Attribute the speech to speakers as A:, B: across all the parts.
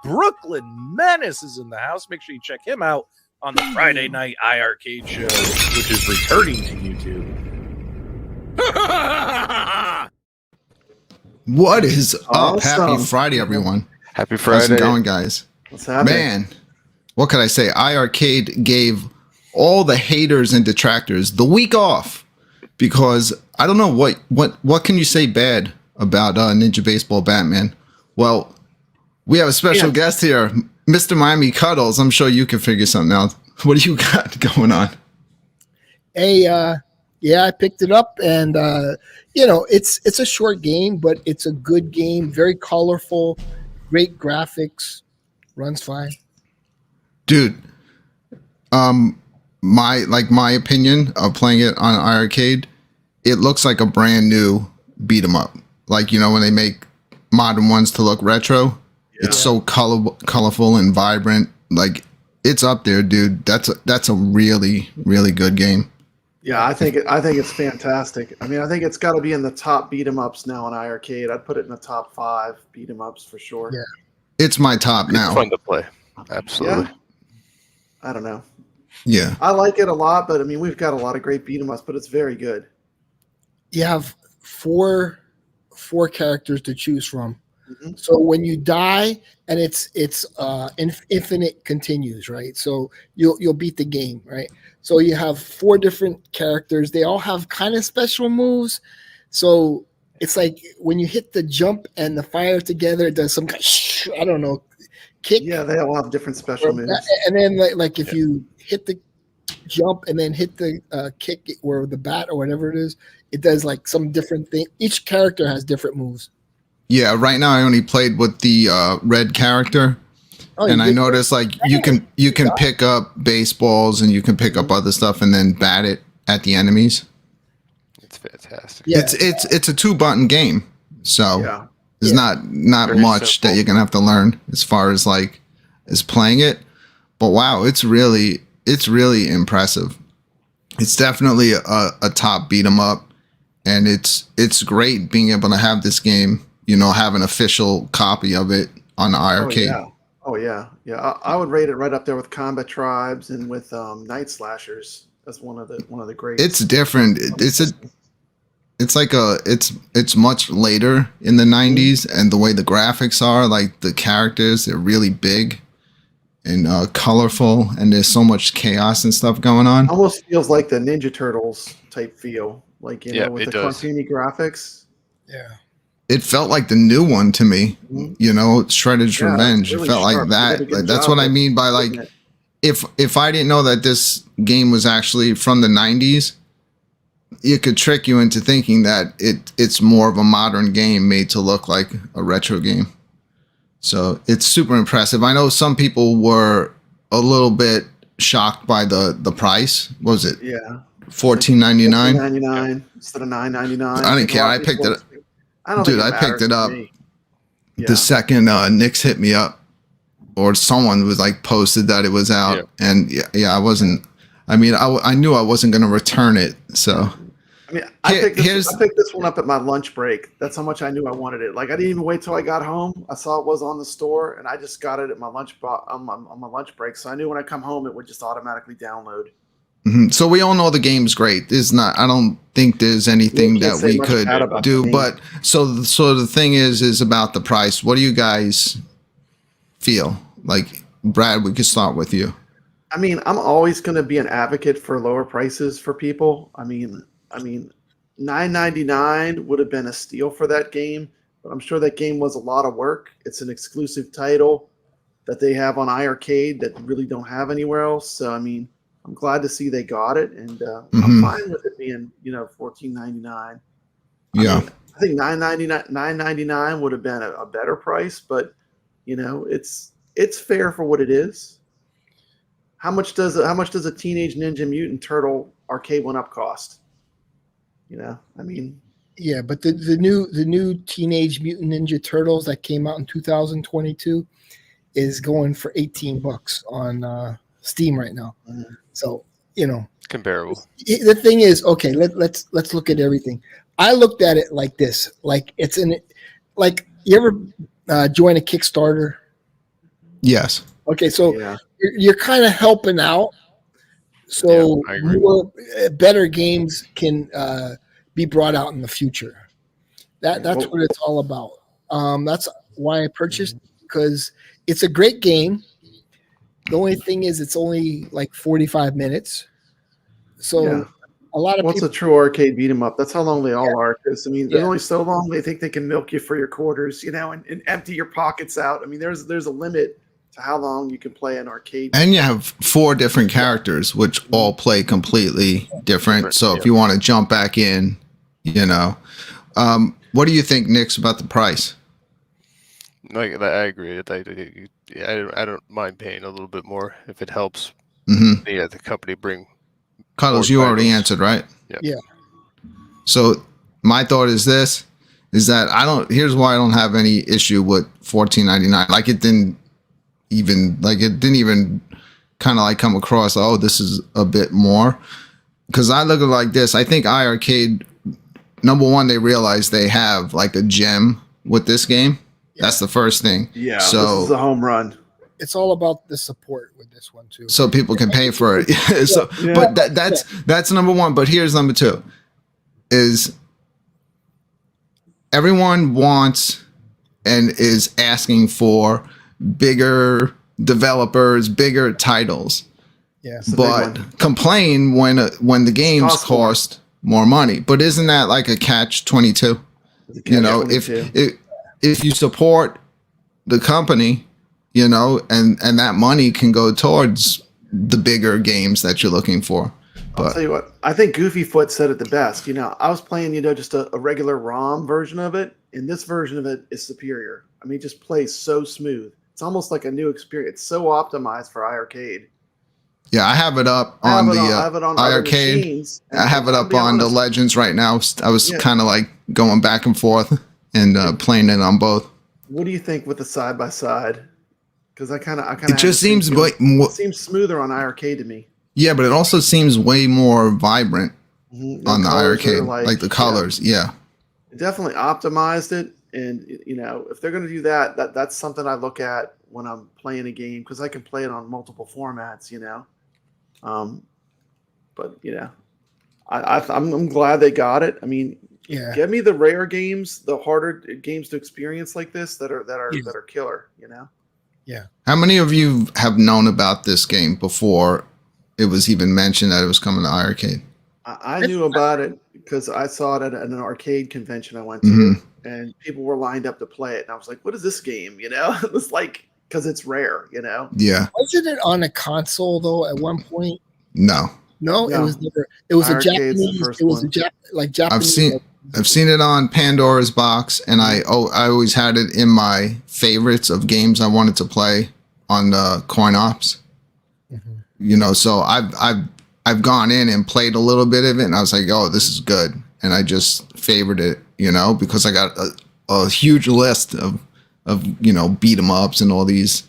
A: Brooklyn Menace is in the house. Make sure you check him out on the Friday night iiRcade show, which is returning to YouTube.
B: What is up?
C: Awesome.
B: Happy Friday, everyone.
D: Happy Friday.
B: How's it going, guys?
C: What's happening?
B: Man, what can I say? iiRcade gave all the haters and detractors the week off because I don't know what can you say bad about Ninja Baseball Batman? Well, we have a special guest here, Mr. Miami Cuddles. I'm sure you can figure something out. What do you got going on?
E: Hey, yeah, I picked it up, and it's a short game, but it's a good game. Very colorful, great graphics, runs fine.
B: Dude, my opinion of playing it on iiRcade, it looks like a brand new beat 'em up. Like, when they make modern ones to look retro. Yeah. It's so colorful and vibrant. Like, it's up there, dude. That's a really, really good game.
C: Yeah, I think it's fantastic. I mean, I think it's got to be in the top beat 'em ups now on iiRcade. I'd put it in the top 5 beat 'em ups for sure.
E: Yeah,
B: it's my top now.
D: It's fun to play. Absolutely.
C: Yeah. I don't know.
B: Yeah,
C: I like it a lot, but I mean, we've got a lot of great beat 'em ups, but it's very good.
E: You have four characters to choose from.
C: Mm-hmm.
E: So when you die, and it's infinite continues, right? So you'll beat the game, right? So you have 4 different characters. They all have kind of special moves. So it's like when you hit the jump and the fire together, it does some kind of, I don't know, kick.
C: Yeah, they all have different special moves.
E: And then like if you hit the jump and then hit the kick or the bat or whatever it is, it does like some different thing. Each character has different moves.
B: Yeah, right now I only played with the red character, and I noticed like you can pick up baseballs and you can pick up other stuff and then bat it at the enemies.
D: It's fantastic.
E: Yeah.
B: It's a 2-button game, so there's not
D: Very
B: much
D: simple.
B: that you're gonna have to learn as far as playing it. But wow, it's really impressive. It's definitely a top beat 'em up, and it's great being able to have this game. Have an official copy of it on iiRcade.
C: Oh yeah. I would rate it right up there with Combat Tribes and with Night Slashers. That's one of the great.
B: It's different. It's much later in the 90s, and the way the graphics are, like the characters, they're really big and colorful, and there's so much chaos and stuff going on.
C: Almost feels like the Ninja Turtles type feel, like with the
D: does.
C: cartoony graphics.
E: Yeah.
B: It felt like the new one to me, Shredder's Revenge.
C: Really
B: it felt
C: sharp.
B: like that.
C: They did a
B: Like,
C: good
B: that's
C: job
B: what I mean by
C: putting it.
B: if I didn't know that this game was actually from the 90s, it could trick you into thinking that it's more of a modern game made to look like a retro game. So it's super impressive. I know some people were a little bit shocked by the price. What was it?
C: Yeah.
B: $14.99.
C: $14.99 instead of $9.99.
B: I didn't care. I picked it up. Dude, I picked it up the second Nick's hit me up, or someone was posted that it was out, and I wasn't. I mean, I knew I wasn't going to return it, so.
C: I mean, I picked this one up at my lunch break. That's how much I knew I wanted it. Like, I didn't even wait till I got home. I saw it was on the store, and I just got it at my lunch on my lunch break. So I knew when I come home, it would just automatically download.
B: Mm-hmm. So we all know the game's great. I don't think there's anything that we could do. But so the thing is about the price. What do you guys feel? Like, Brad, we could start with you.
C: I mean, I'm always going to be an advocate for lower prices for people. I mean, $9.99 would have been a steal for that game, but I'm sure that game was a lot of work. It's an exclusive title. that they have on iiRcade that really don't have anywhere else. So I mean, I'm glad to see they got it, and I'm fine with it being $14.99.
B: Yeah,
C: I think $9.99 would have been a better price, but it's fair for what it is. How much does a Teenage Ninja Mutant Turtle arcade 1-up cost? I mean,
E: yeah, but the new Teenage Mutant Ninja Turtles that came out in 2022 is going for $18 on Steam right now. So
D: Comparable.
E: the thing is, okay, let's look at everything. I looked at it like this, like it's like you ever join a Kickstarter?
B: yes.
E: Okay, so
C: yeah.
E: you're kind of helping out, so
D: Yeah, I agree.
E: more better games can be brought out in the future. That's what it's all about. That's why I purchased, because it's a great game. The only thing is, it's only like 45 minutes. So a lot of
C: What's
E: people.
C: a true arcade beat 'em up? That's how long they all are. Because I mean, they're only so long they think they can milk you for your quarters, and empty your pockets out. I mean, there's a limit to how long you can play an arcade.
B: And you have 4 different characters, which all play completely different. So if you want to jump back in, what do you think, Nix, about the price?
D: Like I agree. I don't mind paying a little bit more if it helps.
B: Mm-hmm.
D: The company bring.
B: Carlos, you already answered, right?
E: Yeah.
B: So my thought is that here's why I don't have any issue with $14.99. Like it didn't even kind of like come across, oh, this is a bit more. Because I look at it like this. I think iiRcade, number one, they realize they have like a gem with this game. That's the first thing.
C: Yeah,
B: so
C: this is a home run.
E: It's all about the support with this one too.
B: So people can pay for it. But that's number one. But here's number 2: is everyone wants and is asking for bigger developers, bigger titles.
E: Yeah,
B: but complain when the games cost more money. But isn't that like a catch-22? If you support the company, and that money can go towards the bigger games that you're looking for. But
C: I'll tell you what, I think Goofy Foot said it the best. I was playing, just a regular ROM version of it, and this version of it is superior. I mean, it just plays so smooth. It's almost like a new experience. It's so optimized for iiRcade.
B: Yeah, I have it up on the iiRcade. I have it up on the Legends right now. I was kind of like going back and forth and playing it on both.
C: What do you think with the side by side? Because I kind of
B: it just seems
C: it seems smoother on iiRcade to me.
B: Yeah, but it also seems way more vibrant on the iiRcade, like the colors. Yeah,
C: it definitely optimized it, and if they're going to do that, that's something I look at when I'm playing a game, because I can play it on multiple formats. But I'm glad they got it. I mean, give me the rare games, the harder games to experience like this that are killer.
E: Yeah.
B: How many of you have known about this game before it was even mentioned that it was coming to iiRcade?
C: I knew about it because I saw it at an arcade convention I went to, and people were lined up to play it, and I was like, "What is this game?" It was like, because it's rare.
B: Yeah.
E: Wasn't it on a console though at one point?
B: No.
E: It was never. It was a Japanese. It was Japanese.
B: I've seen it on Pandora's Box, and I always had it in my favorites of games I wanted to play on the Coin Ops. So I've gone in and played a little bit of it, and I was like, oh, this is good, and I just favored it, because I got a huge list of beat 'em ups and all these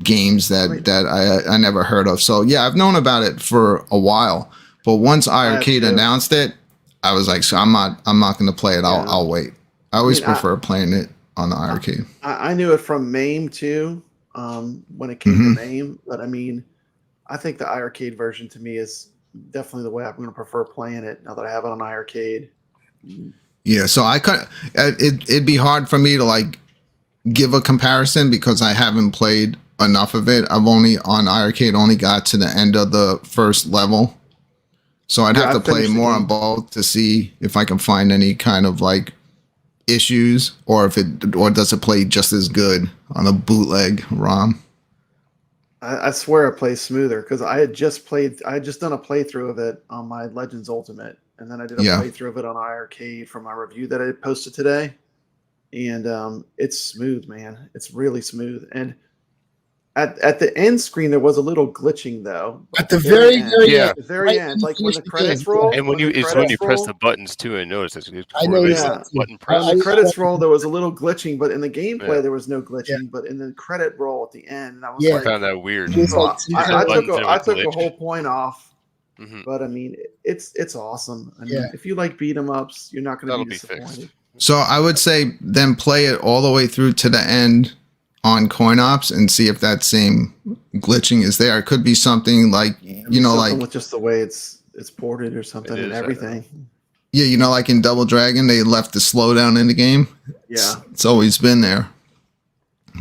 B: games that I never heard of. So yeah, I've known about it for a while, but once iiRcade announced it, I was like, so I'm not going to play it. I'll wait. I always prefer playing it on the iiRcade.
C: I knew it from MAME too, when it came to MAME, but I mean, I think the iiRcade version to me is definitely the way I'm going to prefer playing it now that I have it on iiRcade.
B: Yeah, so it'd be hard for me to like give a comparison because I haven't played enough of it. I've only got to the end of the first level. So I'd have to play more on both to see if I can find any kind of like issues or does it play just as good on a bootleg ROM.
C: I swear it plays smoother because I had just done a playthrough of it on my Legends Ultimate, and then I did a playthrough of it on iiRcade for my review that I posted today, and it's smooth, man. It's really smooth. And at the end screen, there was a little glitching though.
E: At the very
C: end,
E: end,
C: the very end, like when the credits roll,
D: and when you press the buttons too, and notice it's
E: I know,
D: button press.
C: When the credits roll, there was a little glitching, but in the gameplay there was no glitching. But in the credit roll at the end, I was
D: I found that weird.
C: So I took a whole point off. But I mean, it's awesome. I mean, if you like beat 'em ups, you're not going to be disappointed.
B: Fixed. So I would say then play it all the way through to the end on coin ops and see if that same glitching is there. It could be something like like
C: with just the way it's ported or something and everything.
B: Yeah, like in Double Dragon, they left the slowdown in the game.
C: Yeah,
B: it's always been there.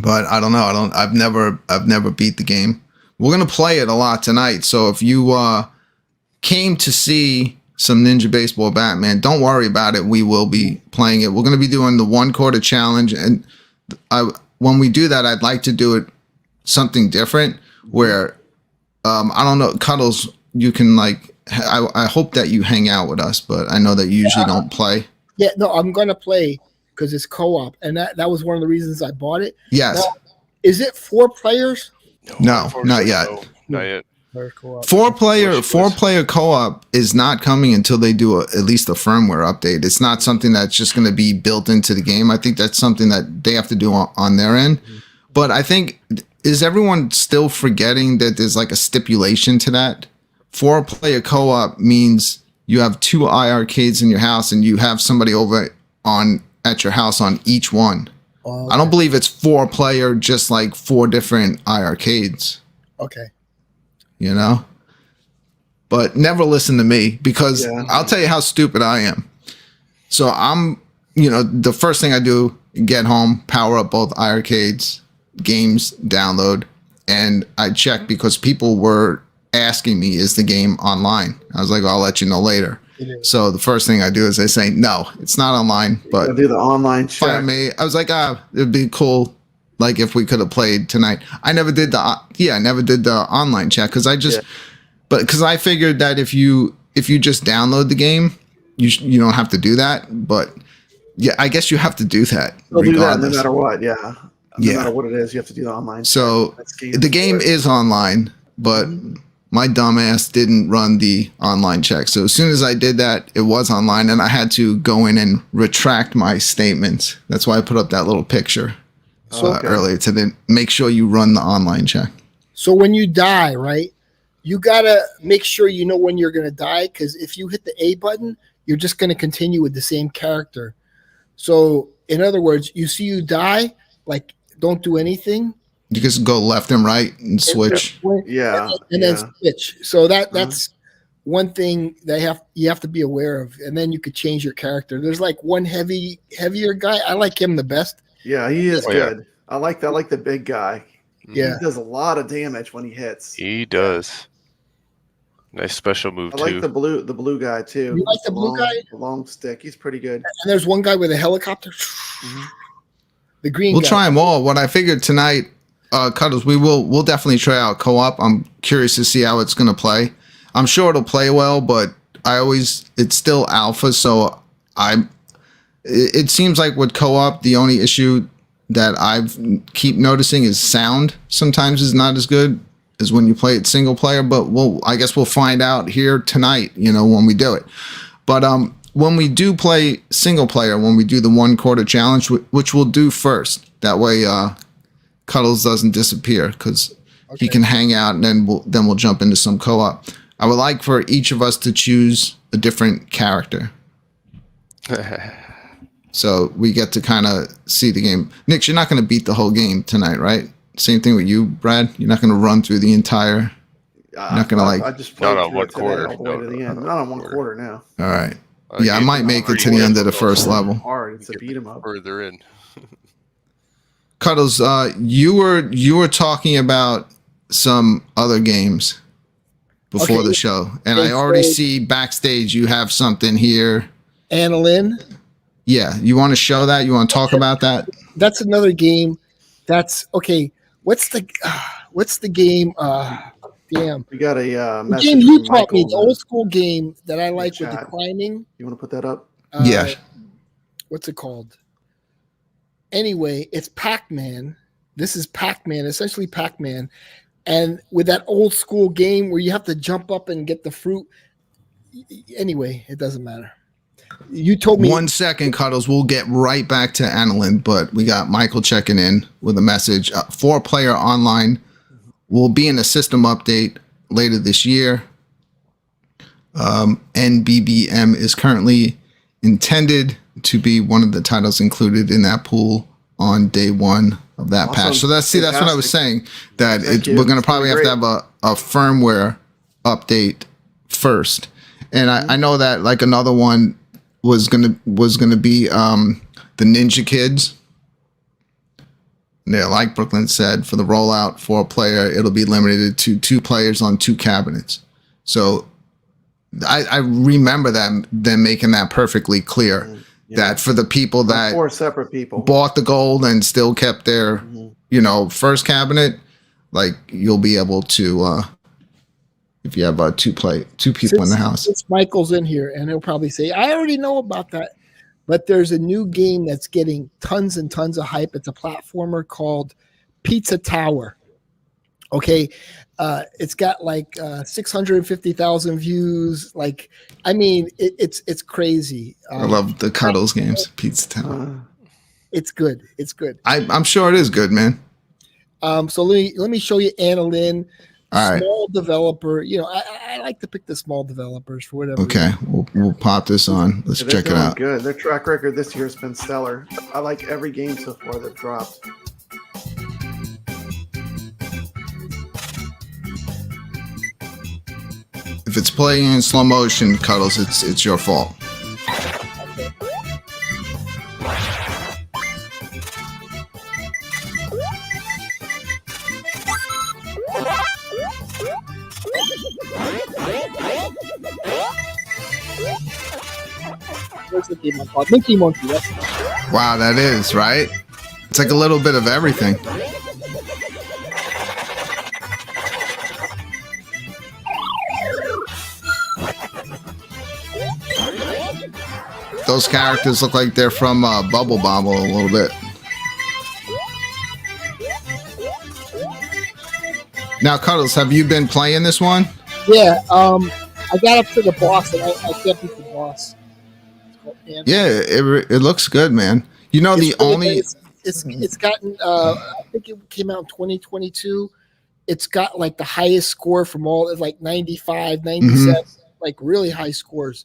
B: But I don't know. I've never beat the game. We're gonna play it a lot tonight. So if you came to see some Ninja Baseball Batman, don't worry about it. We will be playing it. We're gonna be doing the 1 quarter challenge, and when we do that, I'd like to do it something different where, I don't know, Cuddles, you can I hope that you hang out with us, but I know that you usually don't play.
E: Yeah, no, I'm going to play because it's co-op. And that was one of the reasons I bought it.
B: Yes.
E: Now, is it 4 players?
B: No, not yet.
D: No, not yet.
B: Four player co-op is not coming until they do at least a firmware update. It's not something that's just going to be built into the game. I think that's something that they have to do on their end. But I think, is everyone still forgetting that there's like a stipulation to that? 4 player co-op means you have 2 iiRcades in your house and you have somebody over at your house on each one.
E: Oh, okay.
B: I don't believe it's 4 player, just like 4 different iiRcades.
E: Okay.
B: But never listen to me because I'll tell you how stupid I am. So I'm, the first thing I do, get home, power up both iiRcades, games, download, and I check because people were asking me, is the game online? I was like, I'll let you know later. So the first thing I do is I say, no, it's not online, but
C: do the online check.
B: I was like, it'd be cool. Like if we could have played tonight. I never did the online check because because I figured that if you just download the game, you don't have to do that. But yeah, I guess you have to do that.
C: You'll do that no matter what. Yeah. No matter what it is, you have to do the online.
B: So the game is online, but my dumbass didn't run the online check. So as soon as I did that, it was online, and I had to go in and retract my statements. That's why I put up that little picture. Earlier to make sure you run the online check.
E: So when you die, right, you gotta make sure you know when you're gonna die, because if you hit the A button, you're just gonna continue with the same character. So in other words, you die, like don't do anything.
B: You just go left and right and switch.
E: And then switch. So that's one thing you have to be aware of, and then you could change your character. There's like one heavier guy. I like him the best.
C: Yeah, he is good. Yeah. I like the big guy.
E: Yeah,
C: he does a lot of damage when he hits.
D: He does. Nice special move too.
C: I like the blue guy too.
E: You like the blue guy?
C: The long stick. He's pretty good.
E: And there's one guy with a helicopter. The green.
B: We'll try them all. What I figured tonight, Cuddles, we'll definitely try out co-op. I'm curious to see how it's going to play. I'm sure it'll play well, but it's still alpha, so it seems like with co-op, the only issue that I keep noticing is sound sometimes is not as good as when you play it single player, but I guess we'll find out here tonight, when we do it. But when we do play single player, when we do the 1 quarter challenge, which we'll do first, that way Cuddles doesn't disappear because he can hang out, and then we'll jump into some co-op. I would like for each of us to choose a different character. So we get to kind of see the game. Nick, you're not going to beat the whole game tonight, right? Same thing with you, Brad. You're not going to run through the entire. You're not going to
C: I just played
D: not on 1 quarter.
C: All the way to the end. Not on 1 quarter now.
B: All right. Yeah, I might make it to the end of the first level.
C: Hard. It's a beat 'em up.
D: Further in.
B: Cuddles, you were talking about some other games before the show, and I already see backstage you have something here.
E: Annalyn.
B: Yeah, you want to show that? You want to talk about that?
E: That's another game. That's okay. What's what's the game? Damn.
C: We got a
E: The
C: message
E: game you
C: from
E: taught me,
C: Michael
E: the old school game that I like with the
C: chat.
E: climbing.
C: You want to put that up?
B: Yeah.
E: What's it called? Anyway, it's Pac-Man. This is Pac-Man, essentially Pac-Man. And with that old school game where you have to jump up and get the fruit. Anyway, it doesn't matter. You told me
B: 1 second, Cuddles. We'll get right back to Annalyn, but we got Michael checking in with a message. 4-player online will be in a system update later this year. NBBM is currently intended to be one of the titles included in that pool on day one of that
C: Awesome.
B: patch. So that's what I was saying, that we're going to probably have to have a firmware update first. And I know that like another one was gonna be the Ninja Kids. Yeah, like Brooklyn said, for the rollout 4-player, it'll be limited to 2 players on 2 cabinets. So I remember them making that perfectly clear. That for the people that
C: 4 separate people
B: bought the gold and still kept their first cabinet, like you'll be able to if you have 2 people in the house.
E: Since Michael's in here, and he'll probably say, I already know about that. But there's a new game that's getting tons and tons of hype. It's a platformer called Pizza Tower. Okay. It's got like 650,000 views. Like, I mean, it's crazy.
B: I love the Cuddles games, Pizza Tower.
E: It's good. It's good.
B: I'm sure it is good, man.
E: So let me show you Annalyn.
B: All right.
E: Small developer. You know, I like to pick the small developers for whatever.
B: Okay, we'll pop this on. Let's check it out.
C: Good. Their track record this year has been stellar. I like every game so far they've dropped.
B: If it's playing in slow motion, Cuddles, it's your fault.
E: Where's the game called? Monkey Monkey.
B: Wow, that is right. It's like a little bit of everything. Those characters look like they're from Bubble Bobble a little bit. Now, Cuddles, have you been playing this one?
E: Yeah, I got up to the boss and I can't beat the boss.
B: Yeah, it looks good, man. You know,
E: it's gotten I think it came out in 2022. It's got like the highest score from all, like 95, 97, like really high scores.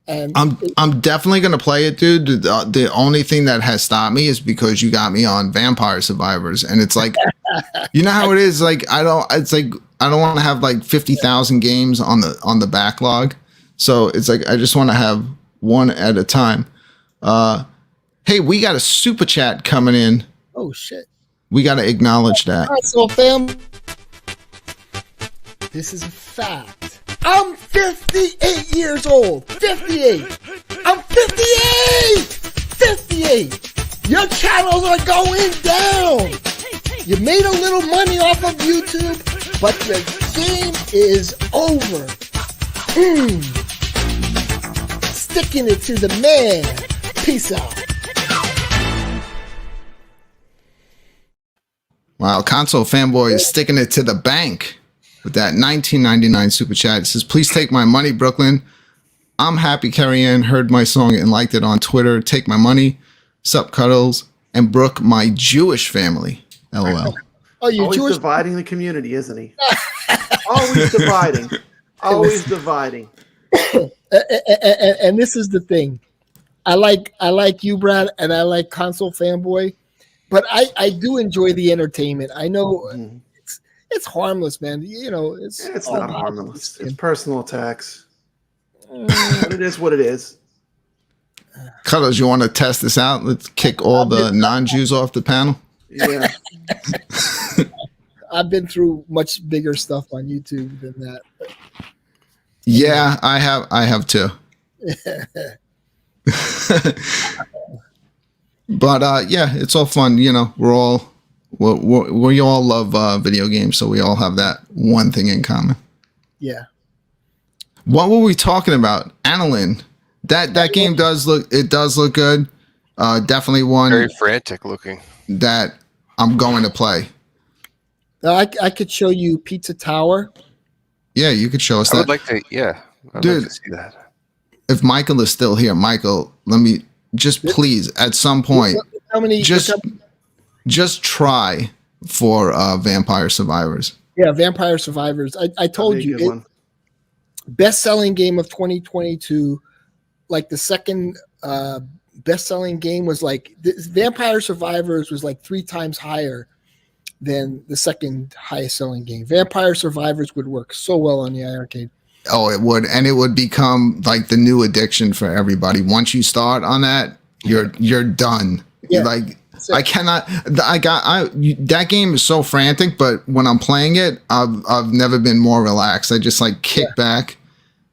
E: And I'm definitely gonna play it, dude. The only thing that has stopped me is because you got me on Vampire Survivors, and it's like, you know how it is. Like I don't want to have like 50,000 games on the backlog, so it's like I just want to have one at a time. Hey, we got a super chat coming in. Oh shit!
B: We got to acknowledge that.
E: All right, so fam, this is a fact. I'm 58 years old. 58. I'm 58. 58. Your channels are going down. You made a little money off of YouTube, but the game is over. Sticking it to the man. Peace out.
B: Wow, Console Fanboy is sticking it to the bank with that $19.99 super chat. It says, please take my money, Brooklyn. I'm happy Carrie Ann heard my song and liked it on Twitter. Take my money. Sup, Cuddles. And Brooke, my Jewish family. LOL.
E: Oh, you're
C: always
E: Jewish?
C: Dividing the community, isn't he? Always dividing. Always dividing.
E: And this is the thing. I like you, Brad, and I like Console Fanboy, but I do enjoy the entertainment. I know it's harmless, man. You know, it's
C: not harmless. It's personal attacks. But it is what it is.
B: Cuddles, you want to test this out? Let's kick all the non-Jews off the panel.
C: Yeah.
E: I've been through much bigger stuff on YouTube than that.
B: Yeah, I have too. But yeah, it's all fun. You know, we're all We all love video games, so we all have that one thing in common.
E: Yeah.
B: What were we talking about? Annalyn. That game does look good. Definitely one
D: Very frantic looking.
B: that I'm going to play.
E: I could show you Pizza Tower.
B: Yeah, you could show us
D: I
B: that.
D: would like to, yeah. I'd
B: Dude,
D: like to see that.
B: If Michael is still here, Michael, let me just please at some point
E: How many?
B: just try for Vampire Survivors.
E: Yeah, Vampire Survivors. I told you, best-selling game of 2022. Like the second best-selling game was like Vampire Survivors was like 3 times higher than the second highest-selling game. Vampire Survivors would work so well on the iArcade.
B: Oh, it would, and it would become like the new addiction for everybody. Once you start on that, you're done.
E: Yeah.
B: Like I cannot. That game is so frantic, but when I'm playing it, I've never been more relaxed. I just like kick back.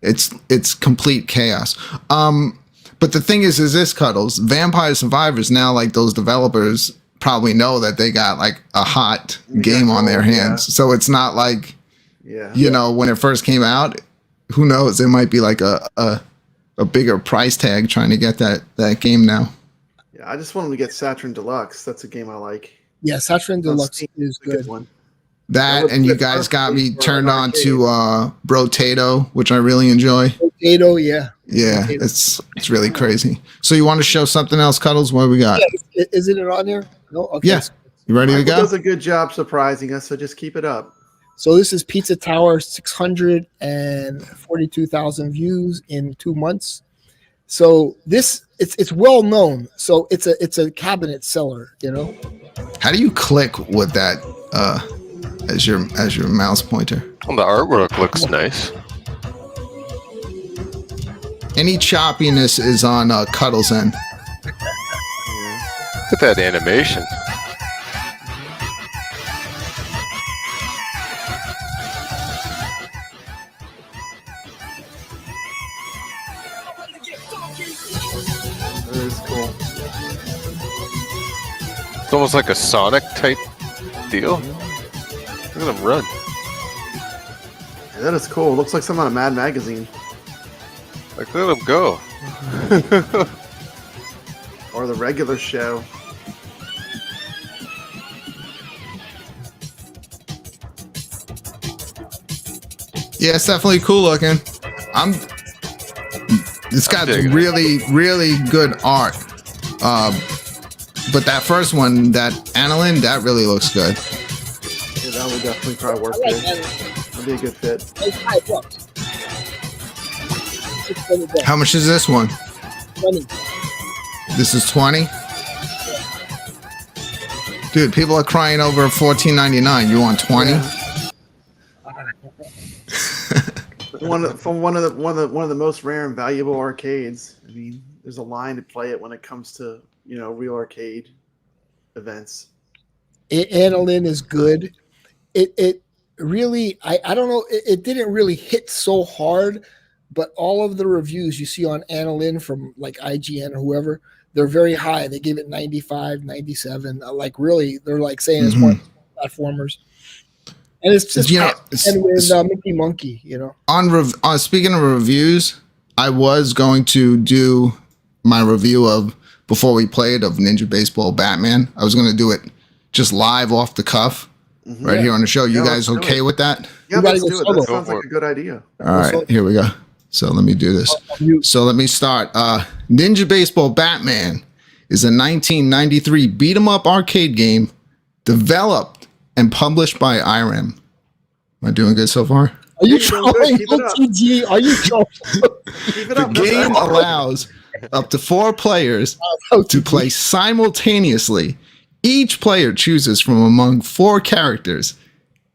B: It's complete chaos. But the thing is this, Cuddles, Vampire Survivors now, like those developers probably know that they got like a hot game on their hands. So it's not like, you know, when it first came out, who knows? There might be like a bigger price tag trying to get that game now.
C: Yeah, I just want them to get Saturn Deluxe. That's a game I like.
E: Yeah, Saturn Deluxe is good.
C: One.
B: That and you guys got me turned on to Brotato, which I really enjoy.
E: Brotato, yeah.
B: Yeah,
E: Brotato.
B: it's really crazy. So you want to show something else, Cuddles? What we got?
E: Yeah, isn't it on there? No. Okay.
B: Yeah. You ready to go?
C: Does a good job surprising us, so just keep it up.
E: So this is Pizza Tower, 642,000 views in 2 months. So this it's well known. So it's a cabinet seller, you know.
B: How do you click with that as your mouse pointer?
D: Well, the artwork looks nice.
B: Any choppiness is on Cuddles' end.
D: Look at that animation.
C: That is cool.
D: It's almost like a Sonic type deal. Look at them run.
C: Yeah, that is cool. Looks like some on a Mad magazine.
D: Like, look at them go.
C: Or the regular show.
B: Yeah, it's definitely cool looking. It's got really, really good art. But that first one, that Annalyn, that really looks good.
C: Yeah, that would definitely probably work good. That'd be a good fit.
E: It's $5.
B: How much is this one?
E: 20.
B: This is 20? Dude, people are crying over $14.99. You want 20?
C: Yeah. one of the most rare and valuable arcades. I mean, there's a line to play it when it comes to, you know, real arcade events.
E: Annalyn is good. It really, I don't know, it didn't really hit so hard, but all of the reviews you see on Annalyn from like IGN or whoever, they're very high. They give it 95, 97. Like really, they're like saying it's one of the platformers. And it's just and with Mickey Monkey, you know.
B: On speaking of reviews, I was going to do my review of before we played of Ninja Baseball Batman. I was going to do it just live off the cuff right here on the show. You guys okay with that?
C: Yeah, let's do it. That sounds like a good idea.
B: All right, here we go. So let me do this. So let me start. Ninja Baseball Batman is a 1993 beat-em-up arcade game developed and published by iiRcade. Am I doing good so far?
E: Are you trolling LTG? Are you trolling?
B: The game allows up to 4 players to play simultaneously. Each player chooses from among 4 characters: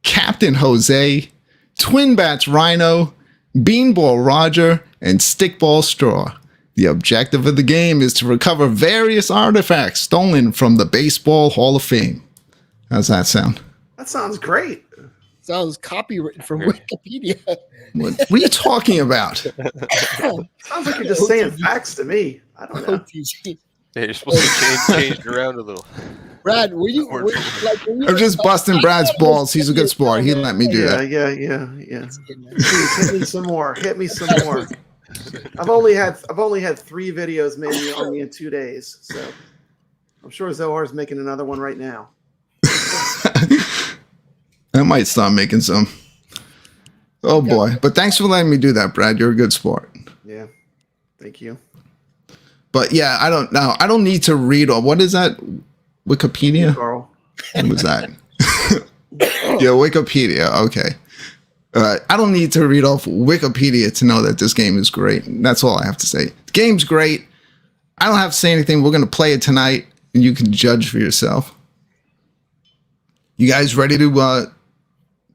B: Captain Jose, Twin Bats Rhino, Beanball Roger, and Stickball Straw. The objective of the game is to recover various artifacts stolen from the Baseball Hall of Fame. How's that sound?
C: That sounds great.
E: Sounds copywritten from Wikipedia.
B: What are you talking about?
C: Sounds like you're just saying facts to me. I don't know.
D: Yeah, you're supposed to change it around a little.
E: Brad,
B: I'm just busting Brad's balls. He's a good sport. He let me do that.
C: Yeah. Please hit me some more. Hit me some more. I've only had 3 videos maybe on me in 2 days, so I'm sure Zohar's making another one right now.
B: I might start making some. Oh boy! But thanks for letting me do that, Brad. You're a good sport.
C: Yeah, thank you.
B: But yeah, I don't know. I don't need to read all. What is that? Wikipedia?
C: Carl.
B: What was that? Yeah, Wikipedia. Okay. I don't need to read off Wikipedia to know that this game is great. That's all I have to say. The game's great. I don't have to say anything. We're going to play it tonight, and you can judge for yourself. You guys ready to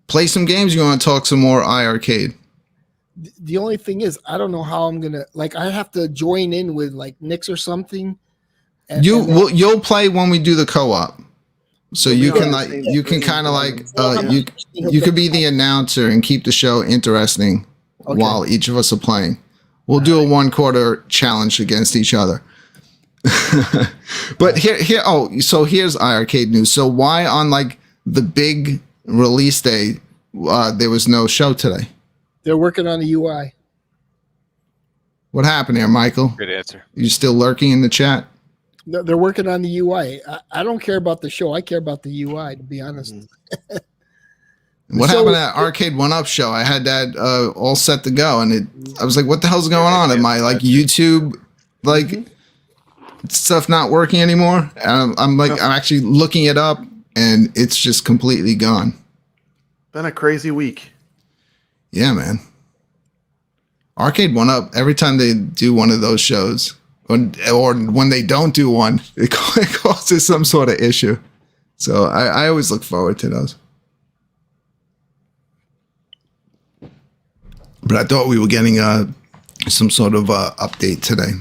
B: play some games? You want to talk some more iiRcade?
E: The only thing is, I don't know how I'm gonna I have to join in with Nick's or something.
B: You'll play when we do the co-op, so you can kind of you could be the announcer and keep the show interesting while each of us are playing. We'll do a 1/4 challenge against each other. But so here's iiRcade news. So why on the big release day there was no show today?
E: They're working on the UI.
B: What happened here, Michael?
D: Good answer.
B: You still lurking in the chat?
E: They're working on the UI. I don't care about the show. I care about the UI, to be honest.
B: What happened at Arcade 1UP show? I had that all set to go, and I was like, what the hell's going on? Am I YouTube stuff not working anymore? And I'm actually looking it up, and it's just completely gone.
C: Been a crazy week.
B: Yeah, man. Arcade 1UP, every time they do one of those shows, or when they don't do one, it causes some sort of issue. So I always look forward to those. But I thought we were getting some sort of update today.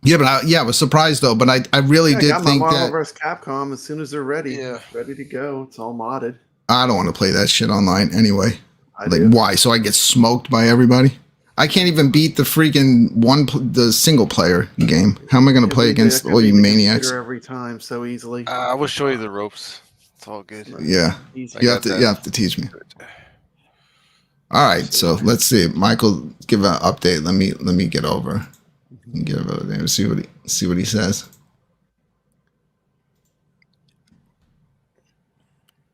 B: Yeah, but I was surprised though. But I really did think
C: Marvel
B: that
C: vs. Capcom, as soon as they're ready, ready to go. It's all modded.
B: I don't want to play that shit online anyway. Why? So I get smoked by everybody? I can't even beat the freaking the single player game. How am I going to play against all you maniacs?
C: Every time so easily.
D: I will show you the ropes. It's all good.
B: Yeah, you have to teach me. All right, so let's see. Michael, give an update. Let me get over. Get over there and see what he says.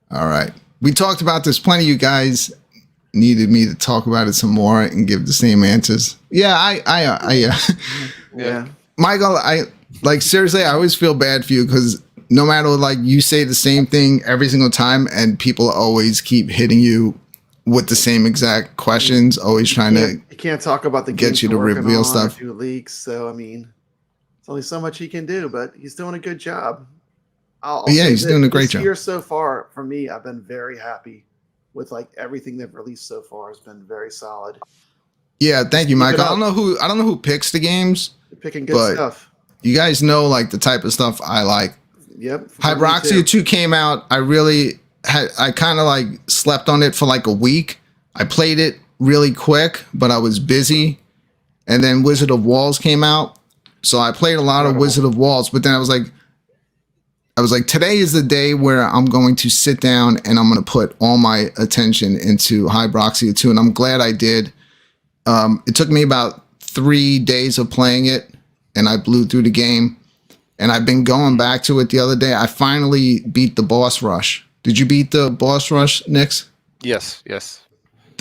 B: All right, we talked about this plenty. You guys needed me to talk about it some more and give the same answers. Yeah,
C: yeah.
B: Michael, seriously, I always feel bad for you because no matter you say the same thing every single time, and people always keep hitting you with the same exact questions, always trying to.
C: You can't talk about the
B: get you to reveal stuff.
C: Do leaks, so I mean, it's only so much he can do, but he's doing a good job.
B: He's doing a great job.
C: This year so far, for me, I've been very happy with everything they've released so far has been very solid.
B: Yeah, thank you, Michael. I don't know who picks the games.
C: You're picking good stuff.
B: You guys know the type of stuff I like.
C: Yep.
B: Hybroxia 2 came out. I kind of slept on it for a week. I played it really quick, but I was busy. And then Wizard of Walls came out. So I played a lot of Wizard of Walls, but then I was like, today is the day where I'm going to sit down and I'm going to put all my attention into Hybroxia 2. And I'm glad I did. It took me about 3 days of playing it and I blew through the game. And I've been going back to it the other day. I finally beat the boss rush. Did you beat the boss rush, Nix?
D: Yes.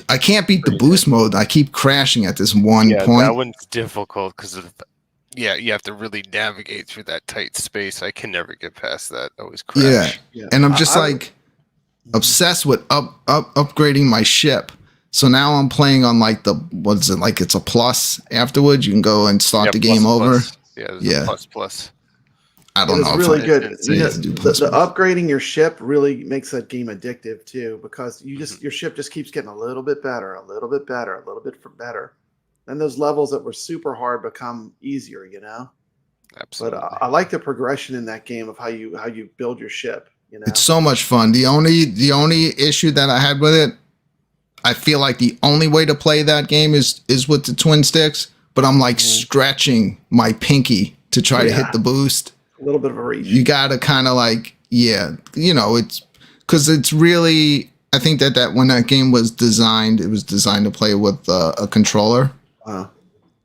B: I can't beat the boost mode. I keep crashing at this one point.
D: That one's difficult because you have to really navigate through that tight space. I can never get past that. I always crash.
B: Yeah. And I'm just obsessed with upgrading my ship. So now I'm playing on it's a plus afterwards. You can go and start the game over.
D: Yeah. Plus.
B: I don't know.
C: It's really good. The upgrading your ship really makes that game addictive too, because your ship just keeps getting a little bit better, a little bit better, a little bit better. Then those levels that were super hard become easier,
D: Absolutely.
C: But I like the progression in that game of how you build your ship.
B: It's so much fun. The only issue that I had with it, I feel like the only way to play that game is with the twin sticks, but I'm stretching my pinky to try to hit the boost.
C: A little bit of a reach.
B: You gotta kind of Yeah, it's because it's really. I think that when that game was designed, it was designed to play with a controller.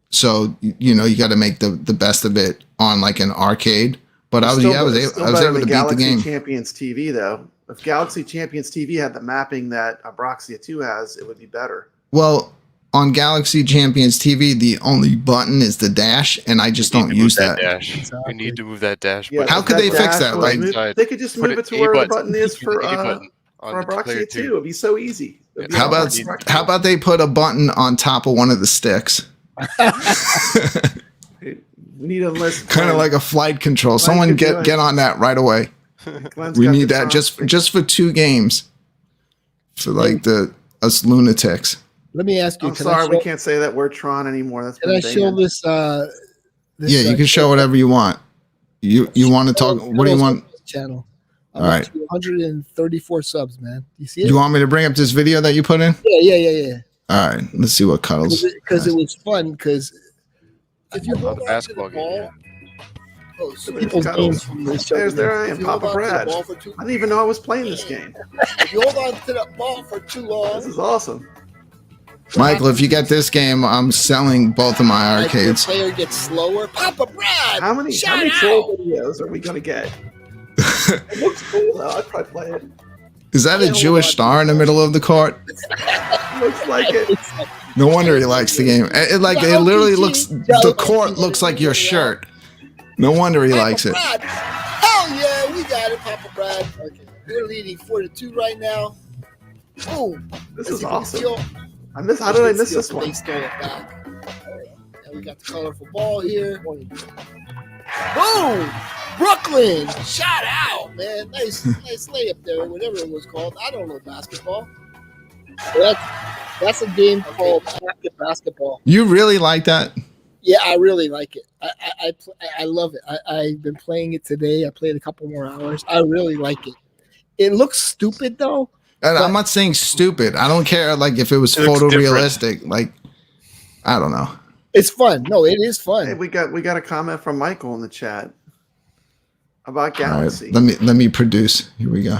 B: So you got to make the best of it on like an arcade. But I was able to beat the game.
C: Champions TV though. If Galaxy Champions TV had the mapping that Abraxia 2 has, it would be better.
B: Well, on Galaxy Champions TV, the only button is the dash, and I just don't use that.
D: Dash. Exactly. We need to move that dash.
C: Yeah,
B: how could they fix that? Like
C: they could just move it to where the button is for Abraxia 2. It'd be so easy.
B: How about they put a button on top of one of the sticks?
C: We need a list.
B: Kind of like a flight control. Someone get on that right away. We need that just for 2 games. For like us lunatics.
E: Let me ask you.
C: I'm sorry, we can't say that word Tron anymore. That's
E: can I show this?
B: Yeah, you can show whatever you want. You want to talk? What do you want?
E: Channel.
B: All right.
E: 134 subs, man. You see it?
B: You want me to bring up this video that you put in?
E: Yeah.
B: All right, let's see what Cuddles.
E: Because it was fun. Because if you
D: hold on to the ball,
C: there I am, Papa Brad. I didn't even know I was playing this game.
E: If you hold on to the ball for too long,
C: this is awesome.
B: Michael, if you get this game, I'm selling both of my arcades.
E: The player gets slower. Papa Brad,
C: how many troll videos are we gonna get? It looks cool though. I'd probably play it.
B: Is that a Jewish star in the middle of the court?
C: Looks like it.
B: No wonder he likes the game. It literally looks. The court looks like your shirt. No wonder he likes it.
E: Hell yeah, we got it, Papa Brad. Okay, we're leading 4-2 right now. Boom.
C: This is awesome. How did I miss this one?
E: And we got the colorful ball here. Boom! Brooklyn! Shout out, man. Nice layup there, whatever it was called. I don't know basketball. That's a game called basketball.
B: You really like that?
E: Yeah, I really like it. I love it. I've been playing it today. I played a couple more hours. I really like it. It looks stupid though.
B: I'm not saying stupid. I don't care like if it was photorealistic. Like I don't know.
E: It's fun. No, it is fun.
C: Hey, we got a comment from Michael in the chat about Galaxy.
B: Right, let me produce. Here we go.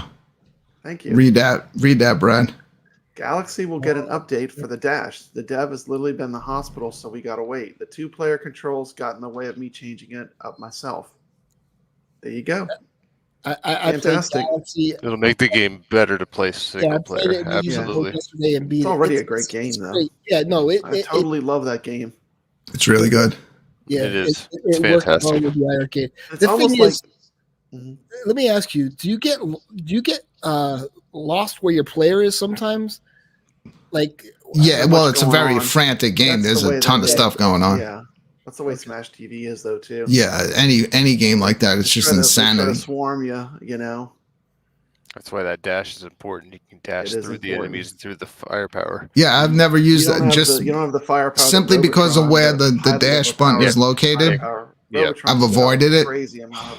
C: Thank you.
B: Read that, Brad.
C: Galaxy will get an update for the dash. The dev has literally been in the hospital, so we gotta wait. The 2-player controls got in the way of me changing it up myself. There you go.
E: I fantastic.
D: It'll make the game better to play single player. Absolutely.
C: It's already a great game, though.
E: Great. Yeah, no,
C: I totally love that game.
B: It's really good.
D: Yeah, it is. It's fantastic.
E: With the iiRcade.
C: It's
E: the
C: almost
E: thing
C: like.
E: Is, let me ask you: Do you get lost where your player is sometimes? Like,
B: yeah, well, it's a very frantic game. There's a ton of stuff going on.
C: Yeah. That's the way Smash TV is, though, too.
B: Yeah, any game like that, it's just insanity.
C: Try to swarm you know.
D: That's why that dash is important. You can dash through the enemies and through the firepower.
B: Yeah, I've never used that.
C: You don't have the firepower.
B: Simply because of where the dash button is located.
D: Yeah,
B: I've avoided it.
C: Crazy amount of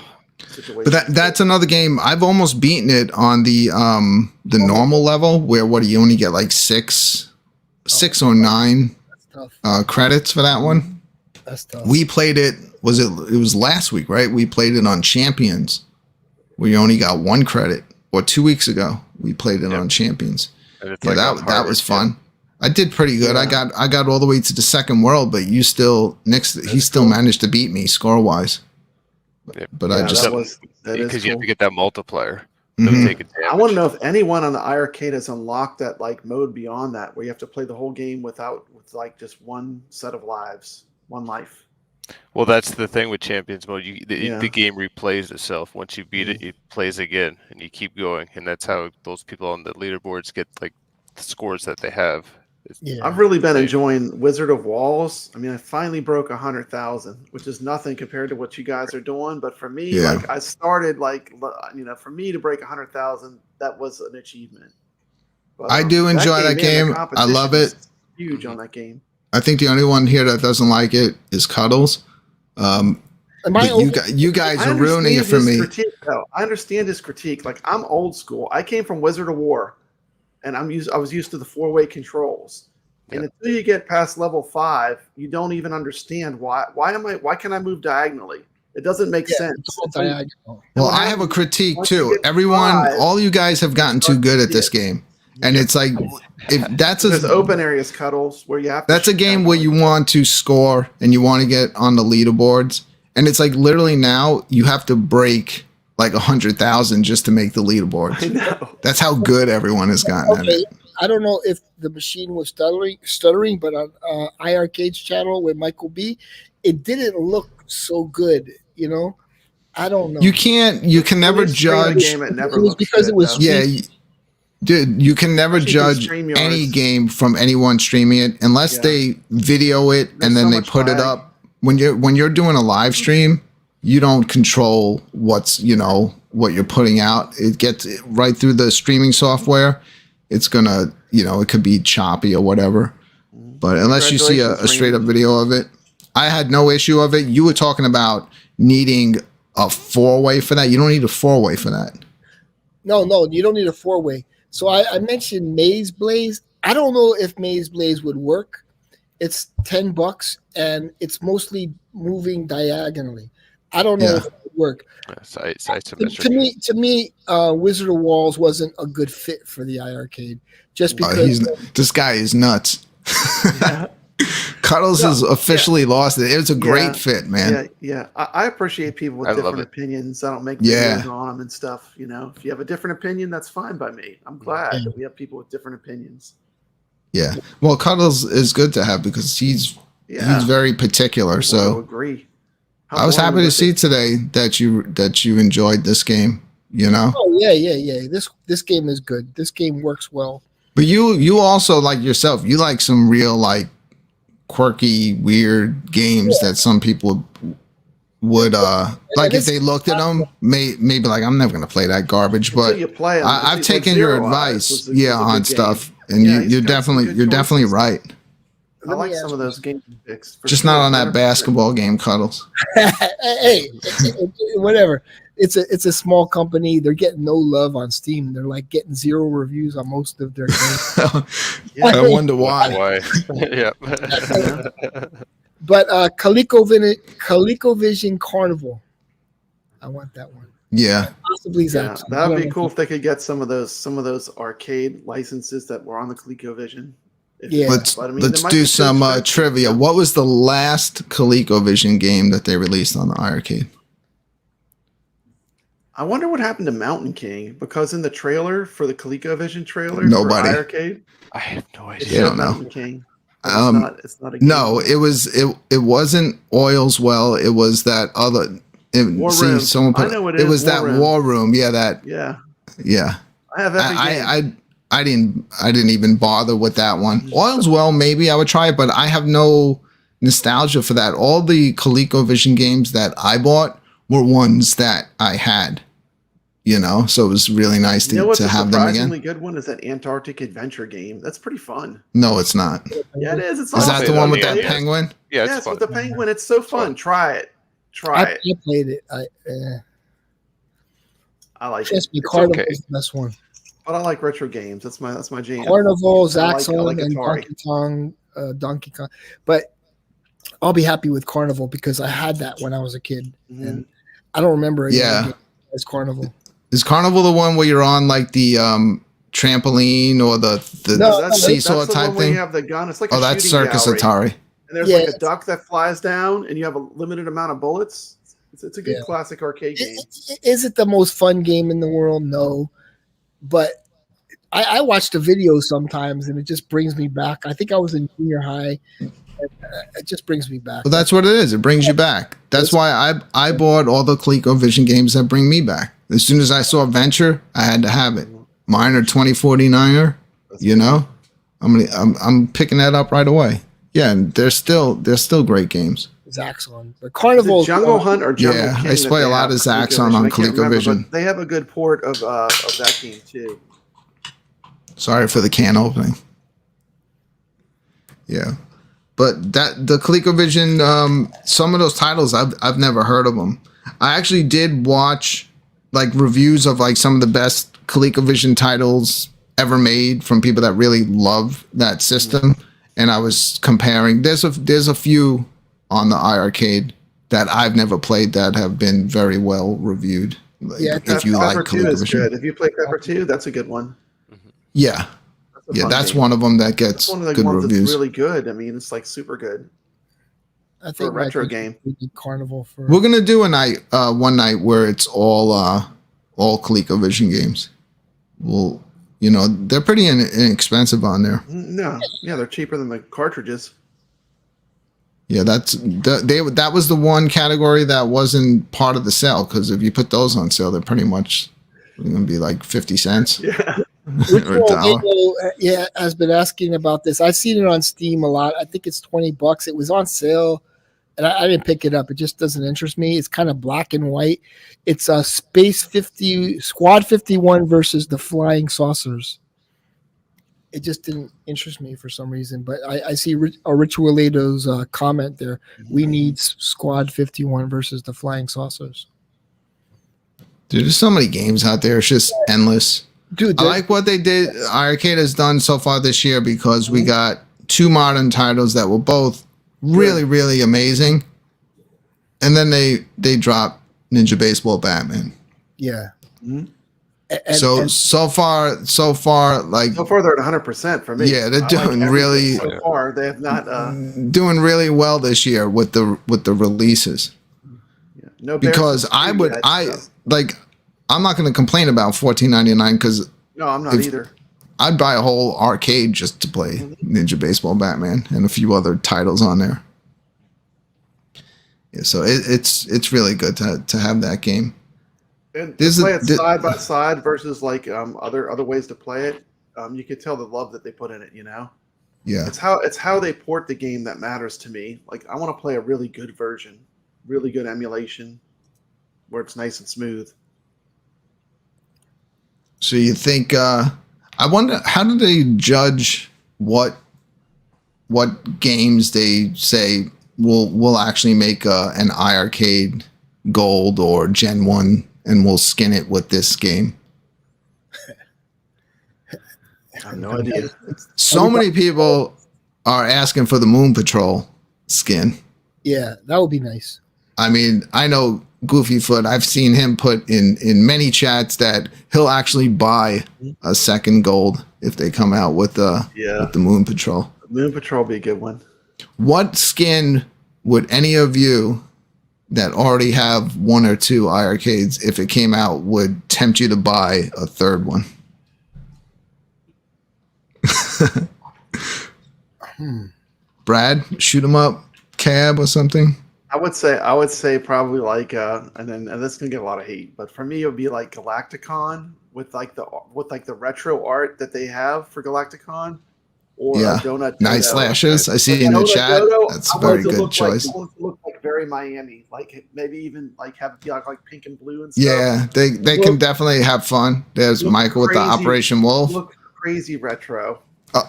B: but that's another game. I've almost beaten it on the normal level, where you only get like six or 9 credits for that one.
E: That's tough.
B: We played it. It was last week, right? We played it on Champions, where you only got 1 credit. Or 2 weeks ago, we played it on Champions. Yeah, like that was fun. I did pretty good. Yeah. I got all the way to the second world, but he still managed to beat me score wise.
D: Yeah.
B: But I just
D: because you have to get that multiplier.
C: I want to know if anyone on the iiRcade has unlocked that like mode beyond that, where you have to play the whole game with like just 1 set of lives, 1 life.
D: Well, that's the thing with Champions mode. The game replays itself. Once you beat it, it plays again, and you keep going, and that's how those people on the leaderboards get like the scores that they have.
C: I've really been enjoying Wizard of Walls. I mean, I finally broke 100,000, which is nothing compared to what you guys are doing. But for me, like I started for me to break 100,000, that was an achievement. But,
B: I do enjoy that game. I love it.
C: Huge on that game.
B: I think the only one here that doesn't like it is Cuddles. You guys are ruining it for me.
C: I understand his critique. Like, I'm old school. I came from Wizard of War, and I was used to the 4-way controls. And until you get past level 5, you don't even understand why can I move diagonally? It doesn't make sense.
E: It's all diagonal.
B: Well, I have a critique
C: once you
B: too.
C: get
B: Everyone,
C: 5,
B: all you guys have gotten too good at this game, and it's like if that's
C: there's open areas, Cuddles, where you have.
B: That's a game where you want to score and you want to get on the leaderboards, and it's like literally now you have to break like 100,000 just to make the leaderboards.
C: I know.
B: That's how good everyone has gotten at it.
E: I don't know if the machine was stuttering, but on iiRcade's channel with Michael B, it didn't look so good. You know, I don't know.
B: You can never judge.
C: Game, it never
E: it was because
C: good,
E: it was
B: dude, you can never judge any game from anyone streaming it unless they video it and then they put it up. When you're doing a live stream, you don't control what you're putting out. It gets right through the streaming software. It's gonna, it could be choppy or whatever. But unless you see a straight up video of it, I had no issue of it. You were talking about needing a 4-way for that. You don't need a 4-way for that.
E: No, you don't need a 4-way. So I mentioned Maze Blaze. I don't know if Maze Blaze would work. It's $10 and it's mostly moving diagonally. I don't know if it would work. To me, Wizard of Walls wasn't a good fit for the iiRcade. Just because
B: this guy is nuts. Cuddles has officially lost it. It was a great fit, man.
C: Yeah. I appreciate people with different opinions. I don't make videos on them and stuff. If you have a different opinion, that's fine by me. I'm glad that we have people with different opinions.
B: Yeah. Well, Cuddles is good to have because he's very particular. So
C: agree.
B: I was happy to see today that you enjoyed this game.
E: Oh yeah. This game is good. This game works well.
B: But you also like yourself. You like some real like quirky, weird games that some people would like if they looked at them, maybe like I'm never gonna play that garbage. But I've taken your advice, on stuff, and you're definitely right.
C: I like some of those game picks.
B: Just not on that basketball game, Cuddles.
E: Hey, whatever. It's a small company. They're getting no love on Steam. They're like getting 0 reviews on most of their games.
B: I wonder why.
D: Yeah.
E: But ColecoVision Carnival. I want that one.
B: Yeah.
E: Possibly
C: that would be cool if they could get some of those arcade licenses that were on the ColecoVision.
B: Let's do some trivia. What was the last ColecoVision game that they released on the iiRcade?
C: I wonder what happened to Mountain King, because in the trailer for the ColecoVision trailer
B: Nobody.
C: for iiRcade,
D: I have no idea.
B: You don't know.
C: Mountain King. It's not a game.
B: No, it wasn't Oil's Well. It was that other.
C: War Room.
B: Someone put.
C: I know
B: it was that War Room. Yeah, that.
C: Yeah.
B: Yeah.
C: I have every game.
B: I didn't even bother with that one. Oil's Well, maybe I would try it, but I have no nostalgia for that. All the ColecoVision games that I bought were ones that I had, so it was really nice to have them again.
C: What's a surprisingly good one is that Antarctic Adventure game. That's pretty fun.
B: No, it's not.
C: Yeah, it is. It's
B: is that the one with that penguin?
D: Yeah,
C: it's with the penguin. It's so fun. Try it.
E: I played it.
C: I like it.
E: Trust me, Carnival is the best one.
C: But I like retro games. That's my jam.
E: Carnival, Zaxxon, and Donkey Kong. But I'll be happy with Carnival because I had that when I was a kid, and I don't remember it. As Carnival.
B: Is Carnival the one where you're on like the trampoline or the seesaw type thing?
C: You have the gun. It's like
B: that's Circus
C: gallery.
B: Atari.
C: And there's like a duck that flies down, and you have a limited amount of bullets. It's a good classic arcade game.
E: Is it the most fun game in the world? No. But I watch the videos sometimes, and it just brings me back. I think I was in junior high. And, it just brings me back.
B: Well, that's what it is. It brings you back. That's why I bought all the ColecoVision games that bring me back. As soon as I saw Venture, I had to have it. Mine are 2049er. I'm picking that up right away. Yeah, and they're still great games.
E: Zaxxon, but Carnival,
C: Jungle Hunt or Jungle King.
B: I play a lot of Zaxxon on ColecoVision.
C: They have a good port of that game too.
B: Sorry for the can opening. Yeah, but the ColecoVision, some of those titles I've never heard of them. I actually did watch like reviews of like some of the best ColecoVision titles ever made from people that really love that system, and I was comparing. There's a few on the iiRcade that I've never played that have been very well reviewed.
E: Yeah,
B: if you like
C: Pepper 2 is
B: ColecoVision.
C: good. If you play Pepper 2, that's a good one.
B: Yeah. Yeah, that's
C: game.
B: one of them that gets
C: That's one of the
B: good
C: ones
B: reviews.
C: that's really good. I mean, it's like super good.
E: I think
C: For a retro game.
E: Carnival for.
B: We're gonna do a night, one night where it's all ColecoVision games. Well, you know, they're pretty inexpensive on there.
C: No, yeah, they're cheaper than the cartridges.
B: Yeah, that was the one category that wasn't part of the sale, because if you put those on sale, they're pretty much going to be like 50 cents.
C: Yeah.
B: Or a dollar.
E: Yeah, has been asking about this. I've seen it on Steam a lot. I think it's $20. It was on sale, and I didn't pick it up. It just doesn't interest me. It's kind of black and white. It's a Squad 51 versus the Flying Saucers. It just didn't interest me for some reason. But I see Ritualado's comment there. We need Squad 51 versus the Flying Saucers.
B: Dude, there's so many games out there. It's just endless.
E: Dude,
B: I like what they did. iiRcade has done so far this year, because we got 2 modern titles that were both really, really amazing. And then they dropped Ninja Baseball Batman.
E: Yeah.
C: Mm-hmm.
B: So far, like
C: So far, they're at 100% for me.
B: Yeah, they're
C: I
B: doing
C: like
B: really.
C: So far, they have not.
B: Doing really well this year with the releases.
C: Yeah. No,
B: Because I'm not going to complain about $14.99, because
C: No, I'm not either.
B: I'd buy a whole arcade just to play Ninja Baseball Batman and a few other titles on there. Yeah, so it's really good to have that game.
C: And to play it side by side versus like other ways to play it, you can tell the love that they put in it. You know.
B: Yeah.
C: It's how they port the game that matters to me. Like, I want to play a really good version, really good emulation, where it's nice and smooth.
B: So you think? I wonder, how do they judge what games they say will actually make an iiRcade Gold or Gen 1, and we'll skin it with this game?
C: I have no idea.
B: So many people are asking for the Moon Patrol skin.
E: Yeah, that would be nice.
B: I mean, I know Goofyfoot, I've seen him put in many chats that he'll actually buy a second gold if they come out with the Moon Patrol.
C: Moon Patrol would be a good one.
B: What skin would any of you that already have 1 or 2 iiRcades, if it came out, would tempt you to buy a third one? Brad, shoot 'em up, Cab or something.
C: I would say probably like and this is gonna get a lot of hate, but for me it would be like Galacticon with the retro art that they have for Galacticon, or Donut.
B: Nice slashes. I see in the chat. That's a very good choice.
C: Look like very Miami, like maybe even like have it be like pink and blue and stuff.
B: Yeah, they can definitely have fun. There's Michael with the Operation Wolf.
C: Look crazy retro.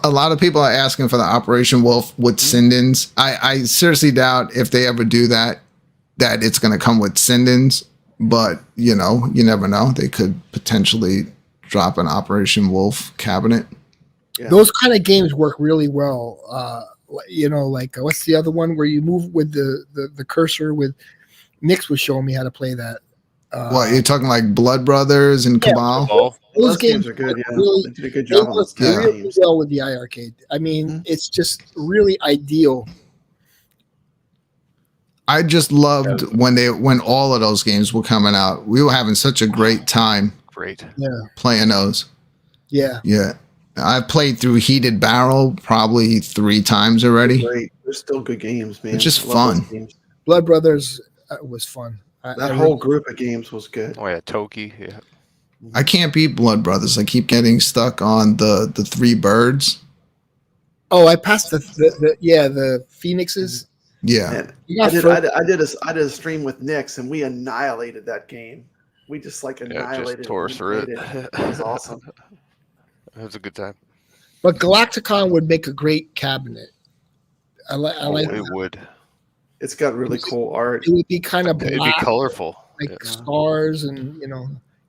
B: A lot of people are asking for the Operation Wolf with Sindens. I seriously doubt if they ever do that it's going to come with Sindens. But, you know, you never know. They could potentially drop an Operation Wolf cabinet.
E: Yeah. Those kind of games work really well. You know, like what's the other one where you move with the cursor? With Nix was showing me how to play that.
B: What, you're talking like Blood Brothers and Cabal?
C: Those games are good. Yeah,
E: really,
C: they did a good job on those games.
E: Really well with the iiRcade. I mean, it's just really ideal.
B: I just loved when all of those games were coming out. We were having such a great time. Playing those. Yeah. I've played through Heated Barrel probably 3 times already.
C: Great. They're still good games, man.
B: It's just fun.
E: Blood Brothers was fun.
C: That whole group of games was good.
D: Oh yeah, Toki. Yeah.
B: I can't beat Blood Brothers. I keep getting stuck on the 3 birds.
E: Oh, I passed the Phoenixes.
B: Yeah.
C: I did a stream with Nix, and we annihilated that game. We just annihilated
D: just tore through it.
C: It was awesome.
D: It was a good time.
E: But Galacticon would make a great cabinet. I like
D: it would.
C: It's got really cool art.
E: It would be kind of black.
D: It'd be colorful.
E: Like stars and,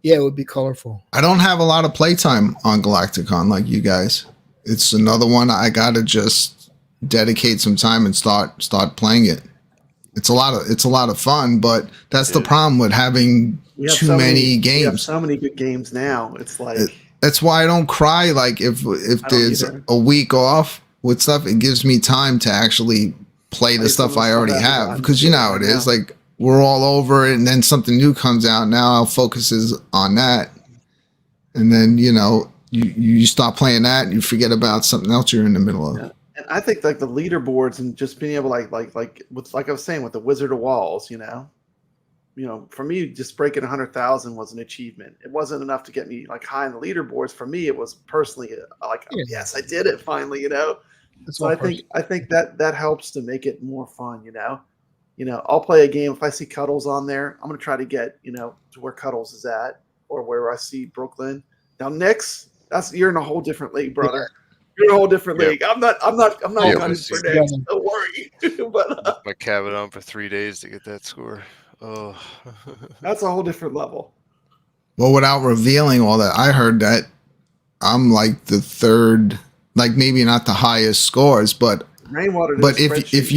E: yeah, it would be colorful.
B: I don't have a lot of playtime on Galacticon like you guys. It's another one I got to just dedicate some time and start playing it. it's a lot of fun, but that's the problem with having too many games. We have
C: so many good games now. It's like
B: that's why I don't cry. Like if there's a week off with stuff, it gives me time to actually play the stuff I already have, because you know how it is. Like we're all over it, and then something new comes out. Now our focus is on that, and then you stop playing that and you forget about something else you're in the middle of.
C: Yeah. And I think like the leaderboards and just being able like I was saying with the Wizard of Walls, for me, just breaking 100,000 was an achievement. It wasn't enough to get me like high in the leaderboards. For me, it was personally like, yes, I did it finally. So I think that helps to make it more fun. I'll play a game if I see Cuddles on there. I'm gonna try to get to where Cuddles is at, or where I see Brooklyn. Now Knicks, you're in a whole different league, brother. Yeah. You're in a whole different league. I'm not gunning for Knicks. Don't worry. But
D: my cabin on for 3 days to get that score. Oh,
C: that's a whole different level.
B: Well, without revealing all that, I heard that I'm like the third, like maybe not the highest scores, but if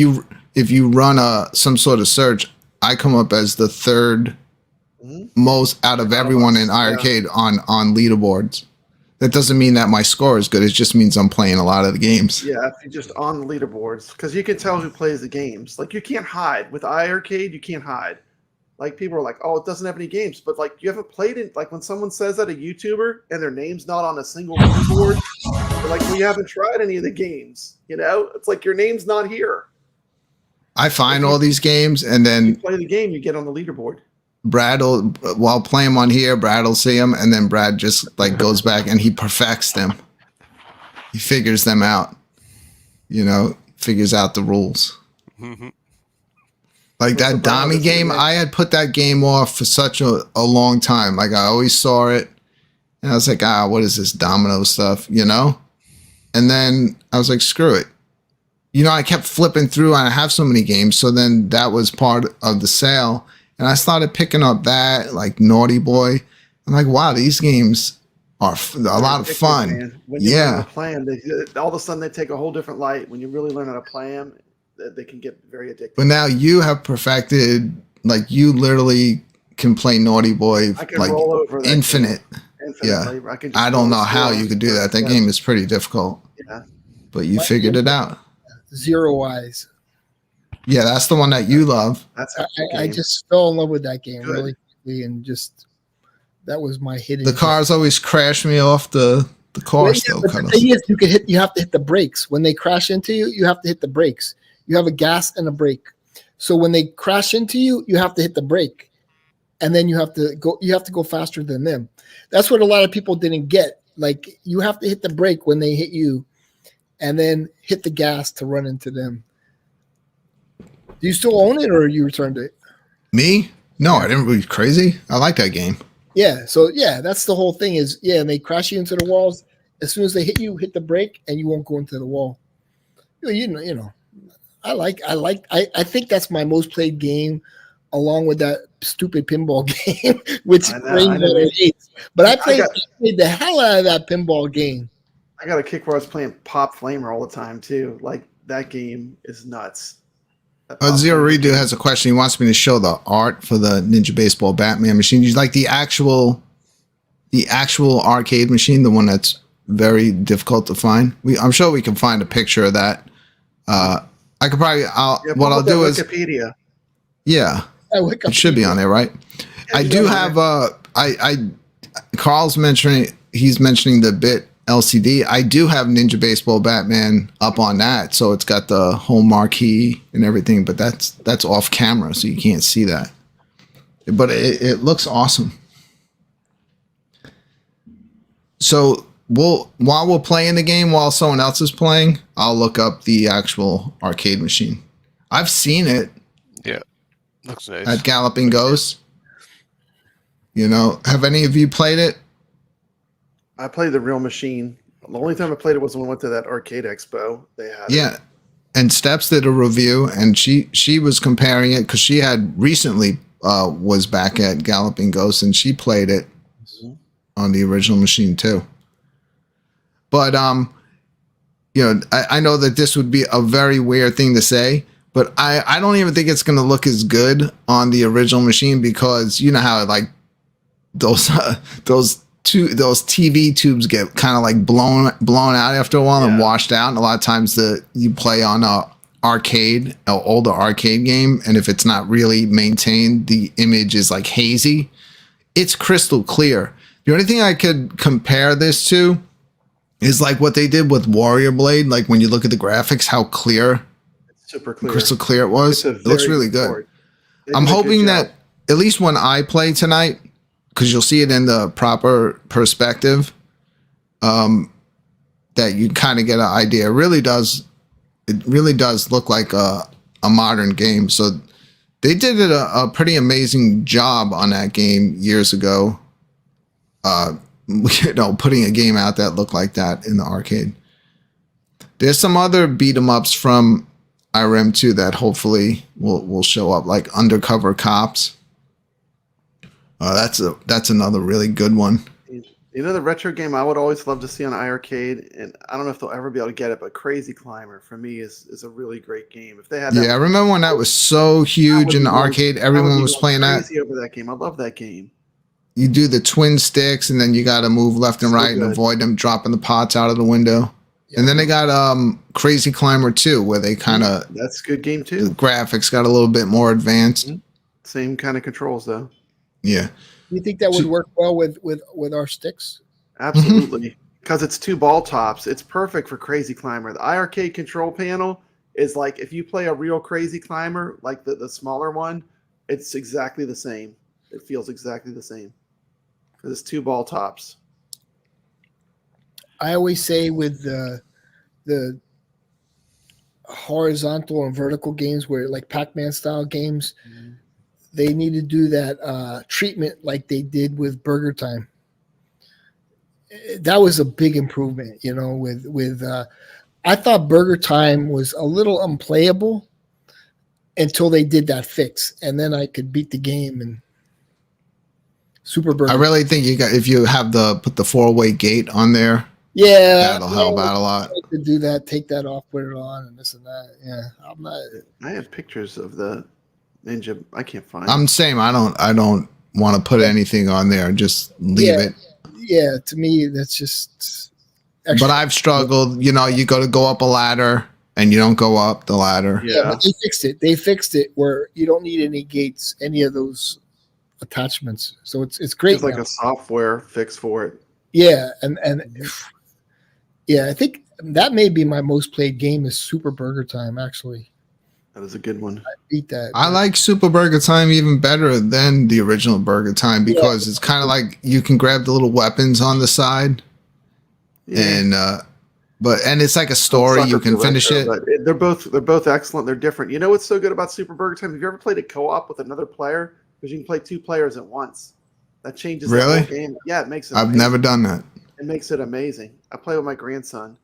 B: you run some sort of search, I come up as the third most out of everyone in iiRcade on leaderboards. That doesn't mean that my score is good. It just means I'm playing a lot of the games.
C: Yeah, if you're just on the leaderboards, because you can tell who plays the games. Like you can't hide with iiRcade. You can't hide. Like people are like, oh, it doesn't have any games, but like you haven't played it. Like when someone says that, a YouTuber, and their name's not on a single leaderboard, they're like, well, you haven't tried any of the games. It's like your name's not here.
B: I find all these games, and then
C: you play the game, you get on the leaderboard.
B: Brad while playing them on here, Brad will see them, and then Brad just like goes back and he perfects them. He figures them out, figures out the rules. Mm-hmm. Like that Dami game, I had put that game off for such a long time. Like I always saw it, and I was like, what is this domino stuff, And then I was like, screw it. I kept flipping through, and I have so many games, so then that was part of the sale. And I started picking up that, like Naughty Boy. I'm like, wow, these games are a lot of fun. Man.
C: When you learn how to play them, all of a sudden they take a whole different light. When you really learn how to play them, they can get very addictive.
B: But now you have perfected, like you literally can play Naughty Boy like roll over infinite. Yeah, I don't know how you could do that. That game is pretty difficult. Yeah, but you figured it out.
E: Zero Eyes.
B: Yeah, that's the one that you love.
E: I just fell in love with that game really quickly, and just that was my hidden.
B: The cars always crash me off the cars though.
E: But the thing is, you have to hit the brakes when they crash into you. You have to hit the brakes. You have a gas and a brake. So when they crash into you, you have to hit the brake, and then you have to go faster than them. That's what a lot of people didn't get. Like you have to hit the brake when they hit you, and then hit the gas to run into them. Do you still own it, or you returned it?
B: Me? No, I didn't. Really crazy. I like that game.
E: Yeah. So that's the whole thing. Is and they crash you into the walls. As soon as they hit you, hit the brake, and you won't go into the wall. I think that's my most played game, along with that stupid pinball game, which Rainbow hates. But I played the hell out of that pinball game.
C: I got a kick where I was playing Pop Flamer all the time too. Like that game is nuts.
B: Zero Redo has a question. He wants me to show the art for the Ninja Baseball Batman machine. You like the actual arcade machine, the one that's very difficult to find. I'm sure we can find a picture of that. I could probably. What I'll do is
C: Wikipedia.
B: Yeah, it should be on there, right? Yeah, I do have. Carl's mentioning. He's mentioning the bit LCD. I do have Ninja Baseball Batman up on that, so it's got the whole marquee and everything. But that's off camera, so you can't see that. But it looks awesome. So while we're playing the game, while someone else is playing, I'll look up the actual arcade machine. I've seen it.
D: Yeah, looks nice.
B: At Galloping Ghost. Have any of you played it?
C: I played the real machine. The only time I played it was when we went to that arcade expo. They had
B: it. And Steps did a review, and she was comparing it because she had recently was back at Galloping Ghost, and she played it on the original machine too. But I know that this would be a very weird thing to say, but I don't even think it's going to look as good on the original machine because you know how like those TV tubes get kind of like blown out after a while and washed out. And a lot of times you play on an older arcade game, and if it's not really maintained, the image is like hazy. It's crystal clear. The only thing I could compare this to is like what they did with Warrior Blade. Like when you look at the graphics, how clear,
C: super clear,
B: crystal clear it was. It looks really good. I'm hoping that at least when I play tonight, because you'll see it in the proper perspective, that you kind of get an idea. It really does look like a modern game. So they did a pretty amazing job on that game years ago. Putting a game out that looked like that in the arcade. There's some other beat 'em ups from IRM 2 that hopefully will show up, like Undercover Cops. That's another really good one.
C: You know, the retro game I would always love to see on iiRcade, and I don't know if they'll ever be able to get it, but Crazy Climber for me is a really great game. If they had that,
B: I remember when that was so huge in the arcade, everyone was playing that.
C: Over that game, I love that game.
B: You do the twin sticks, and then you got to move left and right and avoid them dropping the pots out of the window. Yeah. And then they got Crazy Climber 2, where they kind of
C: that's a good game too.
B: The graphics got a little bit more advanced.
C: Same kind of controls though.
B: Yeah.
E: You think that would work well with our sticks?
C: Absolutely, because it's 2 ball tops. It's perfect for Crazy Climber. The iiRcade control panel is like if you play a real Crazy Climber, like the smaller one, it's exactly the same. It feels exactly the same. Because it's 2 ball tops.
E: I always say with the horizontal and vertical games, where like Pac-Man style games, they need to do that treatment like they did with Burger Time. That was a big improvement, you know. With I thought Burger Time was a little unplayable until they did that fix, and then I could beat the game and. Super Burger.
B: I really think if you have put the 4-way gate on there.
E: Yeah,
B: that'll help out a lot.
E: To do that, take that off, put it on, and this and that. Yeah, I'm not.
C: I have pictures of the Ninja. I can't find.
B: I'm saying I don't want to put anything on there. Just leave it.
E: Yeah, to me that's just. Extra.
B: But I've struggled. You know, you go up a ladder and you don't go up the ladder.
E: Yeah, but they fixed it. They fixed it where you don't need any gates, any of those attachments. So it's great.
C: It's like a software fix for it.
E: Yeah, and I think that may be my most played game is Super Burger Time. Actually,
C: that is a good one.
E: I beat that.
B: I like Super Burger Time even better than the original Burger Time because it's kind of like you can grab the little weapons on the side, and it's like a story. You can finish it.
C: They're both excellent. They're different. You know what's so good about Super Burger Time? Have you ever played a co-op with another player? Because you can play 2 players at once. That changes the whole game. Yeah, it makes it
B: I've never done that.
C: It makes it amazing. I play with my grandson.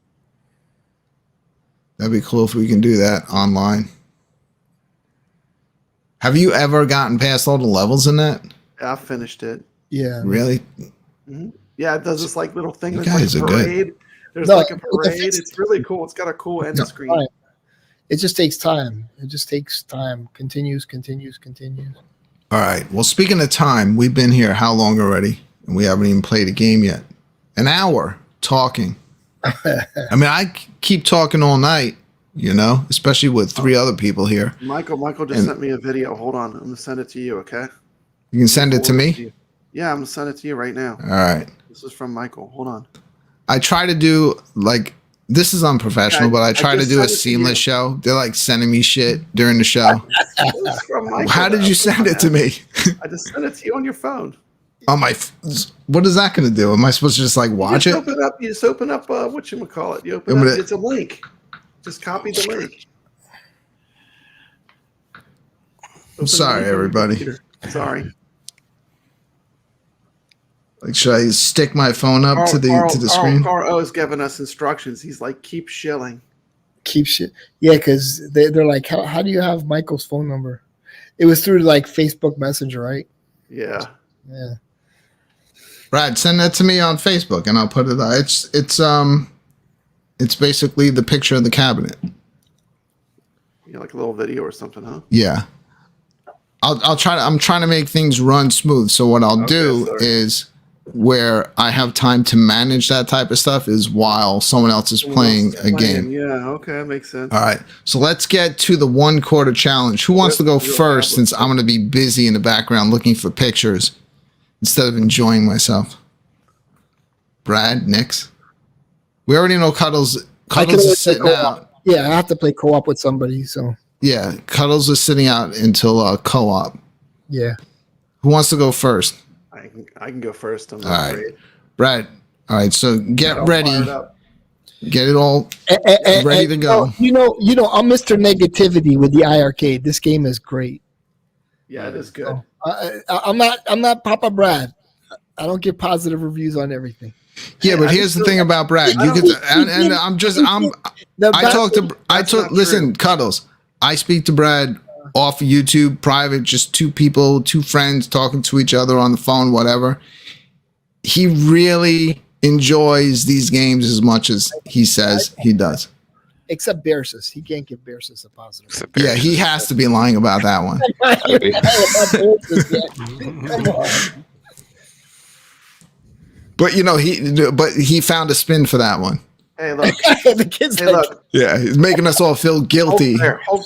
B: That'd be cool if we can do that online. Have you ever gotten past all the levels in that?
C: I finished it.
E: Yeah.
B: Really?
C: Mm-hmm. Yeah, it does this like little thing.
B: You guys
C: like
B: are good.
C: There's like a parade. It's really cool. It's got a cool end screen.
E: It just takes time. Continues.
B: All right. Well, speaking of time, we've been here how long already? And we haven't even played a game yet. An hour talking. I mean, I keep talking all night, you know, especially with 3 other people here.
C: Michael just sent me a video. Hold on. I'm going to send it to you, okay?
B: You can send it to me?
C: Yeah, I'm going to send it to you right now.
B: All right.
C: This is from Michael. Hold on.
B: I try to do, like, this is unprofessional, but I try to do a seamless show. They're, like, sending me shit during the show. How did you send it to me?
C: I just sent it to you on your phone.
B: On my, what is that going to do? Am I supposed to just, like, watch it?
C: You just open up whatchamacallit. You open up, it's a link. Just copy the link.
B: I'm sorry, everybody.
C: Sorry.
B: Like, should I stick my phone up to the screen?
C: Carl is giving us instructions. He's like, keep shilling.
E: Keep shit. Yeah, because they're like, how do you have Michael's phone number? It was through like Facebook Messenger, right?
C: Yeah.
E: Yeah.
B: Brad, send that to me on Facebook, and I'll put it. It's basically the picture of the cabinet.
C: like a little video or something, huh?
B: Yeah. I'll try to. I'm trying to make things run smooth. So what I'll do is, where I have time to manage that type of stuff is while someone else is playing a game.
C: Yeah. Okay, that makes sense.
B: All right. So let's get to the 1 quarter challenge. Who wants to go first? Since I'm going to be busy in the background looking for pictures instead of enjoying myself. Brad, Nix. We already know Cuddles. Cuddles is sitting out.
E: Yeah, I have to play co-op with somebody. So. Yeah,
B: Cuddles is sitting out until co-op.
E: Yeah.
B: Who wants to go first?
C: I can go first. I'm
B: all right, afraid. Brad. All right, so get ready. Get it all ready to go.
E: You know, I'm Mr. Negativity with the iiRcade. This game is great.
C: Yeah, it is good.
E: I'm not Papa Brad. I don't get positive reviews on everything.
B: Yeah, but here's the thing about Brad. You get listen, Cuddles. I speak to Brad off YouTube, private, just 2 people, 2 friends talking to each other on the phone, whatever. He really enjoys these games as much as he says he does.
E: Except Bearsis. He can't give Bearsis a positive.
B: Yeah, he has to be lying about that one.
E: Come on.
B: But he found a spin for that one.
C: Hey, look.
E: The kids
C: look.
B: Yeah, he's making us all feel guilty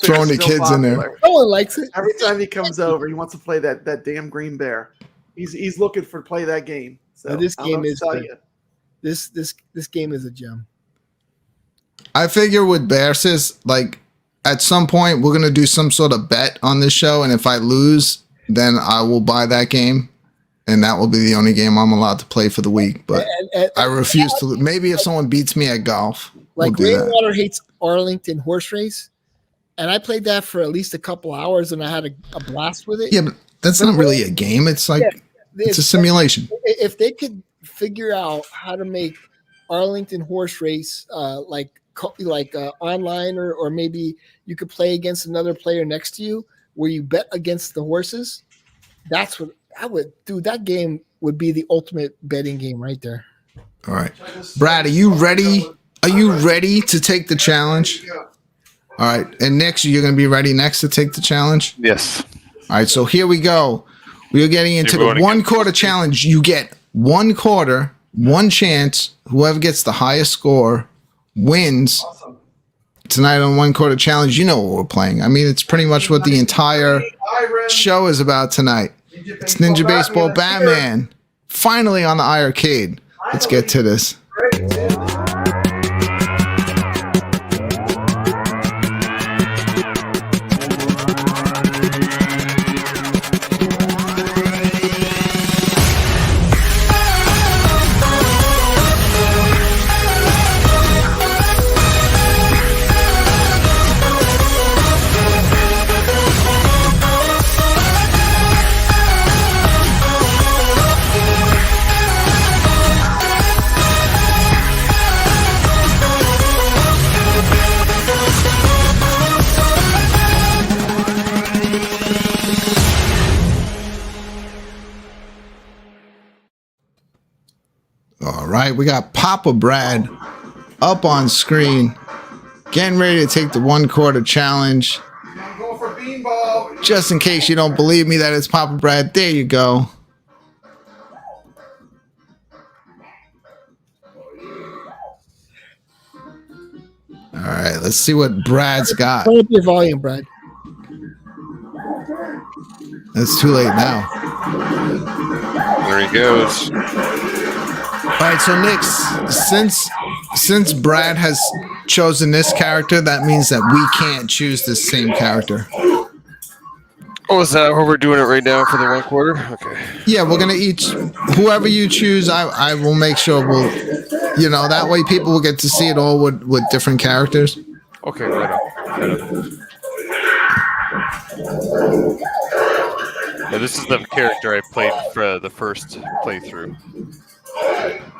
B: throwing the kids in there.
E: No one likes it.
C: Every time he comes over, he wants to play that damn green bear. He's looking for play that game. So
E: this game is this game is a gem.
B: I figure with Bearsis, like at some point we're gonna do some sort of bet on this show, and if I lose, then I will buy that game. And that will be the only game I'm allowed to play for the week. But I refuse to. Maybe if someone beats me at golf,
E: like Rainwater hates Arlington Horse Race, and I played that for at least a couple hours, and I had a blast with it.
B: Yeah, but that's not really a game. It's like it's a simulation.
E: If they could figure out how to make Arlington Horse Race like online, or maybe you could play against another player next to you, where you bet against the horses, that's what. I would, dude. That game would be the ultimate betting game right there.
B: All right, Brad, are you ready? Are you ready to take the challenge? All right, and next you're going to be ready next to take the challenge.
D: Yes.
B: All right, so here we go. We are getting into the 1 quarter challenge. You get 1 quarter, 1 chance. Whoever gets the highest score wins.
C: Awesome.
B: Tonight on 1 quarter challenge, you know what we're playing. I mean, it's pretty much what the entire show is about tonight. It's Ninja Baseball Batman. Finally on the iiRcade. Let's get to this. All right, we got Papa Brad up on screen, getting ready to take the 1 quarter challenge.
C: I'm going for beanball.
B: Just in case you don't believe me that it's Papa Brad, there you go. All right, let's see what Brad's got.
E: Turn up your volume, Brad.
B: It's too late now.
D: There he goes.
B: All right, so Nick, since Brad has chosen this character, that means that we can't choose the same character.
D: Oh, is that how we're doing it right now for the 1 quarter? Okay.
B: Yeah, we're gonna each whoever you choose. I will make sure we'll, that way people will get to see it all with different characters.
D: Okay, right on. Yeah, this is the character I played for the first playthrough.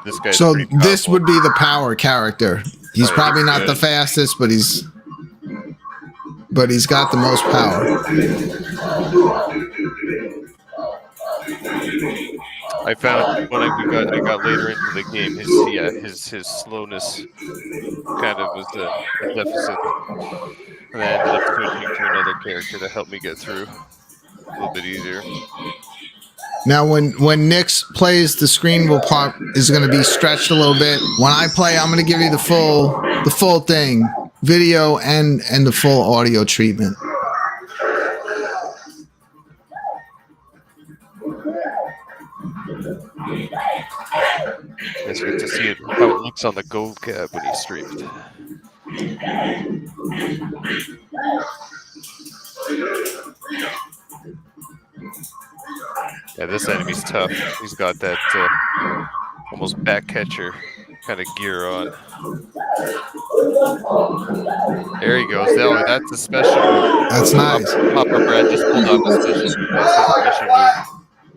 D: This guy.
B: So this would be the power character. He's probably not the fastest, but he's got the most power.
D: I found when I got later into the game, his slowness kind of was a deficit. And I ended up switching to another character to help me get through a little bit easier.
B: Now, when Nix plays, the screen is going to be stretched a little bit. When I play, I'm going to give you the full thing, video and the full audio treatment.
D: It's good to see how it looks on the Go Cab when you stream it. Yeah, this enemy's tough. He's got that almost back catcher kind of gear on. There he goes. Oh, that's a special move.
B: That's nice.
D: papabrad just pulled out the special move.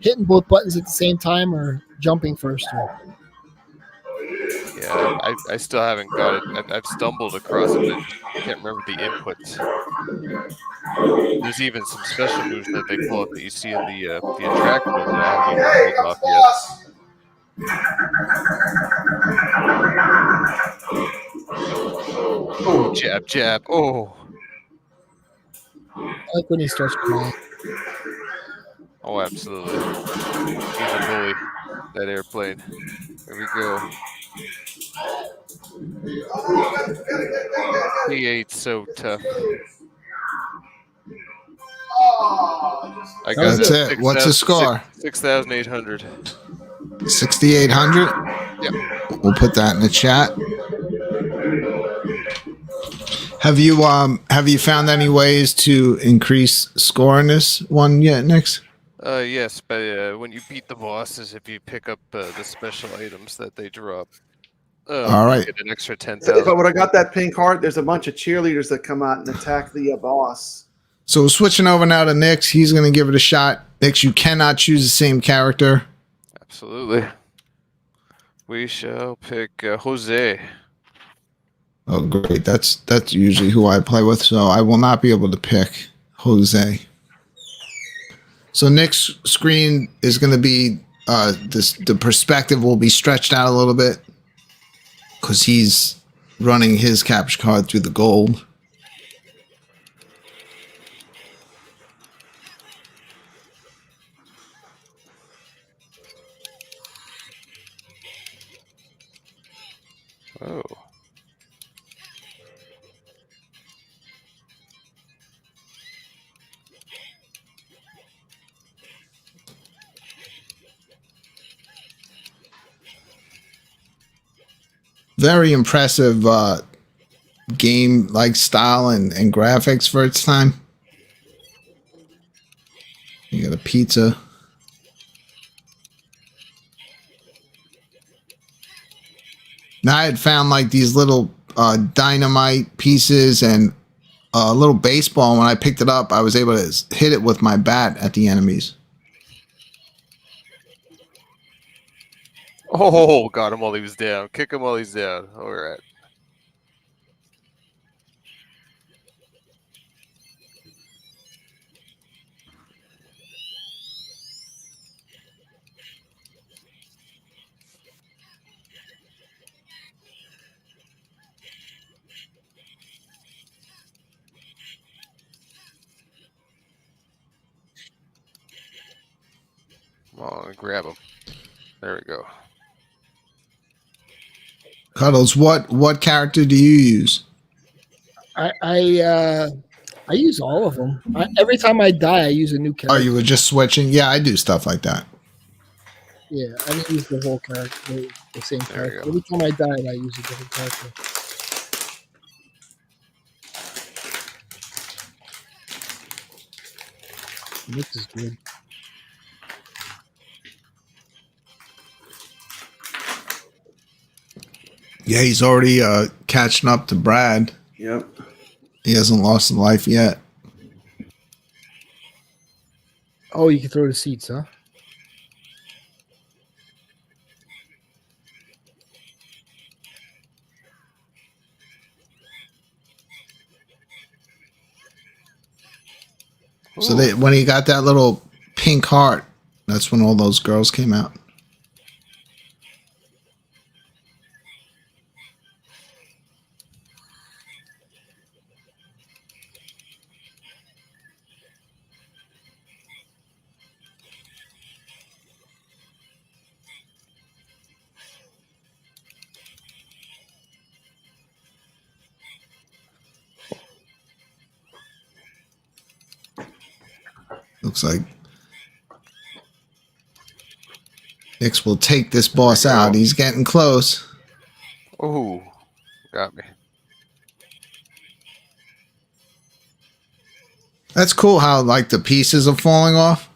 E: Hitting both buttons at the same time or jumping first?
D: Yeah, I still haven't got it. I've stumbled across it, but I can't remember the inputs. There's even some special moves that they pull up that you see in the attractable that I haven't even pulled off yet. Oh, jab, jab. Oh.
E: I like when he starts crying.
D: Oh, absolutely. He's a bully, that airplane. Here we go. He ain't so tough. I got
B: That's it. What's the score?
D: 6,800.
B: 6,800?
D: Yep.
B: We'll put that in the chat. Have you found any ways to increase score in this one yet, Nix?
D: Yes, but when you beat the bosses, if you pick up the special items that they drop,
B: all right,
D: you get an extra 10,000.
C: But when I got that pink heart, there's a bunch of cheerleaders that come out and attack the boss.
B: So switching over now to Nix, he's going to give it a shot. Nix, you cannot choose the same character.
D: Absolutely. We shall pick Jose.
B: Oh, great. That's usually who I play with, so I will not be able to pick Jose. So Nick's screen is going to be the perspective will be stretched out a little bit because he's running his capture card through the gold.
D: Oh.
B: Very impressive game like style and graphics for its time. You got a pizza. Now I had found like these little dynamite pieces and a little baseball. When I picked it up, I was able to hit it with my bat at the enemies.
D: Oh, got him while he was down. Kick him while he's down. All right. Come on, grab him. There we go.
B: Cuddles, what character do you use?
E: I use all of them. Every time I die, I use a new character.
B: Oh, you were just switching? Yeah, I do stuff like that.
E: Yeah, I didn't use the whole character, the same character. Every time I died, I use a different character. This is good.
B: Yeah, he's already catching up to Brad.
C: Yep.
B: He hasn't lost a life yet.
E: Oh, you can throw the seats, huh?
B: So when he got that little pink heart, that's when all those girls came out. Looks like Nix will take this boss out. He's getting close.
D: Oh, got me.
B: That's cool how like the pieces are falling off.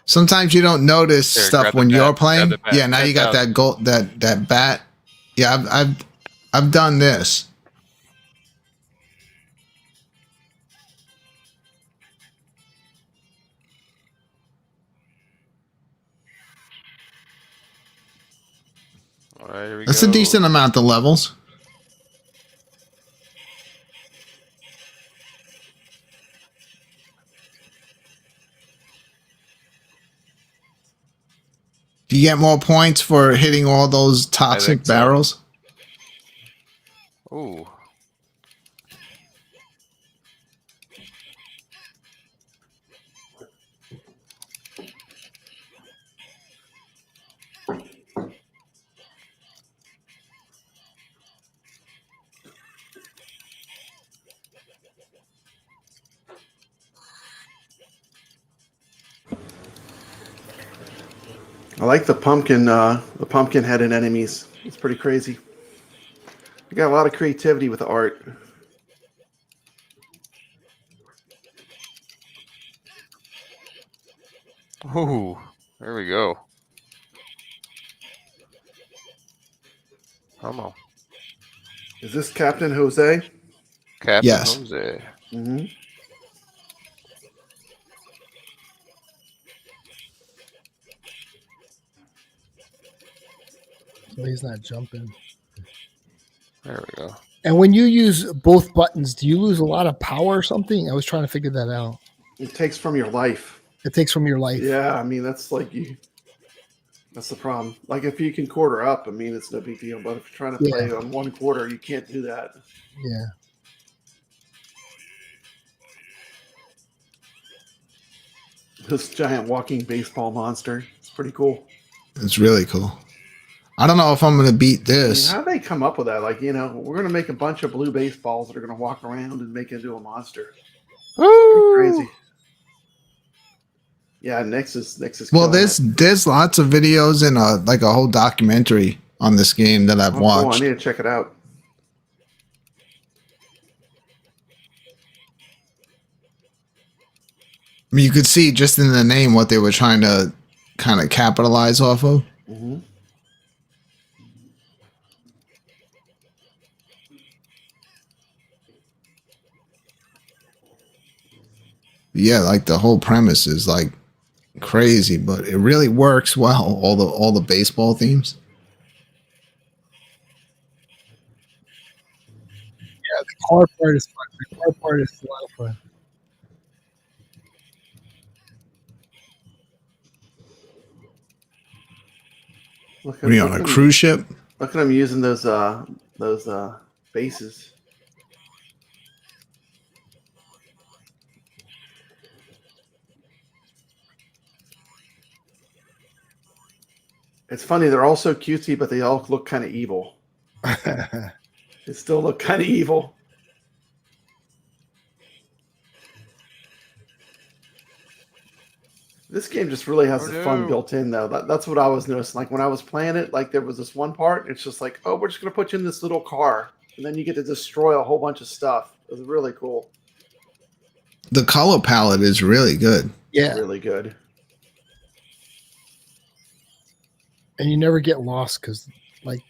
B: Sometimes you don't notice stuff when you're playing. Yeah, now you got that gold, that bat. Yeah, I've done this.
D: All right, here we
B: That's
D: go.
B: a decent amount of levels. Do you get more points for hitting all those toxic barrels?
D: Ooh.
C: I like the pumpkin headed enemies. It's pretty crazy. You got a lot of creativity with the art.
D: Ooh, there we go. Come on.
C: Is this Captain Jose?
D: Captain Jose.
C: Mm-hmm.
E: So he's not jumping.
D: There we go.
E: And when you use both buttons, do you lose a lot of power or something? I was trying to figure that out.
C: It takes from your life.
E: It takes from your life.
C: Yeah, I mean that's like you. That's the problem. Like if you can quarter up, I mean it's no big deal. But if you're trying to play on 1 quarter, you can't do that.
E: Yeah.
C: This giant walking baseball monster. It's pretty cool.
B: It's really cool. I don't know if I'm going to beat this.
C: I mean, how do they come up with that? Like, you know, we're going to make a bunch of blue baseballs that are going to walk around and make it into a monster. Crazy. Yeah, Nix is.
B: Well, there's lots of videos and like a whole documentary on this game that I've watched.
C: Cool. I need to check it out.
B: I mean, you could see just in the name what they were trying to kind of capitalize off of.
C: Mm-hmm.
B: Yeah, like the whole premise is like crazy, but it really works well. All the baseball themes.
E: Yeah, the car part is fun. The car part is a lot of fun.
B: Are you on a cruise ship?
C: Look at him using those bases. It's funny, they're all so cutesy, but they all look kind of evil. They still look kind of evil. This game just really has the fun built in, though. That's what I was noticing. Like when I was playing it, like there was this one part. It's just like, oh, we're just gonna put you in this little car, and then you get to destroy a whole bunch of stuff. It was really cool.
B: The color palette is really good.
E: Yeah,
C: really good.
E: And you never get lost because, like,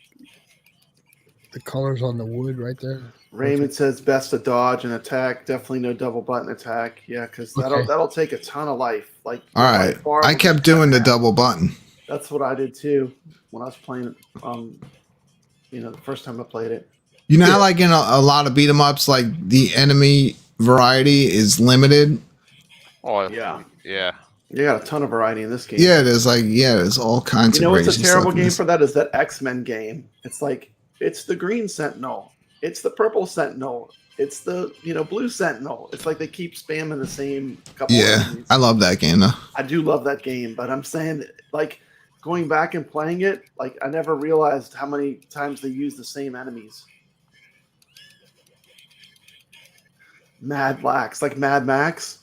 E: the colors on the wood right there.
C: Raymond says best to dodge and attack. Definitely no double button attack. Yeah, because that'll take a ton of life. Like,
B: all right, I kept doing the double button.
C: That's what I did too when I was playing. The first time I played it.
B: You know how, like in a lot of beat 'em ups, like the enemy variety is limited.
D: Oh
C: yeah.
D: You
C: got a ton of variety in this game.
B: Yeah, there's all kinds of.
C: You know what's a terrible game for that is that X-Men game. It's like it's the Green Sentinel, it's the Purple Sentinel, it's the Blue Sentinel. It's like they keep spamming the same couple.
B: Yeah, of I love that game though.
C: I do love that game, but I'm saying like going back and playing it, like I never realized how many times they use the same enemies. Mad Max, like Mad Max.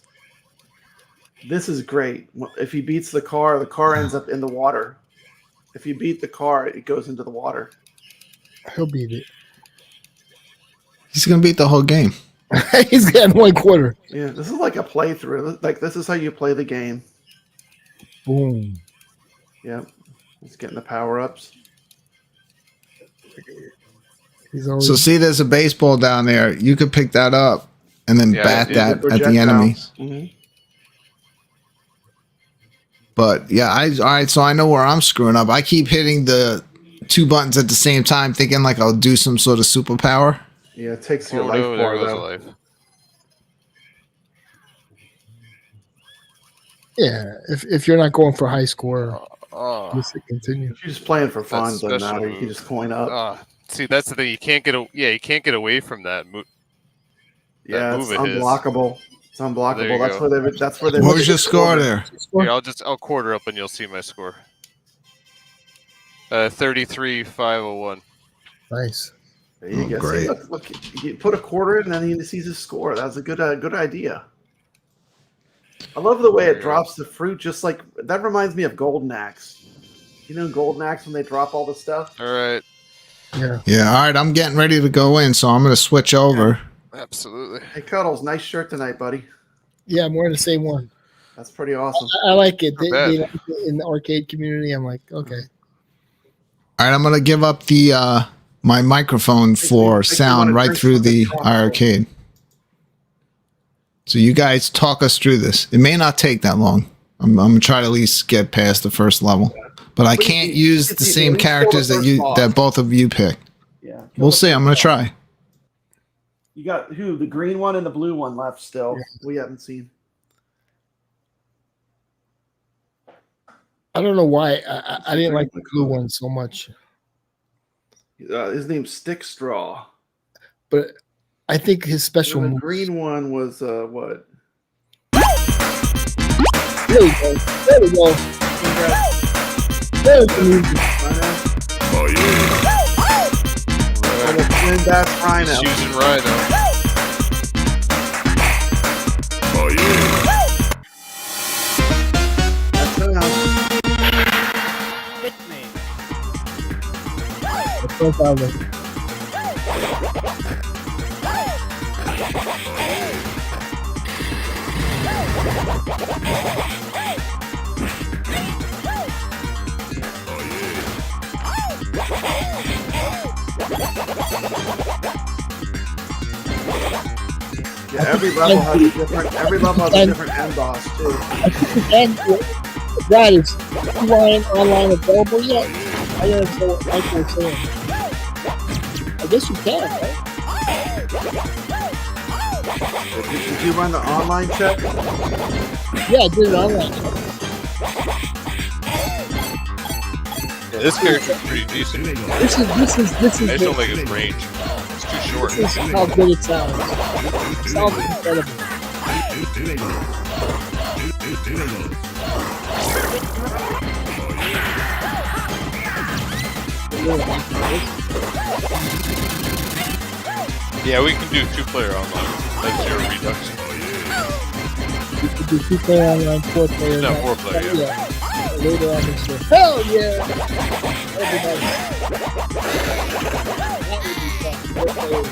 C: This is great. If he beats the car ends up in the water. If you beat the car, it goes into the water.
E: He'll beat it.
B: He's gonna beat the whole game.
E: He's getting 1/4.
C: Yeah, this is like a playthrough. Like this is how you play the game.
E: Boom.
C: Yep. He's getting the power-ups.
B: So see, there's a baseball down there. You could pick that up and then bat that at the enemy.
C: Mm-hmm.
B: But yeah, all right. So I know where I'm screwing up. I keep hitting the 2 buttons at the same time, thinking like I'll do some sort of superpower.
C: Yeah, it takes your life bar though.
E: Yeah, if you're not going for high score, just to continue.
C: If you're just playing for fun, doesn't matter. You can just coin up.
D: See, that's the thing. You can't get away from that.
C: Yeah, it's unblockable. It's unblockable. That's where they.
B: What was your score there?
D: Here, I'll quarter up and you'll see my score. 33,501.
E: Nice.
C: There you go.
B: Great.
C: See, look, you put a quarter in and then he sees his score. That's a good idea. I love the way it drops the fruit. Just like that reminds me of Golden Axe. You know Golden Axe when they drop all the stuff.
D: All right.
E: Yeah.
B: Yeah. All right. I'm getting ready to go in, so I'm going to switch over.
D: Absolutely.
C: Hey, Cuddles, nice shirt tonight, buddy.
E: Yeah, I'm wearing the same one.
C: That's pretty awesome.
E: I like it. They like it in the arcade community. I'm like, okay.
B: All right. I'm going to give up the my microphone for sound right through the iiRcade. So you guys talk us through this. It may not take that long. I'm going to try to at least get past the first level. But I can't use the same characters that both of you pick.
C: Yeah.
B: We'll see. I'm going to try.
C: You got the green one and the blue one left still. We haven't seen.
E: I don't know why I didn't like the blue one so much.
C: His name's Stick Straw.
E: But I think his special
C: the green one was what?
E: There we go. There we go. There's the music.
D: Oh yeah.
C: Twin Bass Rhino.
D: He's using Rhino. Oh yeah.
C: That's enough.
A: Hit me.
C: Yeah, every level has a different end boss too.
E: And that is online available yet? I don't know what Michael was saying. I guess you can, right?
C: Did you run the online check?
E: Yeah, I did it online.
D: Yeah, this character's pretty decent.
E: This is.
D: I just don't like his range. It's too short.
E: This is how good it sounds. It sounds incredible.
D: Yeah, we can do 2-player online. That's zero reduction.
E: You can do 2-player online, 4-player.
D: No, 4-player, yeah.
E: Later on this year. Hell yeah! Everybody. That would be fun. 4 players.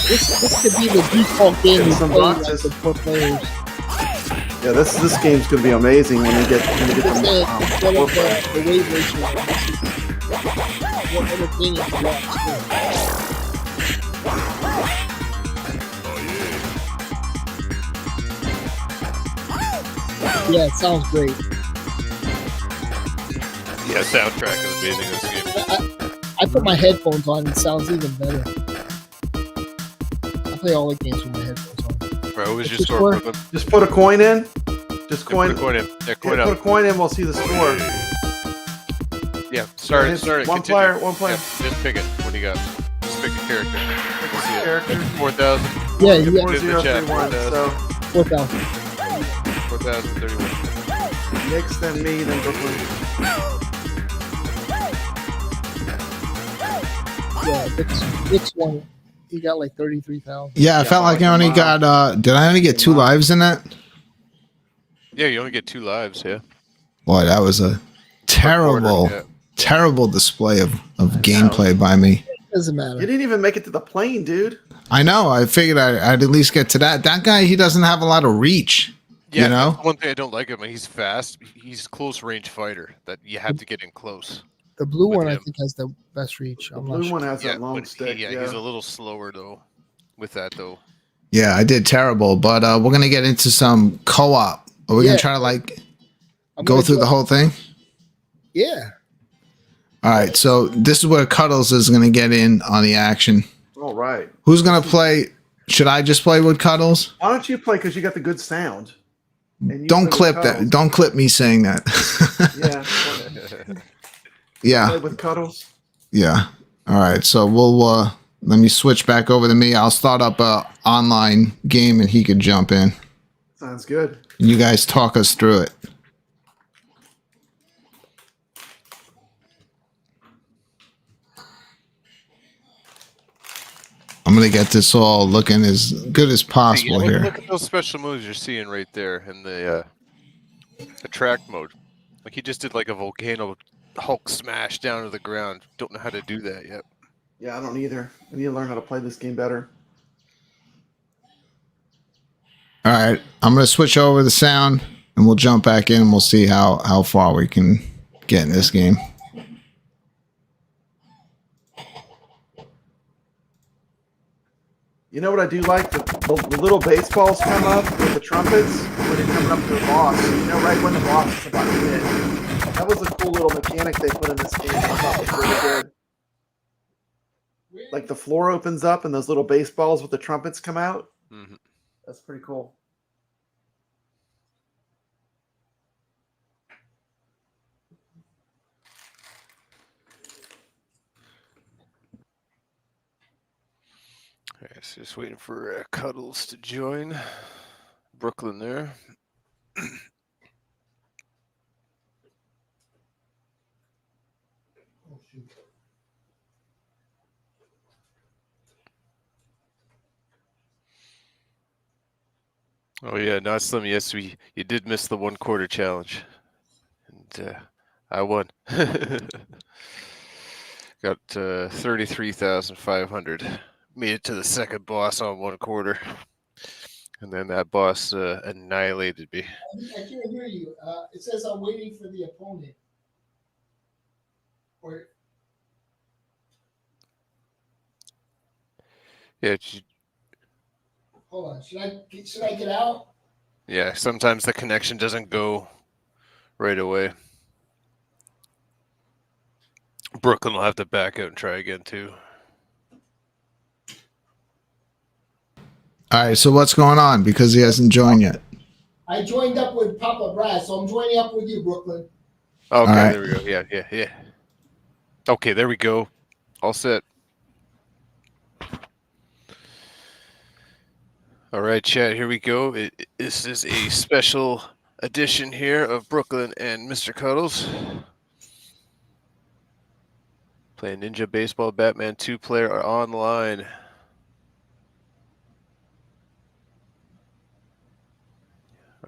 E: This could be the default game you play like the 4 players.
C: Yeah, this game's gonna be amazing when you get
E: the wave ratio. More entertaining to watch. Yeah, it sounds great.
D: Yeah, soundtrack is amazing in this game.
E: I put my headphones on, it sounds even better. I play all the games with my headphones on.
D: Bro, what was your score, Brooklyn?
C: Just put a coin in. Just coin.
D: Put a coin in. Yeah, coin
C: put a coin in, we'll see the score.
D: Yeah, start it.
C: One player.
D: Yeah, just pick it. What do you got? Just pick a character. We'll see
C: character?
D: 4,000.
E: Yeah,
D: Put
E: yeah.
D: it in the chat,
C: 4031. So
E: 4,000.
D: 4,031.
C: Knicks, then me, then Brooklyn.
E: Yeah, Dick's one. He got like 33,000.
B: Yeah, I felt like I only got. Did I only get 2 lives in that?
D: Yeah, you only get 2 lives. Yeah.
B: Boy, that was a terrible, terrible display of gameplay by me.
E: Doesn't matter.
C: You didn't even make it to the plane, dude.
B: I know. I figured I'd at least get to that. That guy, he doesn't have a lot of reach.
D: Yeah,
B: you know?
D: that's one thing I don't like him. He's fast. He's a close range fighter that you have to get in close.
E: The blue one,
D: him.
E: I think, has the best reach.
C: The blue one has that long stick.
D: He's a little slower though. With that though.
B: Yeah, I did terrible, but we're gonna get into some co-op. Are we gonna try to like go through the whole thing?
E: Yeah.
B: All right, so this is where Cuddles is gonna get in on the action.
C: All right.
B: Who's gonna play? Should I just play with Cuddles?
C: Why don't you play? Because you got the good sound. And you
B: Don't
C: play
B: clip
C: with
B: that.
C: Cuddles.
B: Don't clip me saying that.
C: Yeah.
B: Yeah.
C: Play with Cuddles.
B: Yeah. All right. So we'll let me switch back over to me. I'll start up a online game and he could jump in.
C: Sounds good.
B: You guys talk us through it. I'm gonna get this all looking as good as possible here.
D: Look at those special moves you're seeing right there in the attract mode. Like he just did like a volcano Hulk smash down to the ground. Don't know how to do that yet.
C: Yeah, I don't either. I need to learn how to play this game better.
B: All right, I'm gonna switch over the sound and we'll jump back in and we'll see how far we can get in this game.
C: You know what I do like? The little baseballs come up with the trumpets when they're coming up to the boss. You know, right when the boss is about to hit. That was a cool little mechanic they put in this game. I thought was really good. Like the floor opens up and those little baseballs with the trumpets come out.
D: Mm-hmm.
C: That's pretty cool.
D: Okay, so just waiting for Cuddles to join. Brooklyn there. Oh yeah, not Slim. Yes, you did miss the 1/4 challenge, and I won. Got 33,500. Made it to the second boss on 1/4, and then that boss annihilated me.
E: I can't hear you. It says I'm waiting for the opponent. Or
D: Yeah.
E: hold on. Should I get out?
D: Yeah. Sometimes the connection doesn't go right away. Brooklyn will have to back out and try again too.
B: All right, so what's going on? Because he hasn't joined yet.
E: I joined up with papabrad, so I'm joining up with you, Brooklyn.
D: Okay,
B: right.
D: There we go. Yeah. Okay, there we go. All set. All right, chat, here we go. This is a special edition here of Brooklyn and Mr. Cuddles. Playing Ninja Baseball Batman 2-player online.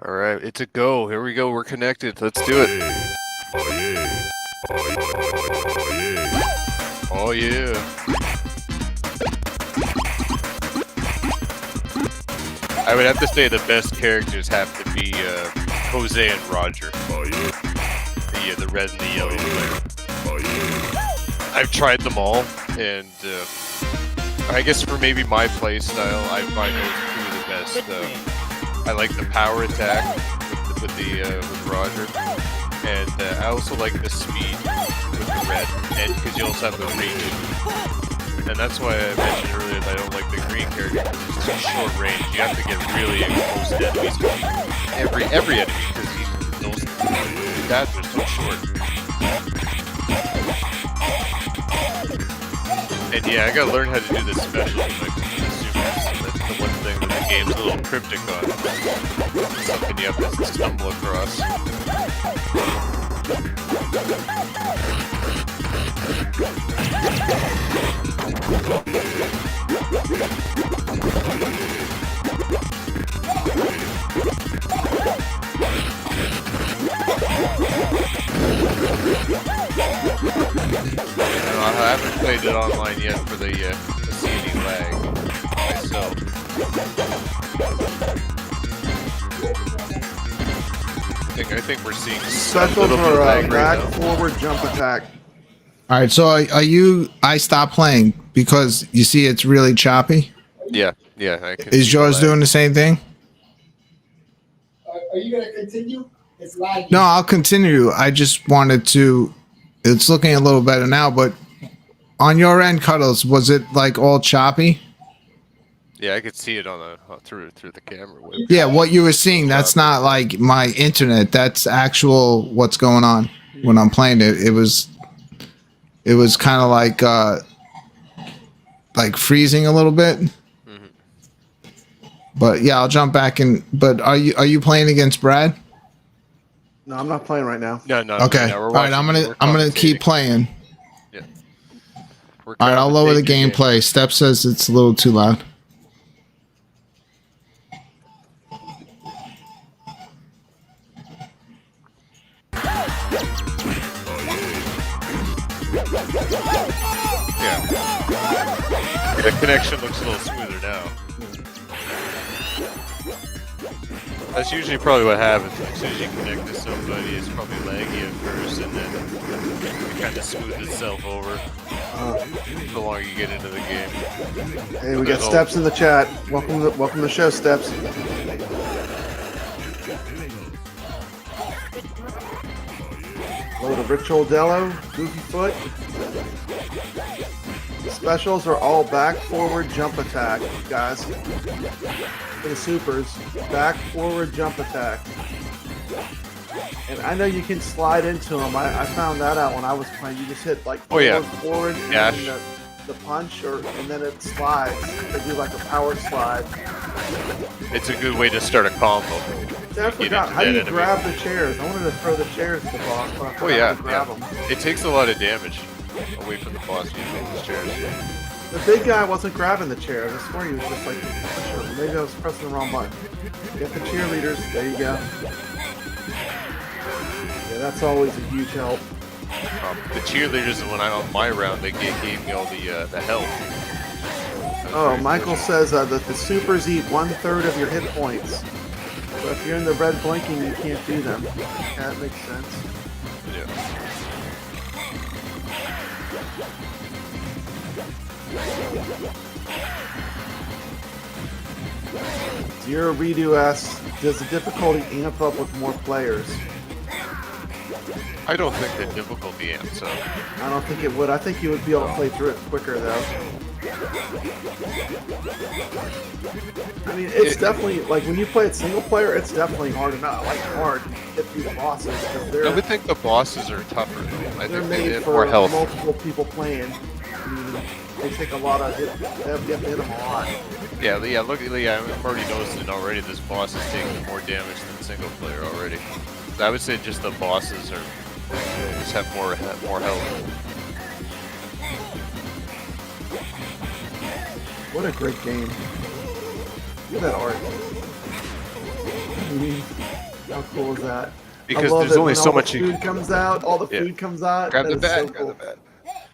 D: All right, it's a go. Here we go. We're connected. Let's do it. Oh, yeah. I would have to say the best characters have to be Jose and Roger. The red and the yellow player. I've tried them all, and I guess for maybe my play style, I find those two the best. I like the power attack with Roger, and I also like the speed with the red, and because you also have the reach, and that's why I mentioned earlier that I don't like the green character because it's too short range. You have to get really close to enemies, every enemy, because those stats are so short. And yeah, I gotta learn how to do this special. Like, That's the one thing that the game's a little cryptic on. Something you have to stumble across. I haven't played it online yet for the see any lag myself. I think we're seeing
C: Specials are back, forward, jump attack.
B: All right, so are you? I stopped playing because you see it's really choppy.
D: Yeah. I can
B: Is yours doing the same thing?
E: Are you gonna continue? It's lagging.
B: No, I'll continue. I just wanted to. It's looking a little better now, but on your end, Cuddles, was it like all choppy?
D: Yeah, I could see it on the through the camera.
B: Yeah, what you were seeing, that's not like my internet. That's actual what's going on when I'm playing it. It was kind of like freezing a little bit. Mm-hmm. But yeah, I'll jump back in. But are you playing against Brad?
C: No, I'm not playing right now.
D: No.
B: Okay. All right, I'm gonna keep playing.
D: Yeah.
B: All right, I'll lower the gameplay. Steph says it's a little too loud.
D: Yeah. The connection looks a little smoother now. That's usually probably what happens. As soon as you connect to somebody, it's probably laggy at first, and then it kind of smooths itself over the longer you get into the game.
C: Hey, we got Steps in the chat. Welcome to the show, Steps. Load of Ritual Dello, Goofy Foot. The specials are all back, forward, jump attack, guys. For the supers, back, forward, jump attack. And I know you can slide into them. I found that out when I was playing. You just hit like forward, and the punch, and then it slides. They do like a power slide.
D: It's a good way to start a combo.
C: I forgot. How do you grab the chairs? I wanted to throw the chairs at the boss, but I forgot to grab them.
D: It takes a lot of damage away from the boss using those chairs.
C: The big guy wasn't grabbing the chairs. I swear he was just like, maybe I was pressing the wrong button. Get the cheerleaders. There you go. Yeah, that's always a huge help.
D: The cheerleaders, when I'm on my round, they gave me all the health.
C: Oh, Michael says that the supers eat 1/3 of your hit points. So if you're in the red blinking, you can't do them. Yeah, that makes sense.
D: Yeah.
C: Zero Redo asks, does the difficulty amp up with more players?
D: I don't think the difficulty amps up.
C: I don't think it would. I think you would be able to play through it quicker, though. I mean, it's definitely, like, when you play it single player, it's definitely hard enough. Like, hard to get through the bosses.
D: I would think the bosses are tougher, though. I
C: they're
D: think
C: made
D: they have
C: for
D: more health.
C: multiple people playing. I mean, they take a lot of hit. You have to hit them a lot.
D: Yeah, look, I'm already noticing already this boss is taking more damage than single player already. So I would say just the bosses just have more health.
C: What a great game. Look at that art. I mean, how cool is that?
D: Because there's only so much
C: food comes out, all the food comes out.
D: Grab the bag, grab the bag.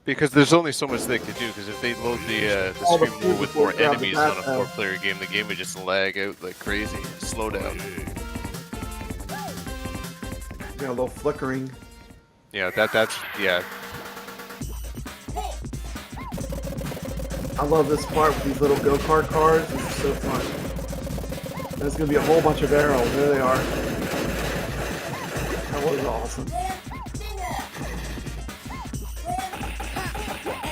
D: Because there's only so much they could do, because if they load the stream more with more enemies on a 4-player game, the game would just lag out like crazy, slow down.
C: Got a little flickering.
D: Yeah, that's.
C: I love this part with these little go-kart cars. This is so fun. There's going to be a whole bunch of arrows. There they are. That was awesome.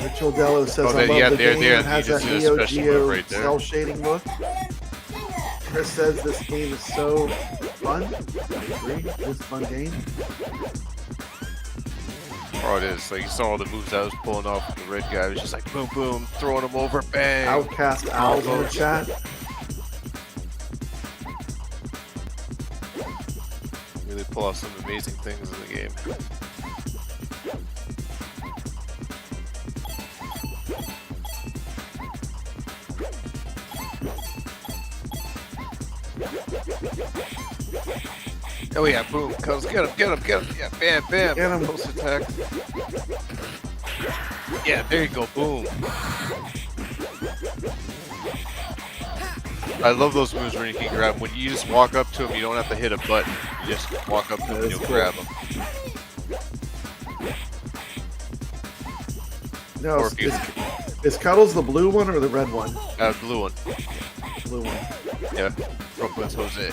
C: Ritual Dello says, I love the game. It has that Neo Geo cell shading look. Chris says this game is so fun. I agree. It's a fun game.
D: Oh, it is. Like, you saw all the moves I was pulling off with the red guy. It was just like boom, boom, throwing him over, bang.
C: Outcast Owls in the chat.
D: Really pull off some amazing things in the game. Oh yeah, boom, Cuz, get him, yeah, bam, bam,
C: Get him.
D: close attack. Yeah, there you go, boom. I love those moves where you can grab him. When you just walk up to him, you don't have to hit a button. You just walk up to him and you'll grab him.
C: No,
D: Or if you-
C: is Cuddles the blue one or the red one?
D: Blue one.
C: Blue one.
D: Yeah, Brooklyn's Jose.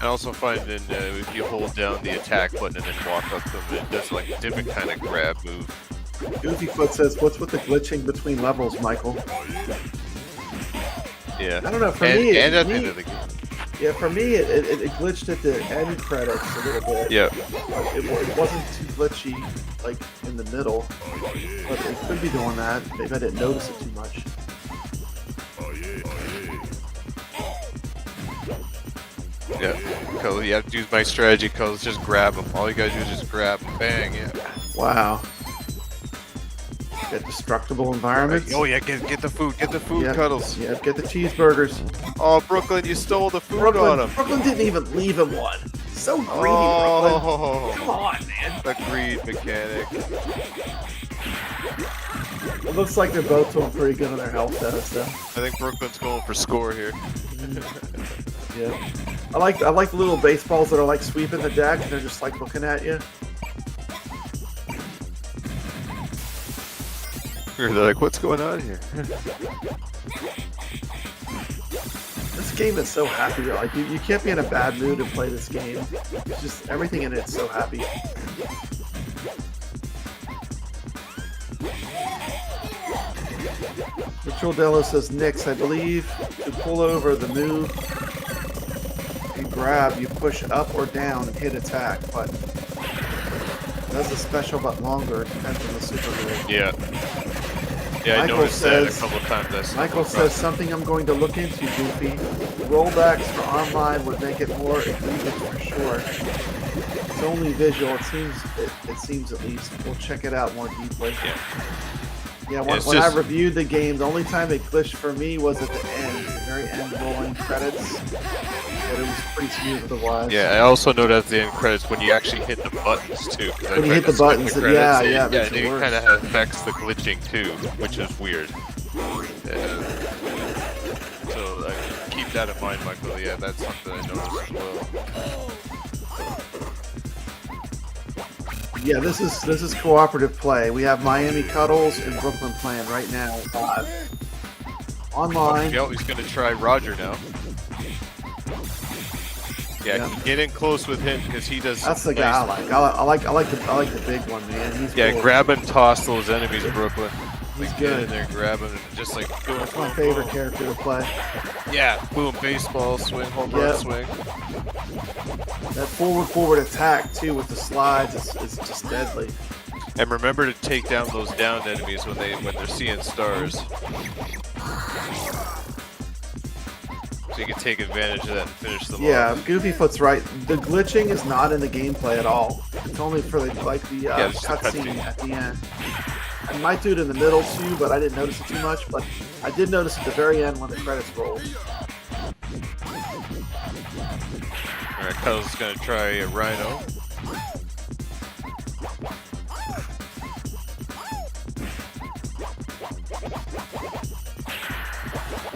D: I also find in if you hold down the attack button and then walk up to him, it does like a different kind of grab move.
C: Goofyfoot says, "What's with the glitching between levels, Michael?"
D: Yeah.
C: I don't know. For
D: and,
C: me,
D: and at the end of the game.
C: yeah, for me, it glitched at the end credits a little bit.
D: Yeah.
C: It wasn't too glitchy like in the middle, but it could be doing that. Maybe I didn't notice it too much.
D: Yeah. Cause you have to use my strategy, cause just grab him. All you gotta do is just grab him. Bang, yeah.
C: Wow. Get destructible environments.
D: Oh yeah, get the food,
C: Yeah.
D: Cuddles.
C: Yeah, get the cheeseburgers.
D: Oh, Brooklyn, you stole the food on him.
C: Brooklyn didn't even leave him one. So greedy, Brooklyn.
D: Oh,
C: Come on, man.
D: the greed mechanic.
C: It looks like they're both doing pretty good on their health status, though.
D: I think Brooklyn's going for score here.
C: Yeah. I like the little baseballs that are like sweeping the deck and they're just like looking at you.
D: They're like, what's going on here?
C: This game is so happy. Like you can't be in a bad mood and play this game. It's just everything in it's so happy. Ritual Dello says, Nix, I believe to pull over the move you grab, you push up or down and hit attack, but does a special but longer, depends on the super move.
D: Yeah. Yeah, I
C: Michael
D: noticed that a
C: says-
D: couple of times.
C: Michael says something I'm going to look into, Goofy. Rollbacks for online would make it more egregious for sure. It's only visual. It seems at least. We'll check it out more deeply. Yeah, when I reviewed the game, the only time it glitched for me was at the end, the very end rolling credits. But it was pretty smooth otherwise.
D: Yeah, I also noted at the end credits when you actually hit the buttons too.
C: When you hit the buttons,
D: it
C: it
D: kind of affects the glitching too, which is weird. So keep that in mind, Michael. Yeah, that's something I noticed as well.
C: Yeah, this is cooperative play. We have Miami Cuddles and Brooklyn playing right now live. Online.
D: Oh, he's gonna try Roger now. Yeah, get in close with him because he does.
C: That's the guy I like. I like the big one, man. He's cool.
D: Grab and toss those enemies, Brooklyn.
C: He's
D: Get
C: good.
D: in there, grab him, and just like boom,
C: That's my
D: boom,
C: favorite
D: boom.
C: character to play.
D: Yeah, boom, baseball swing, home run swing.
C: That forward attack too with the slides is just deadly.
D: And remember to take down those downed enemies when they're seeing stars. So you can take advantage of that and finish them
C: Yeah,
D: off.
C: Goofyfoot's right. The glitching is not in the gameplay at all. It's only for the cutscene at the end. I might do it in the middle too, but I didn't notice it too much. But I did notice at the very end when the credits rolled.
D: Alright, Cuddles is gonna try a Rhino.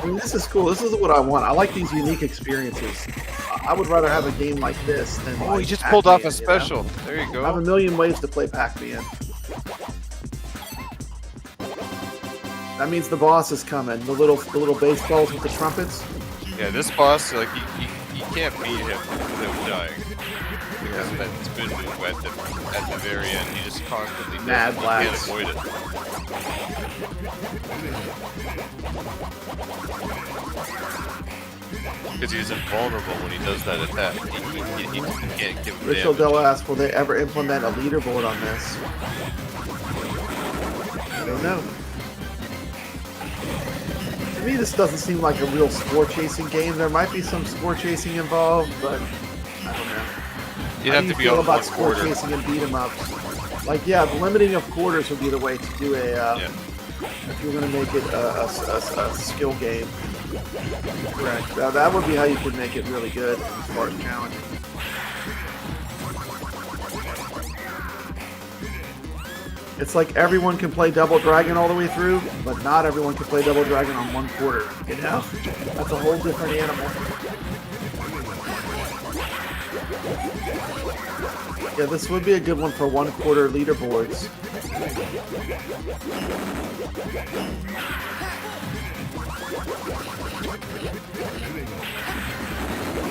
C: I mean, this is cool. This is what I want. I like these unique experiences. I would rather have a game like this than.
D: Oh,
C: like
D: he just pulled off a
C: Pac-Man,
D: special.
C: You know?
D: There you
C: I have a
D: go.
C: million ways to play Pac-Man. That means the boss is coming. The little baseballs with the trumpets.
D: Yeah, this boss, like, you can't beat him without dying. Because of that spin move at the very end. He just constantly does
C: Mad
D: it. You
C: blast.
D: can't avoid it. Because he's invulnerable when he does that attack. He can't give him
C: Rachel
D: damage.
C: Della asked, will they ever implement a leaderboard on this? I don't know. To me, this doesn't seem like a real score chasing game. There might be some score chasing involved, but I don't know.
D: You'd
C: How
D: have
C: do
D: to
C: you
D: be
C: feel
D: on
C: about
D: one
C: score
D: quarter.
C: chasing and beat 'em ups? Like, yeah, the limiting of quarters would be the way to do a. If you're going to make it a skill game, correct? That would be how you could make it really good as far as challenging. It's like everyone can play Double Dragon all the way through, but not everyone can play Double Dragon on one quarter. You know, that's a whole different animal. Yeah, this would be a good one for 1 quarter leaderboards.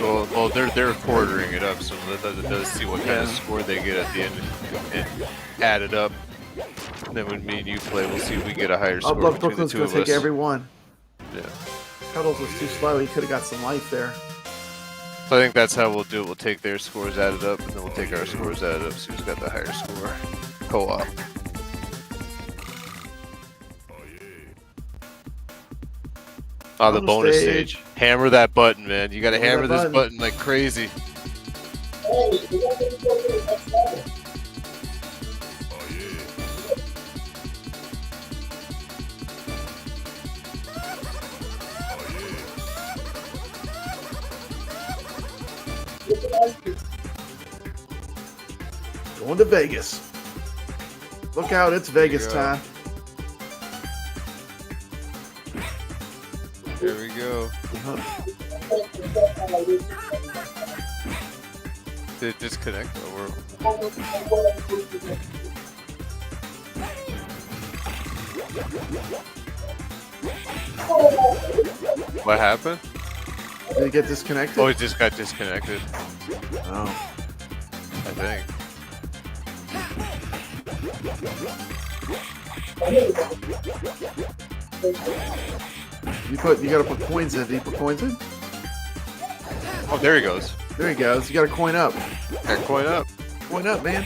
D: Well, they're quartering it up, so let's see what kind of score they get at the end and add it up. And then when me and you play, we'll see if we get a higher score
C: look,
D: between the
C: Brooklyn's
D: two
C: going
D: of
C: to
D: us.
C: take every one.
D: Yeah.
C: Cuddles was too slow. He could have got some life there.
D: So I think that's how we'll do it. We'll take their scores added up, and then we'll take our scores added up. See who's got the higher score. Co-op. Oh, the bonus stage. Hammer that button, man. You gotta hammer this button like crazy.
C: Going to Vegas. Look out, it's Vegas time.
D: There we go. Did it disconnect? What happened?
C: Did it get disconnected?
D: Oh, it just got disconnected.
C: Oh.
D: I think.
C: You gotta put coins in. Did you put coins in?
D: Oh, there he goes.
C: There he goes. You gotta coin up.
D: Got coin up.
C: Coin up, man.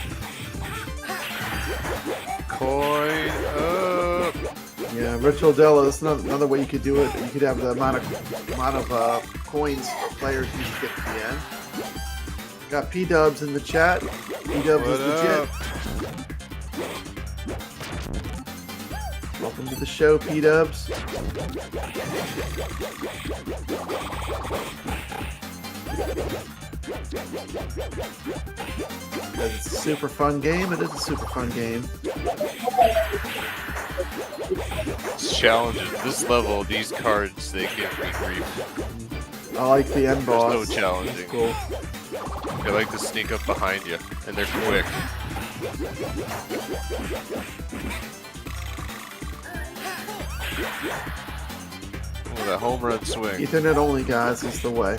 D: Coin up.
C: Yeah, Ritual Della. That's another way you could do it. You could have the amount of coins or players you should get to the end. Got P-Dubs in the chat. P-Dubs is legit. Welcome to the show, P-Dubs. It's a super fun game. It is a super fun game.
D: It's challenging. This level, these cards, they give me grief.
C: I like the end boss.
D: There's no challenging.
C: It's cool.
D: They like to sneak up behind you, and they're quick. Oh, that home run swing.
C: Ethernet only, guys, is the way.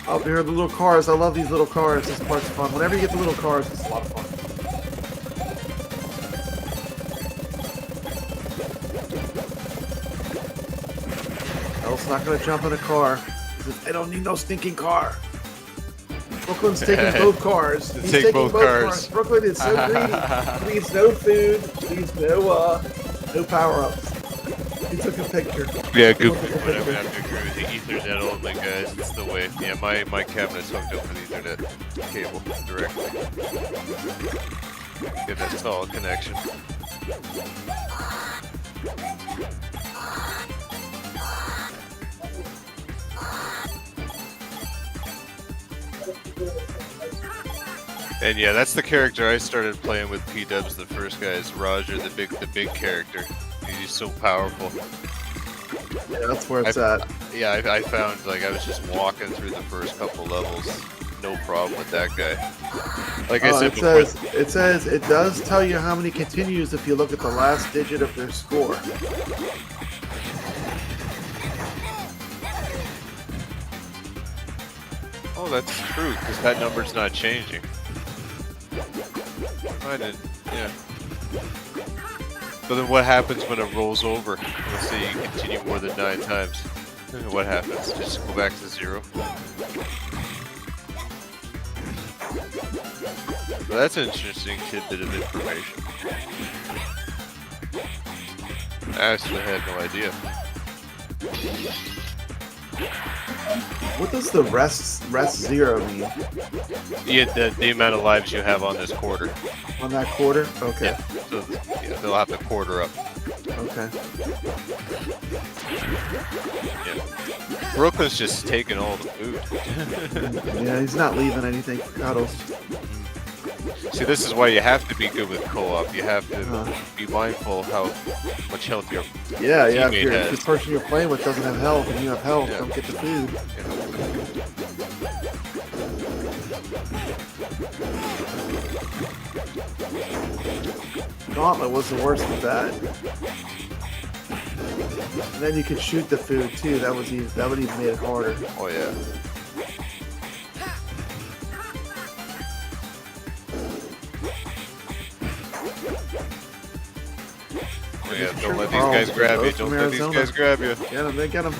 C: Oh, here are the little cars. I love these little cars. This part's fun. Whenever you get the little cars, it's a lot of fun. Elle's not going to jump in a car. I don't need no stinking car. Brooklyn's taking both cars. He's
D: Take
C: taking
D: both cars.
C: Brooklyn is so greedy. He needs no food. He needs no power-ups. He took a picture.
D: Yeah, good. But I'm gonna have to agree with the Ethernet only, guys. It's the way. Yeah, my cabinet's hooked up with Ethernet cable directly. Get that solid connection. And yeah, that's the character I started playing with P-Dubs. The first guy is Roger, the big character. He's so powerful.
C: Yeah, that's where it's at.
D: Yeah, I found, like, I was just walking through the first couple levels, no problem with that guy. Like I said before,
C: it says it does tell you how many continues if you look at the last digit of their score.
D: oh, that's true, because that number's not changing. I didn't, yeah. But then what happens when it rolls over? Let's say you continue more than 9 times. What happens? Just go back to 0? Well, that's an interesting tidbit of information. I actually had no idea.
C: What does the rest 0 mean?
D: Yeah, the amount of lives you have on this quarter.
C: On that quarter? Okay.
D: Yeah, so, yeah, they'll have to quarter up.
C: Okay.
D: Yeah. Brooklyn's just taking all the food.
C: Yeah, he's not leaving anything for Cuddles.
D: See, this is why you have to be good with co-op. You have to be mindful of how much health your
C: Yeah. If
D: teammate
C: the person you're playing with doesn't have health and you have health, don't get the food. Gauntlet was the worst of that. And then you could shoot the food too. That would even made it harder.
D: Oh yeah. Oh yeah, don't let these guys grab you. Don't let these guys grab you.
C: Get him, they get him.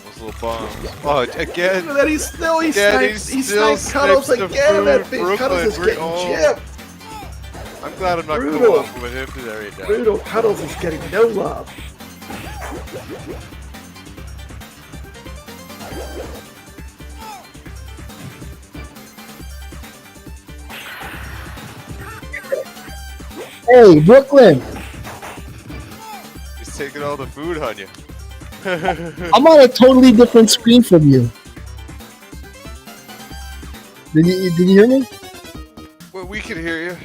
D: Those little bombs. Oh, again.
C: Look at that, he sniped Cuddles again. That big Cuddles is getting gypped.
D: I'm glad I'm not
C: Brutal.
D: co-op with him right now.
C: Brutal Cuddles is getting no love.
E: Hey, Brooklyn.
D: He's taking all the food on you.
E: I'm on a totally different screen from you. Did you hear me?
D: Well, we can hear you.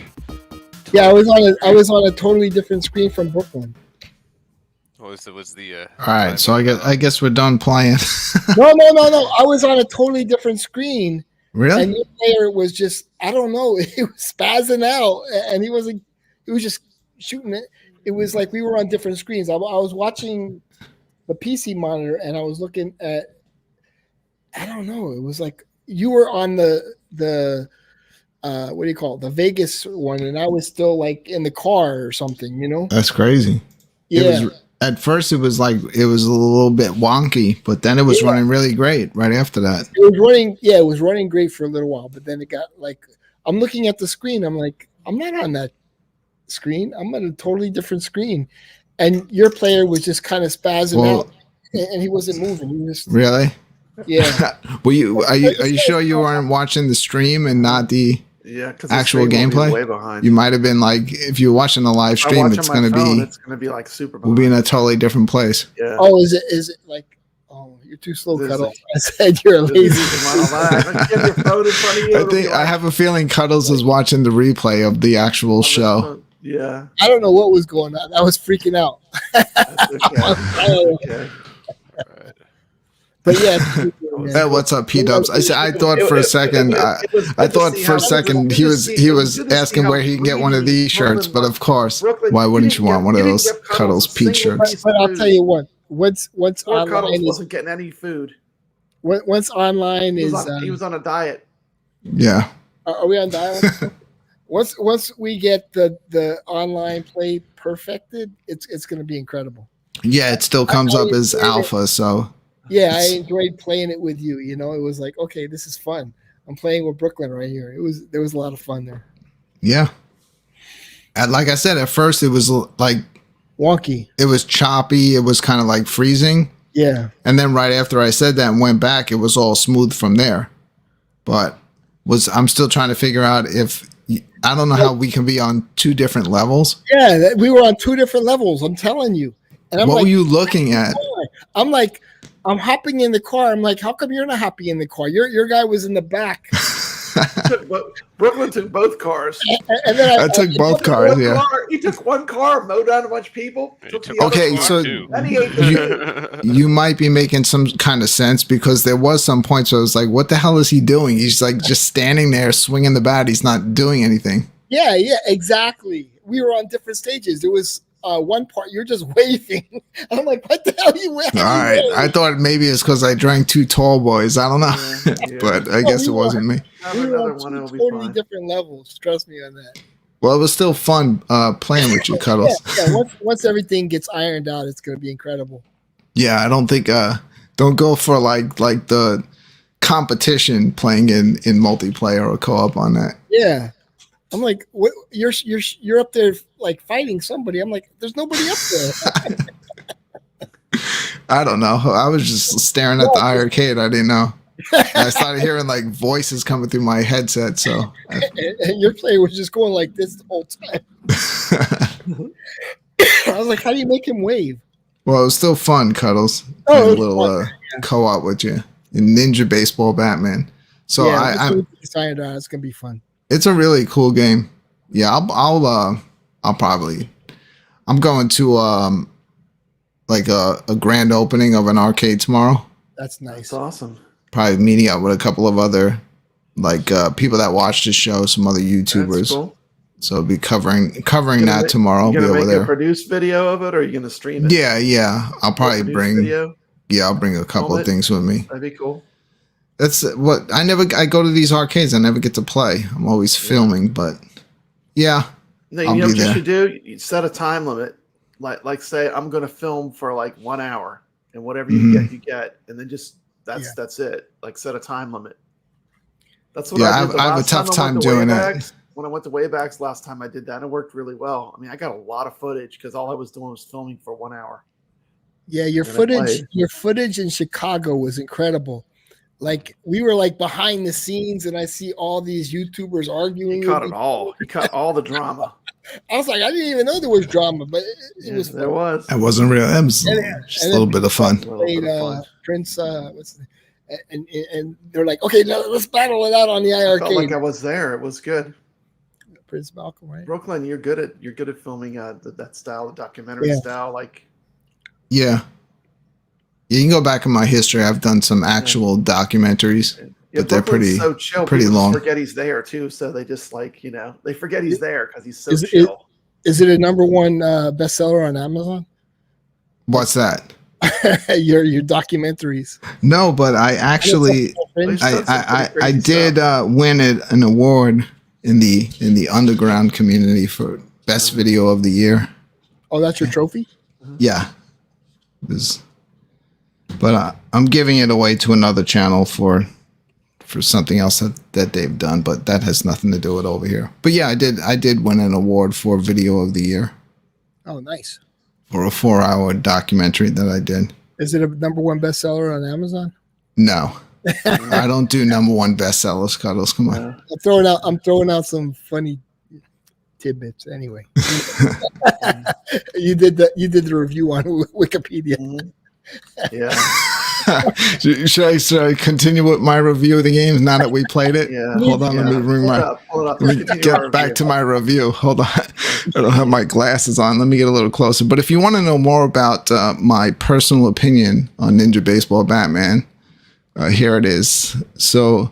E: Yeah, I was on a totally different screen from Brooklyn.
D: What was the
B: All right, so I guess we're done playing.
E: No. I was on a totally different screen.
B: Really?
E: And your player was just, I don't know, he was spazzing out, and he was just shooting it. It was like we were on different screens. I was watching the PC monitor, and I was looking at, I don't know, it was like you were on the what do you call it, the Vegas one, and I was still like in the car or something, you know?
B: That's crazy.
E: Yeah.
B: At first, it was a little bit wonky, but then it was running really great right after that.
E: It was running great for a little while, but then it got like, I'm looking at the screen, I'm like, I'm not on that screen, I'm on a totally different screen. And your player was just kind of spazzing out, and he wasn't moving. He was
B: really?
E: Yeah.
B: Are you sure you weren't watching the stream and not the actual gameplay?
C: Way behind.
B: You might have been like, if you're watching the live stream, it's going to
C: be like super.
B: We'll be in a totally different place.
C: Yeah.
E: Oh, is it like? Oh, you're too slow, Cuddles. I said you're lazy.
B: I have a feeling Cuddles is watching the replay of the actual show.
C: Yeah.
E: I don't know what was going on. I was freaking out.
C: Okay.
E: But yeah.
B: Hey, what's up, P-Dubs? I thought for a second he was asking where he can get one of these shirts, but of course, why wouldn't you want one of those Cuddles Pete shirts?
E: But I'll tell you what. Once online
C: Cuddles wasn't getting any food.
E: Once online
C: he was on a diet.
B: Yeah.
E: Are we on diet? Once we get the online play perfected, it's going to be incredible.
B: Yeah, it still comes up as alpha, so.
E: Yeah, I enjoyed playing it with you. You know, it was like, okay, this is fun. I'm playing with Brooklyn right here. There was a lot of fun there.
B: Yeah. And like I said, at first it was like
E: wonky.
B: It was choppy. It was kind of like freezing.
E: Yeah.
B: And then right after I said that and went back, it was all smooth from there. But I'm still trying to figure out if I don't know how we can be on 2 different levels.
E: Yeah, we were on 2 different levels. I'm telling you. And I'm
B: what were you looking at?
E: I'm like, I'm hopping in the car. I'm like, how come you're not hopping in the car? Your guy was in the back.
C: Brooklyn took both cars.
B: And then I took both cars. Yeah.
C: He took one car, mowed down a bunch of people.
B: Okay, so you might be making some kind of sense because there was some points where I was like, what the hell is he doing? He's like just standing there swinging the bat. He's not doing anything.
E: Yeah, exactly. We were on different stages. There was one part you're just waving. I'm like, what the hell are you waving?
B: All right. I thought maybe it's because I drank 2 tall boys. I don't know. But I guess it wasn't me.
E: We were on 2 totally different levels. Trust me on that.
B: Well, it was still fun playing with you, Cuddles.
E: Yeah. Once everything gets ironed out, it's gonna be incredible.
B: Yeah, I don't think don't go for like the competition playing in multiplayer or co-op on that.
E: Yeah. I'm like, what? You're up there like fighting somebody. I'm like, there's nobody up there.
B: I don't know. I was just staring at the iiRcade. I didn't know. I started hearing like voices coming through my headset. So,
E: and your player was just going like this the whole time. I was like, how do you make him wave?
B: Well, it was still fun, Cuddles.
E: Oh,
B: a little co-op with you in Ninja Baseball Batman. So
E: it's gonna be fun.
B: It's a really cool game. Yeah, I'll probably. I'm going to like a grand opening of an arcade tomorrow.
E: That's nice.
C: That's awesome.
B: Probably meeting up with a couple of other like people that watch the show, some other YouTubers.
C: That's cool.
B: So I'll be covering that tomorrow.
C: You gonna
B: be over
C: make
B: there.
C: a produced video of it, or are you gonna stream it?
B: Yeah. I'll probably bring.
C: Video?
B: Yeah, I'll bring a couple of things with me.
C: That'd be cool.
B: That's what I go to these arcades. I never get to play. I'm always filming, but yeah.
C: No, you know what you should do? You set a time limit. Like say I'm gonna film for like 1 hour, and whatever you get, and then just that's it. Like set a time limit. That's what I did. I have a tough time doing that. When I went to Waybacks last time I did that, and it worked really well. I mean, I got a lot of footage because all I was doing was filming for 1 hour.
E: Yeah, your footage in Chicago was incredible. Like we were like behind the scenes, and I see all these YouTubers arguing.
C: He caught it all. He caught all the drama.
E: I was like, I didn't even know there was drama, but it was.
C: There was.
B: It wasn't real. It was just a little bit of fun.
E: Played, Prince, and they're like, okay, now let's battle it out on the iiRcade.
C: I felt like I was there. It was good.
E: Prince Malcolm, right?
C: Brooklyn, you're good at filming that style, the documentary style, like.
B: Yeah. You can go back in my history. I've done some actual documentaries, but they're pretty
C: chill.
B: pretty
C: People
B: long.
C: Forget he's there too, so they just they forget he's there because he's so chill.
E: Is it a #1 bestseller on Amazon?
B: What's that?
E: your documentaries.
B: No, but I actually I did win an award in the underground community for best video of the year.
E: Oh, that's your trophy?
B: Yeah. But I'm giving it away to another channel for something else that they've done, but that has nothing to do with over here. But yeah, I did win an award for video of the year.
E: Oh, nice.
B: For a 4-hour documentary that I did.
E: Is it a #1 bestseller on Amazon?
B: No. I don't do #1 bestsellers, Cuddles. Come on.
E: I'm throwing out some funny tidbits anyway. You did the review on Wikipedia.
C: Mm-hmm. Yeah.
B: Should I continue with my review of the games now that we played it?
C: Yeah.
B: Hold on, let me bring let me get back to my review. Hold on. I don't have my glasses on. Let me get a little closer. But if you want to know more about my personal opinion on Ninja Baseball Batman, here it is. So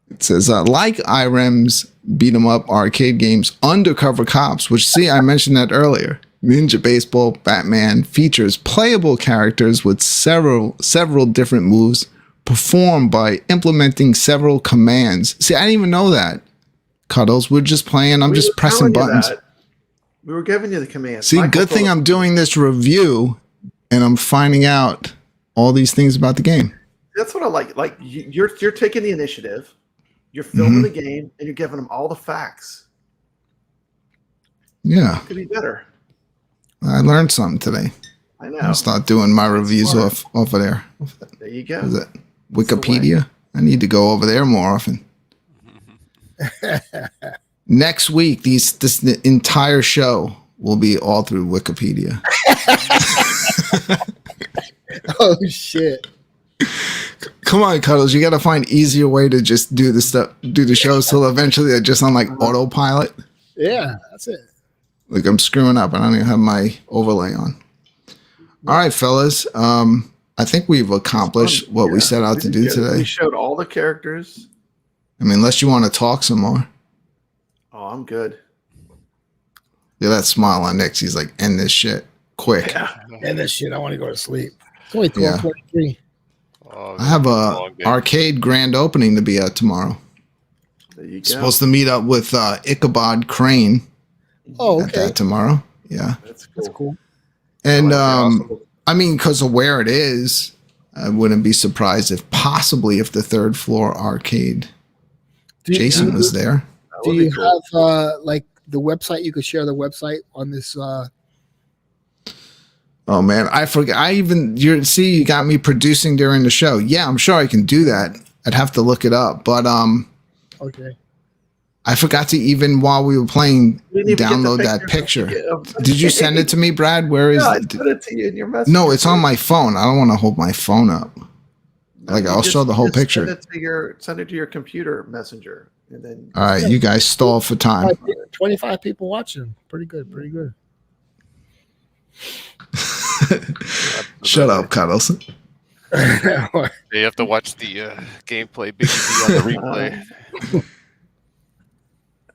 B: it says, like IREM's beat 'em up arcade games, Undercover Cops, which I mentioned that earlier. Ninja Baseball Batman features playable characters with several different moves performed by implementing several commands. See, I didn't even know that. Cuddles, we're just playing. I'm just pressing buttons.
C: We were giving you the commands.
B: See, good thing I'm doing this review and I'm finding out all these things about the game.
C: That's what I like. Like you're taking the initiative, you're filming the game, and you're giving them all the facts.
B: Yeah.
C: It could be better.
B: I learned something today.
C: I know.
B: I'll start doing my reviews off of there.
C: There you go.
B: Is it Wikipedia? I need to go over there more often. Next week, this entire show will be all through Wikipedia.
E: Oh shit!
B: Come on, Cuddles. You got to find easier way to just do the shows till eventually they're just on like autopilot.
E: Yeah, that's it.
B: Like I'm screwing up. I don't even have my overlay on. All right, fellas. I think we've accomplished what we set out to do today.
C: We showed all the characters.
B: I mean, unless you want to talk some more.
C: Oh, I'm good.
B: Yeah, that smile on Nick's. He's like, end this shit quick.
C: Yeah.
E: End this shit. I want to go to sleep. It's only 12:23.
B: I have a arcade grand opening to be at tomorrow.
C: There you go.
B: Supposed to meet up with Ichabod Crane.
E: Oh,
B: At
E: okay.
B: that tomorrow. Yeah.
C: That's cool.
E: That's cool.
B: And
C: Awesome.
B: I mean, because of where it is, I wouldn't be surprised if the third floor arcade Jason was there.
C: That
E: Do
C: would be
E: you
C: cool.
E: have like the website? You could share the website on this.
B: Oh man, I forgot. You got me producing during the show. Yeah, I'm sure I can do that. I'd have to look it up, but
E: Okay.
B: I forgot to even while we were playing
C: You didn't even get the
B: download that picture.
C: Yeah.
B: Did you send it to me, Brad? Where is
C: Yeah, I
B: it?
C: sent it to you in your message.
B: No, it's on my phone. I don't want to hold my phone up. Like I'll show the whole picture.
C: Send it to your computer messenger, and then.
B: All right, you guys stall for time.
E: 25 people watching. Pretty good. Pretty good.
B: Shut up, Cuddles.
D: You have to watch the gameplay, Big D on the replay.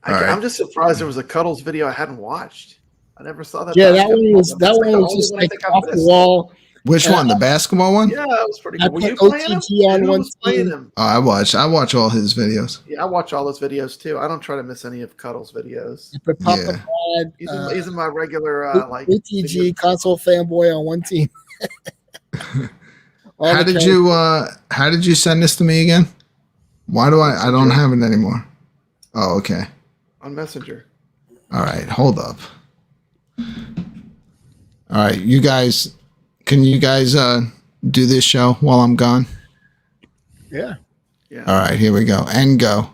C: I'm just surprised there was a Cuddles video I hadn't watched. I never saw that.
E: Yeah, that one was just like off the wall.
B: Which one? The basketball one?
C: Yeah, that was pretty
E: I
C: good. Were you
E: put
C: playing him?
E: OTG on
C: Who
E: one
C: was playing
E: team.
C: him?
B: Oh, I watch all his videos.
C: Yeah, I watch all those videos too. I don't try to miss any of Cuddles videos.
E: I put papabrad,
C: He's in my regular like
E: OTG
C: video.
E: console fanboy on one team.
B: How did you send this to me again? Why do I don't have it anymore? Oh, okay.
C: On Messenger.
B: All right, hold up. All right, you guys, can you guys do this show while I'm gone?
E: Yeah.
C: Yeah.
B: All right, here we go. And go.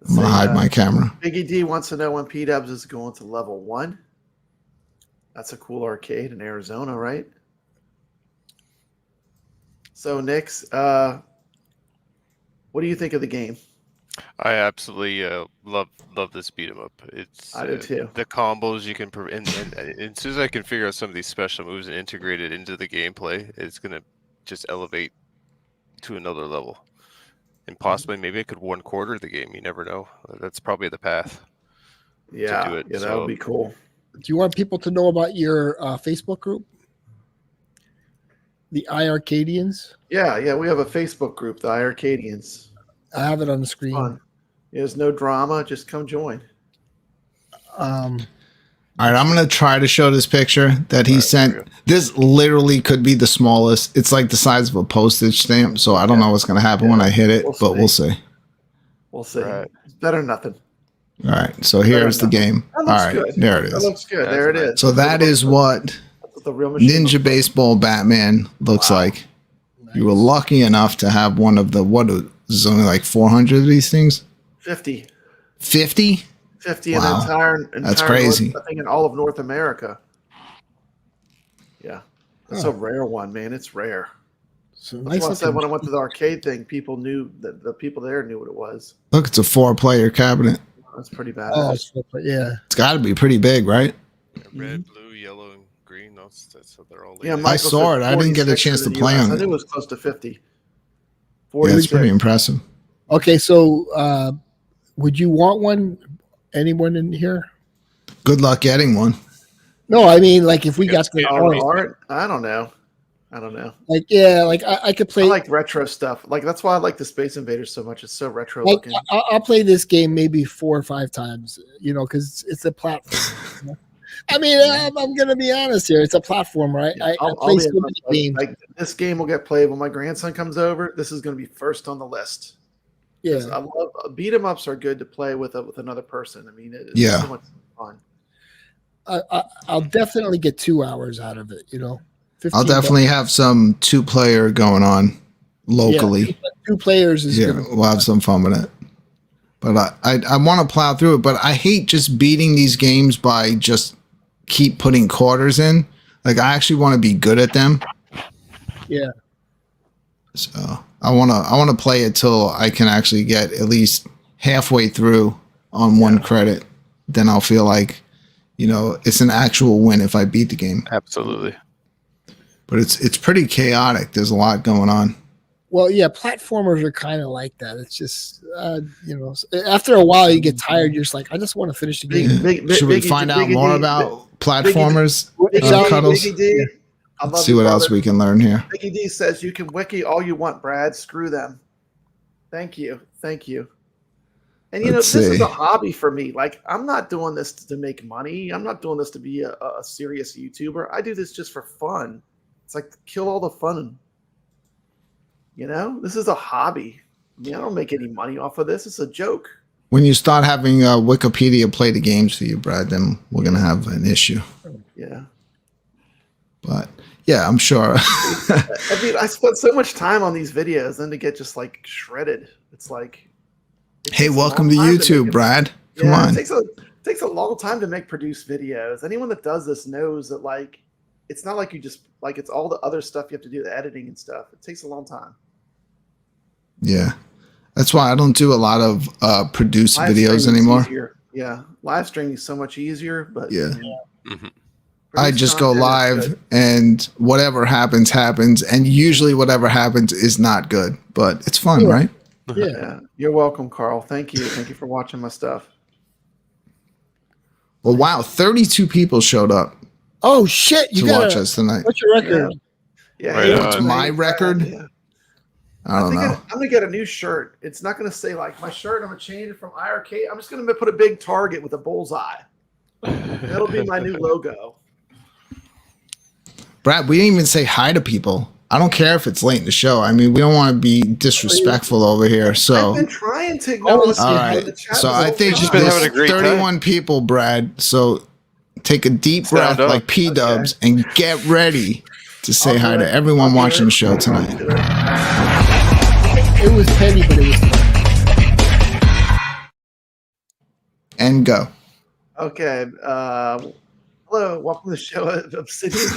B: I'm gonna hide my camera.
C: Biggie D wants to know when P-Dubs is going to level 1. That's a cool arcade in Arizona, right? So, Nix, what do you think of the game?
D: I absolutely love this beat 'em up. It's
C: I do too.
D: The combos you can and as soon as I can figure out some of these special moves and integrate it into the gameplay, it's gonna just elevate to another level. And possibly maybe I could 1/4 the game. You never know. That's probably the path.
C: Yeah,
D: do it,
C: that
D: so-
C: would be cool.
E: Do you want people to know about your Facebook group? The iiRcadians?
C: Yeah, we have a Facebook group, the iiRcadians.
E: I have it on the screen.
C: Fun. There's no drama. Just come join.
B: All right, I'm gonna try to show this picture that he sent. This literally could be the smallest. It's like the size of a postage stamp. So I don't know what's gonna happen when I hit it, but we'll see.
C: We'll see.
D: Right.
C: It's better than nothing.
B: All right, so here's the game.
C: That
B: All
C: looks
B: right,
C: good.
B: there it
C: That
B: is.
C: looks good. There it is.
B: So that is what
C: That's what the real machine
B: Ninja
C: looks
B: Baseball Batman looks like. You were lucky enough to have one of the there's only like 400 of these things.
C: 50.
B: 50?
C: 50
B: Wow.
C: in the entire
B: That's crazy.
C: I think in all of North America. Yeah. It's a rare one, man. It's rare.
E: So
C: That's
E: nice
C: why I said
E: looking-
C: when I went to the arcade thing, people knew that the people there knew what it was.
B: Look, it's a 4-player cabinet.
C: That's pretty
E: Oh,
C: badass.
E: yeah.
B: It's got to be pretty big, right?
D: Red, blue, yellow, and green. That's so they're all.
C: Yeah,
D: labeled.
C: Michael
B: saw
C: said
B: it. I didn't get a
C: 46
B: chance
C: for
B: to
C: the
B: play
C: US.
B: on
C: I
B: it.
C: knew it was close to 50.
B: Yeah, it's
C: 46.
B: pretty impressive.
E: Okay, so would you want one? Anyone in here?
B: Good luck getting one.
E: No, I mean, like if we got
D: Yes,
E: the
D: yeah.
C: Art? I don't know.
E: like, yeah, like I could play.
C: I like retro stuff. Like that's why I like the Space Invaders so much. It's so retro
E: Like
C: looking.
E: I'll play this game maybe 4 or 5 times, because it's a platform. you know? I mean, I'm gonna be honest here. It's a platform, right? I play so many games.
C: Like this game will get played when my grandson comes over. This is going to be first on the list.
E: Yeah,
C: I love beat 'em ups are good to play with another person. I mean, it's
B: Yeah.
C: so much fun.
E: I'll definitely get 2 hours out of it. 15
B: I'll definitely have some 2-player going on locally.
E: Yeah, 2 players is
B: Yeah,
E: good.
B: we'll have some fun with it. But I want to plow through it. But I hate just beating these games by just keep putting quarters in. Like I actually want to be good at them.
E: Yeah.
B: So I want to play it till I can actually get at least halfway through on 1 credit. Then I'll feel like, it's an actual win if I beat the game.
D: Absolutely.
B: But it's pretty chaotic. There's a lot going on.
E: Well, yeah, platformers are kind of like that. It's just, after a while you get tired. You're just like, I just want to finish the game.
B: Should we find out more about platformers? Cuddles?
C: Biggie D, I love
B: Let's see
C: you,
B: what else
C: brother.
B: we can learn here.
C: Biggie D says you can wiki all you want, Brad. Screw them. Thank you. And this is a hobby for me. Like, I'm not doing this to make money. I'm not doing this to be a serious YouTuber. I do this just for fun. It's like kill all the fun. This is a hobby. I mean, I don't make any money off of this. It's a joke.
B: When you start having Wikipedia play the games for you, Brad, then we're gonna have an issue.
C: Yeah.
B: But yeah, I'm sure.
C: I mean, I spent so much time on these videos, then to get just like shredded. It's like,
B: hey, welcome to YouTube, Brad. Come on.
C: It takes a long time to produce videos. Anyone that does this knows that, like, it's not like you just like it's all the other stuff you have to do, the editing and stuff. It takes a long time.
B: Yeah, that's why I don't do a lot of produced videos anymore.
C: Yeah, live streaming is so much easier. But
B: yeah. I just go live and whatever happens, happens. And usually whatever happens is not good, but it's fun, right?
C: Yeah. You're welcome, Carl. Thank you. Thank you for watching my stuff.
B: Well, wow. 32 people showed up.
E: Oh, shit.
B: You to watch us tonight.
E: What's your record?
C: Yeah.
B: What's my record? Yeah. I don't know.
C: I'm going to get a new shirt. It's not going to say like my shirt. I'm going to change it from iiRcade. I'm just going to put a big target with a bullseye. That'll be my new logo.
B: Brad, we didn't even say hi to people. I don't care if it's late in the show. I mean, we don't want to be disrespectful over here. So
C: I've been trying to go on
B: the chat. So I think there's 31 people, Brad. So take a deep breath like P-dubs and get ready to say hi to everyone watching the show tonight.
E: It was petty, but it was fun.
B: And go.
C: Okay. Hello, welcome to the show of Obsidian.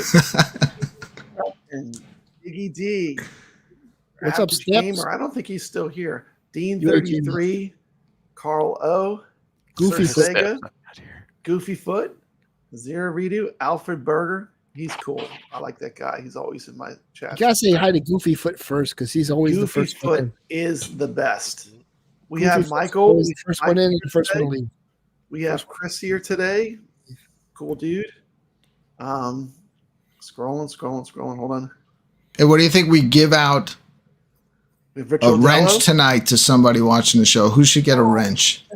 C: And Iggy D.
E: What's up, Steps?
C: I don't think he's still here. Dean 33, Carl O,
E: Goofy
C: Sega, Goofy Foot, Zero Redo, Alfred Berger. He's cool. I like that guy. He's always in my chat.
E: You gotta say hi to Goofy Foot first, because he's always the first
C: Foot
E: one.
C: is the best. We
E: Goofy
C: have Michael.
E: The first one in and the first one to leave.
C: We have Chris here today. Cool dude. Scrolling. Hold on.
B: Hey, what do you think we give out a wrench tonight to somebody watching the show? Who should get a wrench?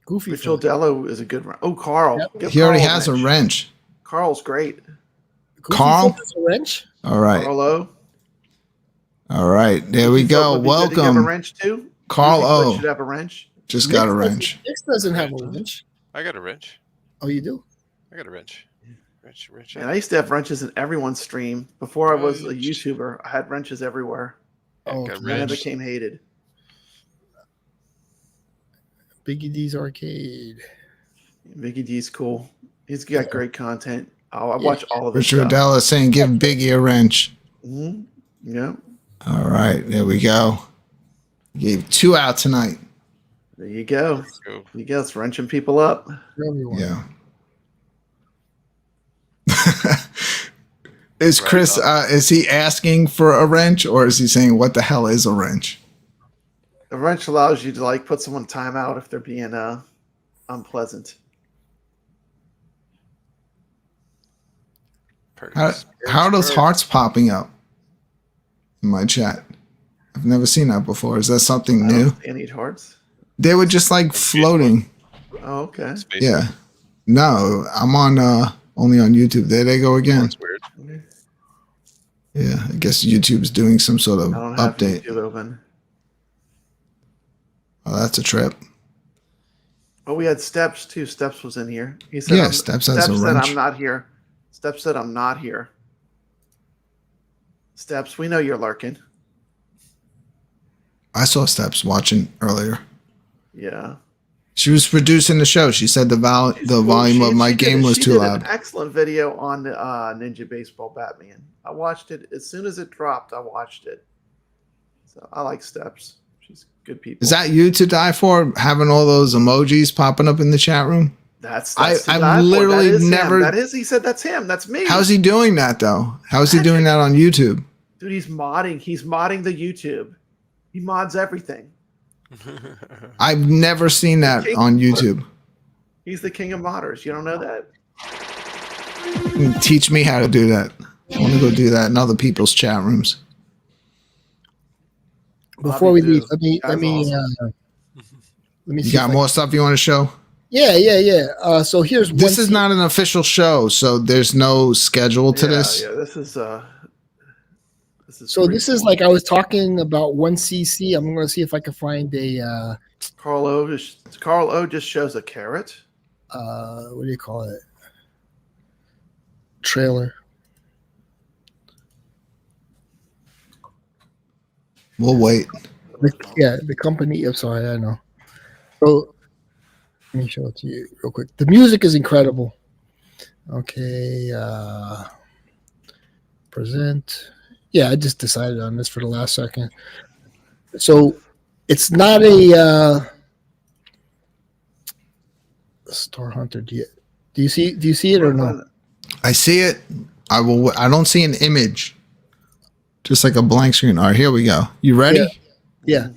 E: Goofy
C: Rachel Dello is a good wrench. Oh, Carl.
E: Yep.
B: He already has a wrench.
C: Carl's great.
B: Carl?
E: Has a wrench?
B: All right.
C: Carlo.
B: All right. There we go. Welcome.
C: Did he have a wrench too?
B: Carl O.
C: Should have a wrench.
B: Just got a wrench.
E: Nick doesn't have a wrench.
D: I got a wrench.
E: Oh, you do?
D: I got a wrench. Wrench.
C: And I used to have wrenches in everyone's stream. Before I was a YouTuber, I had wrenches everywhere.
E: Oh,
C: and I became hated.
E: Biggie D's Arcade.
C: Biggie D's cool. He's got great content. I watch all of it.
B: Richard Della saying give Biggie a wrench.
C: Mm-hmm. Yeah.
B: All right. There we go. Gave 2 out tonight.
C: There you go. There you go. It's wrenching people up.
B: Yeah. Is Chris is he asking for a wrench, or is he saying what the hell is a wrench?
C: A wrench allows you to like put someone time out if they're being unpleasant.
B: How are those hearts popping up in my chat? I've never seen that before. Is that something new?
C: They need hearts.
B: They were just like floating.
C: Oh, okay.
B: Yeah. No, I'm on only on YouTube. There they go again.
D: That's weird.
B: Yeah, I guess YouTube's doing some sort of
C: I don't have
B: update.
C: YouTube open.
B: Oh, that's a trip.
C: Oh, we had Steps too. Steps was in here. He said,
B: yeah, Steps has a wrench.
C: I'm not here. Steps said I'm not here. Steps, we know you're lurking.
B: I saw Steps watching earlier.
C: Yeah.
B: She was producing the show. She said the volume of my game was too loud.
C: An excellent video on the Ninja Baseball Batman. I watched it as soon as it dropped. I watched it. So I like Steps. She's good people.
B: Is that you to die for? Having all those emojis popping up in the chat room?
C: I've
B: literally never.
C: That is. He said that's him. That's me.
B: How's he doing that though? How's he doing that on YouTube?
C: Dude, he's modding. He's modding the YouTube. He mods everything.
B: I've never seen that on YouTube.
C: He's the king of modders. You don't know that?
B: Teach me how to do that. I want to go do that in other people's chat rooms.
E: Before we leave, let me Let me see.
B: You got more stuff you want to show?
E: Yeah. So here's
B: this is not an official show, so there's no schedule to this.
C: Yeah, this is.
E: So this is like I was talking about 1cc. I'm going to see if I can find a.
C: Carl O just shows a carrot.
E: What do you call it? Trailer.
B: We'll wait.
E: The company. I'm sorry, I know. So let me show it to you real quick. The music is incredible. Okay. Present. Yeah, I just decided on this for the last second. So it's not a Star Hunter. Do you see it or no?
B: I see it. I don't see an image. Just like a blank screen. All right, here we go. You ready?
E: Yeah.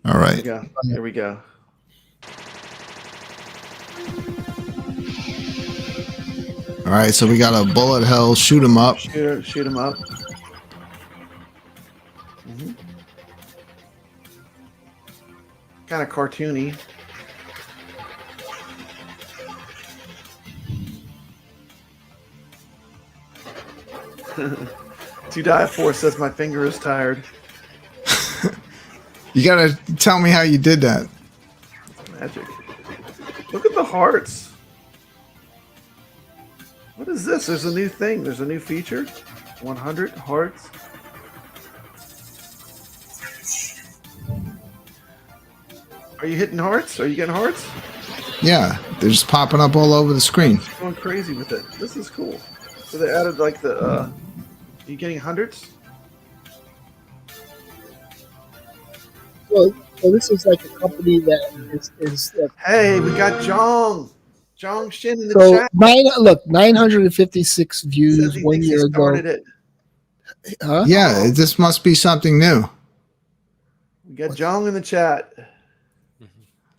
B: All right.
C: Here we go.
B: All right, so we got a bullet hell. Shoot him up.
C: Shoot him up. Kind of cartoony. To die for says my finger is tired.
B: You gotta tell me how you did that.
C: Magic. Look at the hearts. What is this? There's a new thing. There's a new feature. 100 hearts. Are you hitting hearts? Are you getting hearts?
B: Yeah, they're just popping up all over the screen.
C: Going crazy with it. This is cool. So they added like the. Are you getting hundreds?
E: Well, this is like a company that is
C: Hey, we got Jong Shin in the
E: so
C: chat.
E: 956 views
C: Says
E: 1 year ago.
C: It.
E: Huh?
B: Yeah, this must be something new.
C: We got Jong in the chat.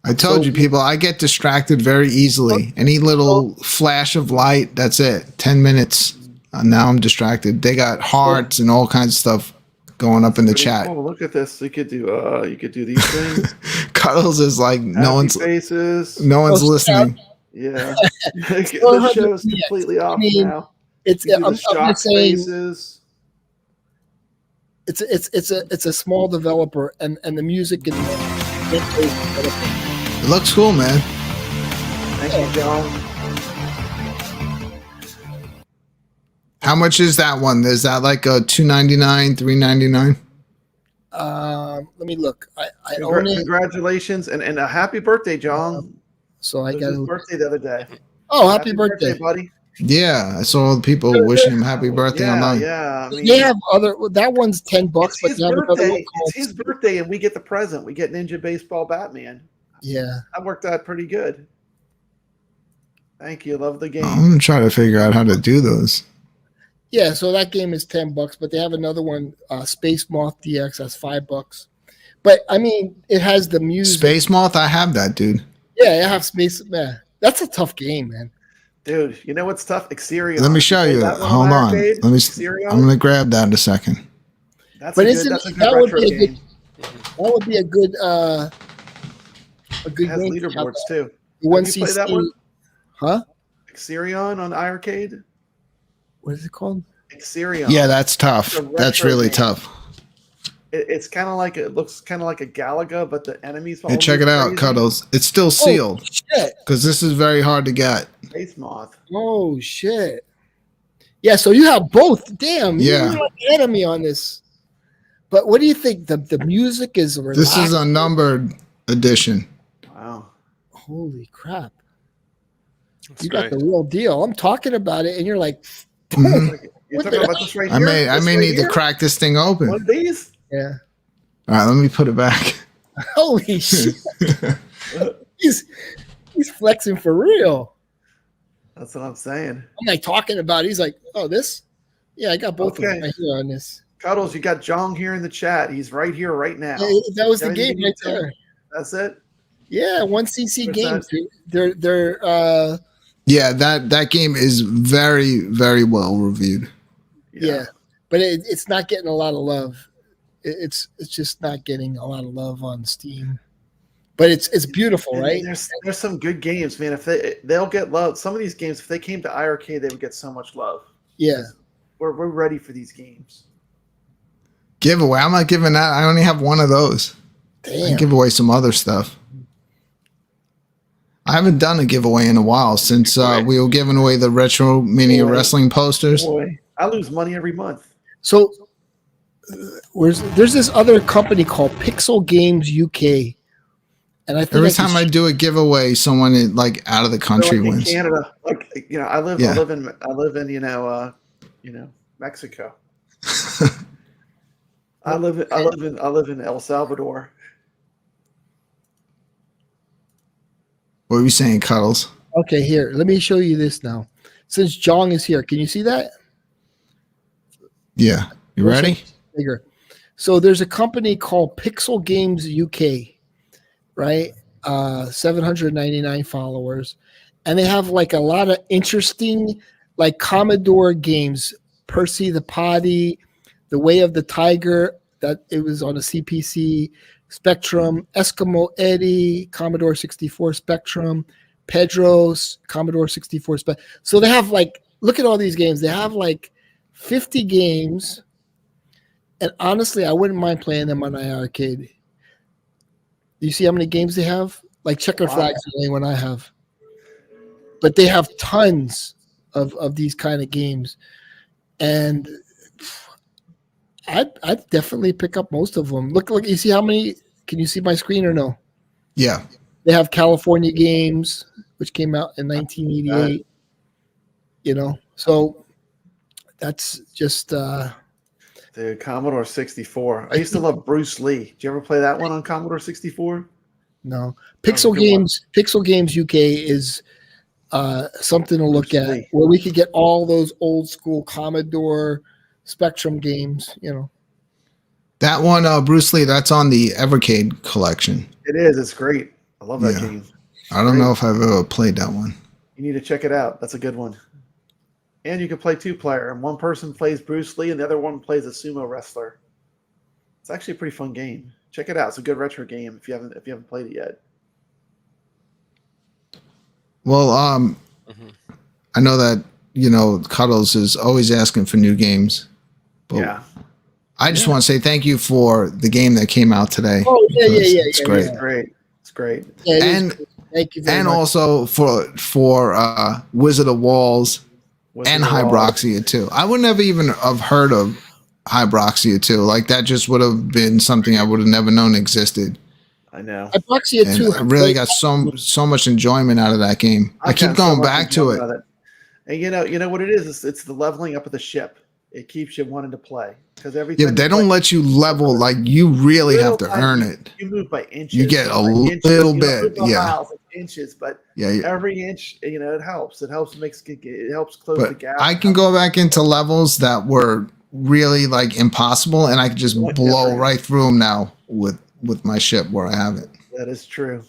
B: I told you, people, I get distracted very easily. Any little flash of light, that's it. 10 minutes. Now I'm distracted. They got hearts and all kinds of stuff going up in the chat.
C: Oh, look at this! You could do these things.
B: Cuddles is like no one's
C: faces.
B: No one's listening.
C: Yeah, the show is completely off now.
E: I'm just saying.
C: Faces.
B: It's
E: a small developer, and the music and
B: it looks cool, man.
C: Thank you, John.
B: How much is that one? Is that like a $2.99, $3.99?
E: Let me look. I own it.
C: Congratulations and a happy birthday, John.
E: So I got
C: his birthday the other day.
E: Oh, happy birthday,
C: buddy!
B: Yeah, I saw the people wishing him happy birthday online.
C: Yeah, I mean,
E: they have other. That one's $10, but
C: they have another one called. It's his birthday, and we get the present. We get Ninja Baseball Batman.
E: Yeah,
C: that worked out pretty good. Thank you. Love the game.
B: I'm gonna try to figure out how to do those.
E: Yeah, so that game is $10, but they have another one, Space Moth DX. That's $5. But I mean, it has the music.
B: Space Moth, I have that, dude.
E: Yeah, I have Space. Man, that's a tough game, man.
C: Dude, you know what's tough? Xerion.
B: Let me show you. Hold on. Let me. Xerion? I'm gonna grab that in a second.
C: That's a good retro game.
E: That would be a good. A good
C: it has
E: game
C: leaderboards too.
E: You play that one? Huh?
C: Xerion on iiRcade.
E: What is it called?
C: Xerion.
B: Yeah, that's tough. That's really tough.
C: It's kind of like it looks kind of like a Galaga, but the enemies.
B: Hey, check it out, Cuddles. It's still sealed because this is very hard to get.
C: Space Moth.
E: Oh shit! Yeah, so you have both. Damn.
B: Yeah.
E: You're like an enemy on this. But what do you think? The music is relaxing.
B: This is a numbered edition.
C: Wow.
E: Holy crap!
D: That's
E: you got the real deal. I'm talking about it, and you're like.
C: You're talking about this right here?
B: I may need to crack this thing open.
C: One of these?
E: Yeah.
B: All right, let me put it back.
E: Holy shit! he's flexing for real.
C: That's what I'm saying.
E: I'm like talking about it. He's like, "Oh, this? Yeah, I got both of them right here on this."
C: Cuddles, you got Jong here in the chat. He's right here, right now.
E: Yeah, that was the game right there.
C: That's it.
E: Yeah, 1cc games. They're
B: yeah, that game is very, very well reviewed.
E: Yeah, but it's not getting a lot of love. It's just not getting a lot of love on Steam. but it's beautiful,
C: And
E: right?
C: There's some good games, man. If they'll get love. Some of these games, if they came to iiRcade, they would get so much love.
E: Yeah.
C: We're ready for these games.
B: Giveaway. I'm not giving that. I only have one of those.
E: Damn.
B: I give away some other stuff. I haven't done a giveaway in a while since we were giving away the retro mini wrestling posters.
C: Boy, I lose money every month.
E: So there's this other company called Pixel Games UK, and I think
B: Every time I do a giveaway, someone out of the country
C: in
B: wins.
C: Canada, I live in Mexico. I live in El Salvador.
B: What were you saying, Cuddles?
E: Okay, here, let me show you this now. Since Jong is here, can you see that?
B: Yeah. You ready?
E: Bigger. So there's a company called Pixel Games UK, right? 799 followers. And they have like a lot of interesting like Commodore games. Percy the Potty, The Way of the Tiger, that it was on a CPC, Spectrum, Eskimo Eddie, Commodore 64 Spectrum, Pedro's, Commodore 64 Spectrum. So they have like, look at all these games. They have like 50 games. And honestly, I wouldn't mind playing them on iiRcade. Do you see how many games they have? Like Checker Flags is the only one I have. But they have tons of these kind of games. And I'd definitely pick up most of them. Look, you see how many? Can you see my screen or no?
B: Yeah.
E: They have California Games, which came out in 1988. So that's just
C: the Commodore 64. I used to love Bruce Lee. Did you ever play that one on Commodore 64?
E: no. Pixel Games UK is something to look
C: Bruce
E: at,
C: Lee.
E: where we could get all those old school Commodore Spectrum games.
B: That one, Bruce Lee, that's on the iiRcade collection.
C: It is. It's great. I love that
B: Yeah.
C: game.
B: I don't know if I've ever played that one.
C: You need to check it out. That's a good one. And you can play 2-player, and one person plays Bruce Lee, and the other one plays a sumo wrestler. It's actually a pretty fun game. Check it out. It's a good retro game if you haven't played it yet.
B: Well, I know that Cuddles is always asking for new games. But
C: Yeah.
B: I just want to say thank you for the game that came out today.
E: Oh, yeah.
B: It's great.
C: It's great. It's great.
E: Yeah, it is
B: And
E: great. Thank you very
B: and
E: much.
B: also for Wizard of Walls and Hybroxia 2. I would never even have heard of Hybroxia 2. Like that just would have been something I would have never known existed.
C: I know.
E: Hypoxia
B: And
E: 2.
B: I really got so much enjoyment out of that game. I keep going back to it.
C: And you know what it is? It's the leveling up of the ship. It keeps you wanting to play because every
B: Yeah,
C: time
B: they don't let you level. Like you really have to earn it.
C: You move by inches.
B: You get a little bit,
C: move by
B: yeah.
C: miles, like inches, but
B: Yeah,
C: every inch, it helps. It helps close the
B: but
C: gap.
B: I can go back into levels that were really like impossible, and I can just blow right through them now with my ship where I have it.
C: That is true.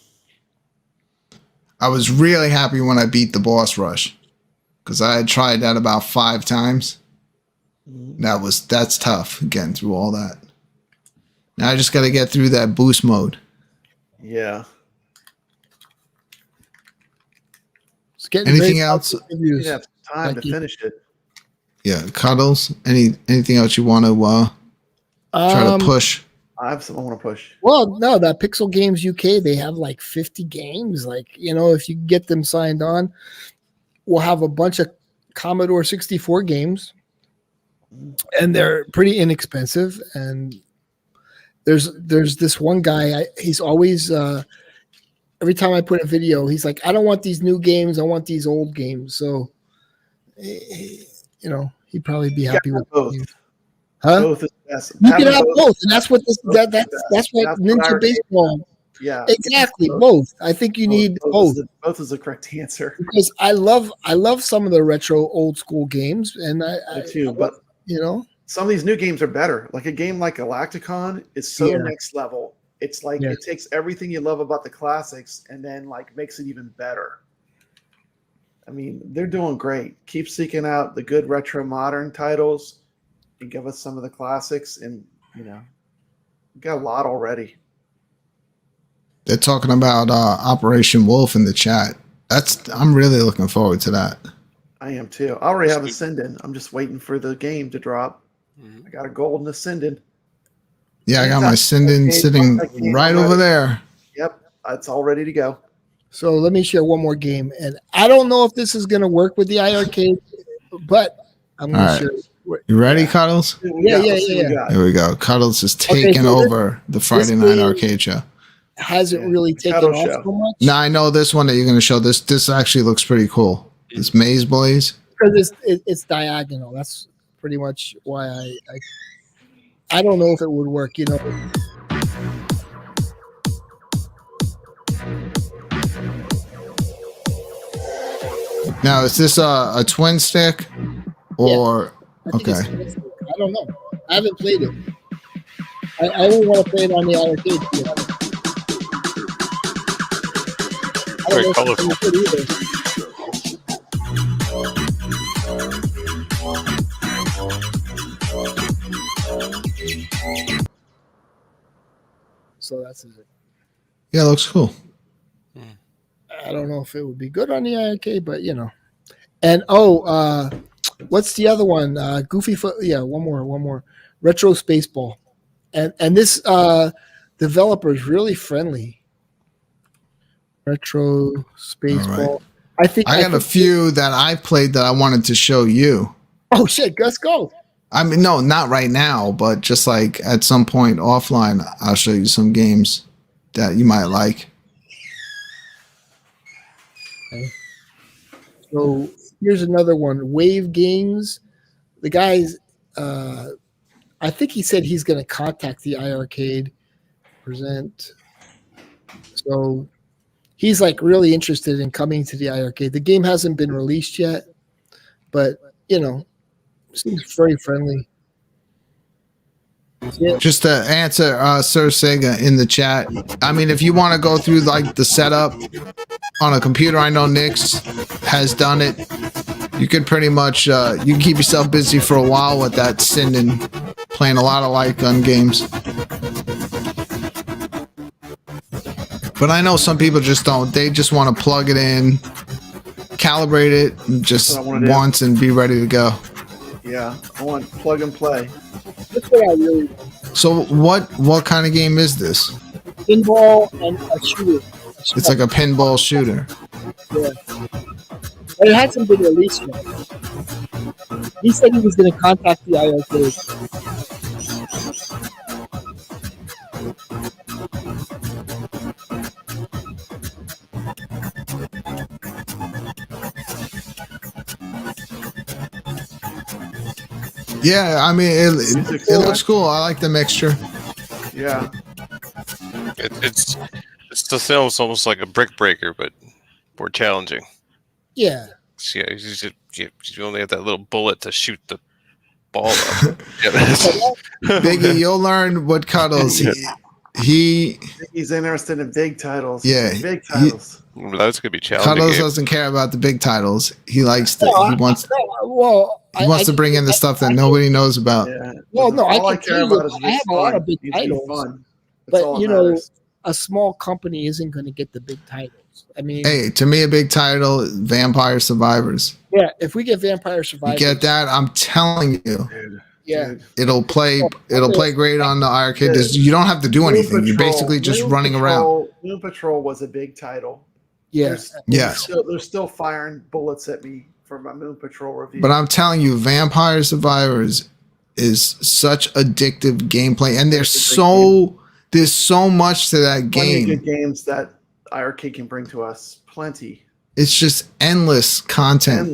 B: I was really happy when I beat the boss rush because I had tried that about 5 times. That's tough getting through all that. Now I just got to get through that boost mode.
C: Yeah.
B: Anything else?
C: You didn't have time to finish it.
B: Yeah, Cuddles. Anything else you want to try to push?
C: I have something I want to push.
E: Well, no, that Pixel Games UK, they have like 50 games. Like, if you get them signed on, we'll have a bunch of Commodore 64 games. And they're pretty inexpensive. And there's this one guy, he's always every time I put a video, he's like, I don't want these new games, I want these old games. So he'd probably be happy with
C: both.
E: Huh?
C: Both is best.
E: You can have both, and that's what that's what Ninja Baseball.
C: Yeah,
E: exactly. Both. I think you need both.
C: Both is the correct answer.
E: Because I love some of the retro old school games, and I
C: too. But some of these new games are better. Like a game like Galacticon is so next level. It's like it takes everything you love about the classics and then like makes it even better. I mean, they're doing great. Keep seeking out the good retro modern titles and give us some of the classics. And we got a lot already.
B: They're talking about Operation Wolf in the chat. I'm really looking forward to that.
C: I am too. I already have Ascendant. I'm just waiting for the game to drop. I got a golden Ascendant.
B: Yeah, I got my Ascendant sitting right over there.
C: Yep, it's all ready to go.
E: So let me share one more game, and I don't know if this is going to work with the iiRcade, but I'm going to share.
B: You ready, Cuddles?
E: Yeah.
B: Here we go. Cuddles is taking over the Friday Night Arcade show.
E: Hasn't really taken off so much.
B: No, I know this one that you're going to show. This actually looks pretty cool. This Maze Blaze.
E: Because it's diagonal. That's pretty much why I don't know if it would work. You know.
B: Now, is this a twin stick or okay?
E: I don't know. I haven't played it. I don't want to play it on the arcade.
D: Very colorful.
E: So that's it.
B: Yeah, it looks cool.
E: I don't know if it would be good on the arcade, but you know. And what's the other one? Goofy Foot. Yeah, one more. Retro Spaceball, and this developer is really friendly. Retro Spaceball.
B: Right. I think I got a few that I played that I wanted to show you.
E: Oh shit, let's go.
B: I mean, no, not right now, but just like at some point offline, I'll show you some games that you might like.
E: Okay. So here's another one. Wave Games. The guy's, I think he said he's going to contact the iiRcade, present. So he's like really interested in coming to the iiRcade. The game hasn't been released yet, but you know, seems very friendly. Yeah.
B: Just to answer Sir Sega in the chat, I mean, if you want to go through like the setup on a computer, I know Nix has done it. You could pretty much you can keep yourself busy for a while with that Sinden, playing a lot of light gun games. But I know some people just don't. They just want to plug it in, calibrate it, and just once and be ready to go.
C: Yeah, I want plug and play.
E: That's what I really want.
B: So what kind of game is this?
E: Pinball and a shooter.
B: It's like a pinball shooter.
E: Yeah. But it hasn't been released yet. He said he was going to contact the iiRcade.
B: Yeah, I mean, it looks cool. I like the mixture.
C: Yeah.
D: It's the sales almost like a brick breaker, but more challenging.
E: Yeah.
D: So yeah, you only have that little bullet to shoot the ball up.
B: Biggie, you'll learn what Cuddles. He's
C: interested in big titles.
B: Yeah,
C: big titles.
D: That's gonna be challenging.
B: Cuddles doesn't care about the big titles. He likes to. He wants to bring in the stuff that nobody knows about.
C: Yeah.
E: Well, no,
C: all
E: I can tell you, I have a lot of big titles, but you know, a small company isn't going to get the big titles. I mean,
B: hey, to me, a big title is Vampire Survivors.
E: Yeah, if we get Vampire Survivors,
B: you get that. I'm telling you.
C: Dude.
E: Yeah,
B: it'll play great on the arcade. You don't have to do anything. You're basically just running around.
C: Moon Patrol was a big title.
E: Yes.
C: They're still firing bullets at me for my Moon Patrol review.
B: But I'm telling you, Vampire Survivors is such addictive gameplay, and there's so much to that game.
C: Plenty of good games that iiRcade can bring to us. Plenty.
B: It's just endless content.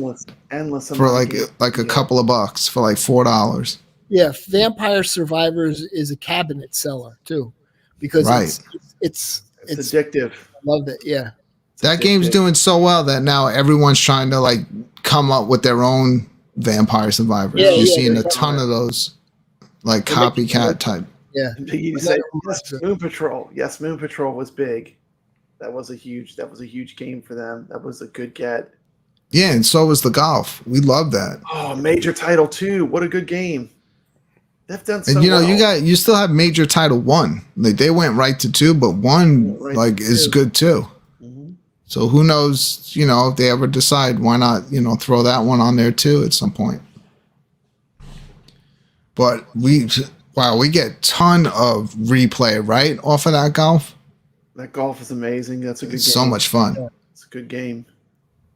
C: Endless
B: for like a couple of bucks, for like $4.
E: Yeah, Vampire Survivors is a cabinet seller too, because it's
C: addictive.
E: I love it. Yeah,
B: that game's doing so well that now everyone's trying to like come up with their own Vampire Survivors. You're seeing a ton of those, like copycat type.
E: Yeah,
C: you say yes, Moon Patrol. Yes, Moon Patrol was big. That was a huge game for them. That was a good get.
B: Yeah, and so was the golf. We love that.
C: Oh, major title too. What a good game. They've done so
B: And you know,
C: well.
B: you still have Major Title 1. Like they went right to 2, but 1
C: Right
B: like
C: to
B: is
C: 2.
B: good too.
C: Mhm.
B: So who knows, you know, if they ever decide, why not, you know, throw that one on there too at some point. But we get ton of replay, right, off of that golf.
C: That golf is amazing. That's a good game.
B: So much fun.
C: It's a good game.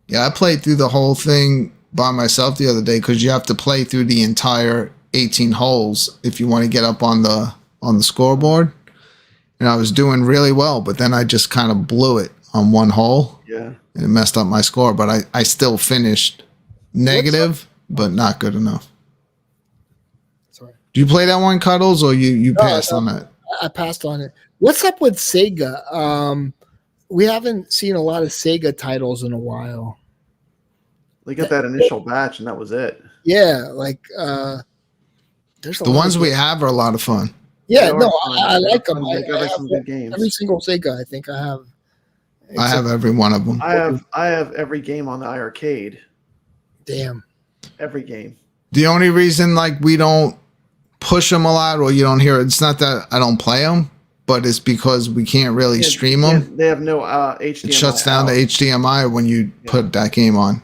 B: Yeah, I played through the whole thing by myself the other day because you have to play through the entire 18 holes if you want to get up on the scoreboard. And I was doing really well, but then I just kind of blew it on one hole.
C: Yeah.
B: And it messed up my score, but I still finished negative, but not good enough.
E: Sorry.
B: Do you play that one, Cuddles, or you passed on that?
E: I passed on it. What's up with Sega? We haven't seen a lot of Sega titles in a while.
C: They got that initial batch, and that was it.
E: Yeah, like there's
B: The ones we have are a lot of fun.
E: Yeah,
C: They
E: no,
C: are fun.
E: I like them.
C: They got some good games.
E: Every single Sega, I think I have.
B: I have every one of them.
C: I have every game on the iiRcade.
E: Damn.
C: Every game.
B: The only reason like we don't push them a lot, or you don't hear it, it's not that I don't play them, but it's because we can't really stream them.
C: They have no HDMI.
B: It shuts down the HDMI when you put that game on.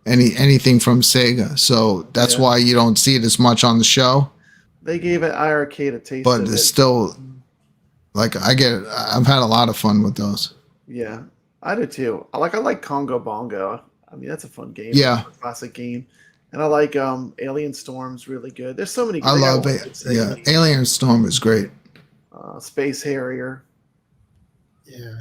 B: Anything from Sega, so that's why you don't see it as much on the show.
C: They gave it iiRcade a taste,
B: but
C: of
B: it's
C: it.
B: Still like I've had a lot of fun with those.
C: Yeah, I do too. I like Congo Bongo. I mean, that's a fun game.
B: Yeah,
C: it's a classic game. And I like Alien Storm's really good. There's so many.
B: I love it. Yeah, Alien Storm is great.
C: Space Harrier.
E: Yeah,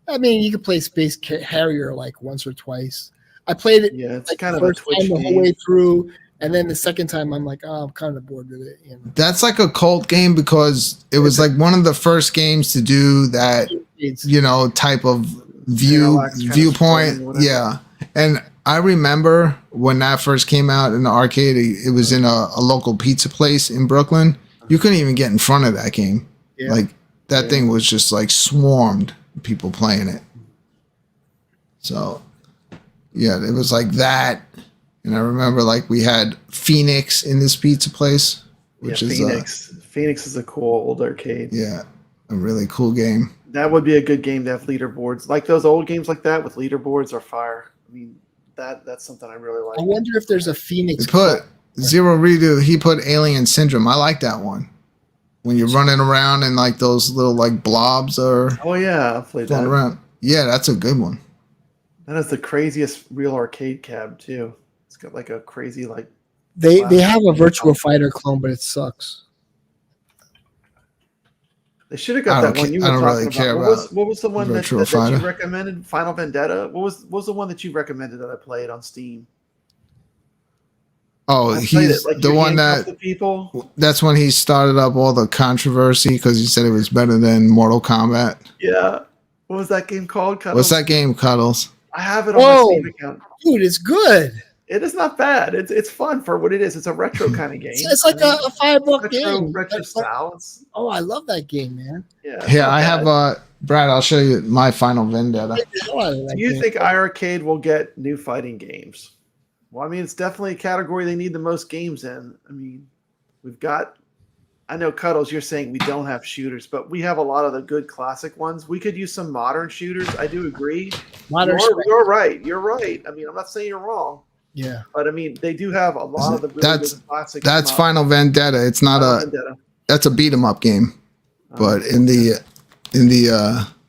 E: I mean, you can play Space Harrier like once or twice. I played it.
C: Yeah, it's
E: like
C: kind of
E: first
C: a Twitch
E: time the
C: game.
E: whole way through, and then the second time I'm like, oh, I'm kind of bored with it. You know?
B: That's like a cult game because it was like one of the first games to do that, you know, type of viewpoint. Yeah, and I remember when that first came out in the arcade, it was in a local pizza place in Brooklyn. You couldn't even get in front of that game. Yeah. Like that thing was just like swarmed people playing it. So yeah, it was like that. And I remember like we had Phoenix in this pizza place, which is
C: Phoenix. Phoenix is a cool old arcade.
B: Yeah, a really cool game.
C: That would be a good game to have leaderboards. Like those old games like that with leaderboards are fire. I mean, that's something I really like.
E: I wonder if there's a Phoenix.
B: They put Zero Redo. He put Alien Syndrome. I like that one. When you're running around and like those little like blobs are.
C: Oh yeah, I played that.
B: Around. Yeah, that's a good one.
C: That is the craziest real arcade cab too. It's got like a crazy like.
E: They have a Virtua Fighter clone, but it sucks.
C: They should have got that one you were talking
B: really
C: about.
B: Care
C: what was the one that you
B: Fighter?
C: recommended? Final Vendetta. What was the one that you recommended that I played on Steam?
B: Oh, he's
C: like
B: the one that
C: people.
B: That's when he started up all the controversy because he said it was better than Mortal Kombat.
C: Yeah. What was that game called, Cuddles?
B: What's that game, Cuddles?
C: I have it on my Steam account.
E: Dude, it's good.
C: It is not bad. It's fun for what it is. It's a retro kind of game.
E: It's like a $5 game.
C: Retro style.
E: Oh, I love that game, man.
C: Yeah.
B: Yeah, I have Brad, I'll show you my Final Vendetta.
C: Do you think iiRcade will get new fighting games? Well, I mean, it's definitely a category they need the most games in. I mean, I know, Cuddles, you're saying we don't have shooters, but we have a lot of the good classic ones. We could use some modern shooters. I do agree. You're right. You're right. I mean, I'm not saying you're wrong.
E: Yeah.
C: But, I mean, they do have a lot of the really good classics.
B: That's Final Vendetta. It's not
C: Vendetta.
B: That's a beat 'em up game. But in the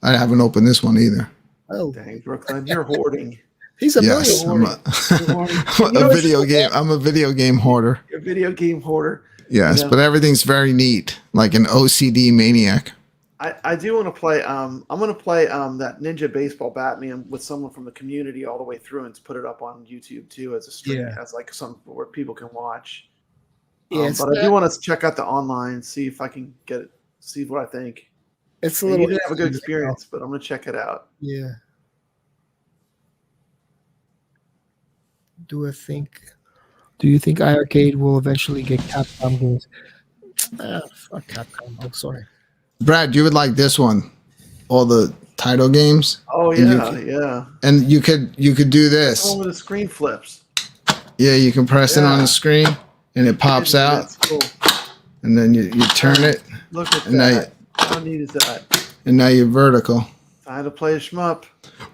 B: I haven't opened this one either.
E: Oh,
C: dang, Brooklyn, you're hoarding.
E: He's a
B: yes, I'm a video game hoarder.
C: You're a video game hoarder.
B: Yes, but everything's very neat, like an OCD maniac.
C: I do want to play. I'm going to play that Ninja Baseball Batman with someone from the community all the way through and put it up on YouTube too as a stream, as like some where people can watch. But I do want to check out the online, see if I can get it, see what I think.
E: It's a little.
C: You did have a good experience, but I'm going to check it out.
E: Yeah. Do you think iiRcade will eventually get Capcom games? Fuck Capcom. Oh, sorry.
B: Brad, you would like this one. All the title games.
C: Oh yeah,
B: And you could do this.
C: Oh, with the screen flips.
B: Yeah, you can press it on the screen and it pops out.
C: That's cool.
B: and then you turn it,
C: Look at
B: and
C: that. How neat is that?
B: and now you're vertical.
C: Time to play a shmup.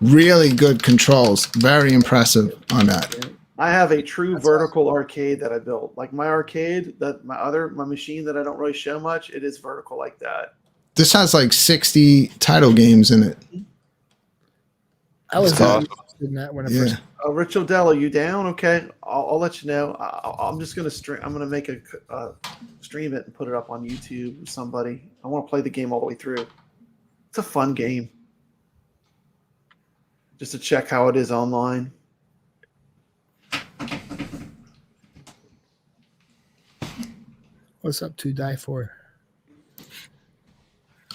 B: Really good controls. Very impressive on that.
C: I have a true vertical arcade that I built. Like my arcade, that my machine that I don't really show much, it is vertical like that.
B: This has like 60 title games in it.
E: I was
D: That's
E: interested in that when I
B: Yeah.
E: first.
C: Rich Odell, are you down? Okay, I'll let you know. I'm just gonna stream. I'm gonna make a stream it and put it up on YouTube with somebody. I want to play the game all the way through. It's a fun game. Just to check how it is online.
E: What's up to die for?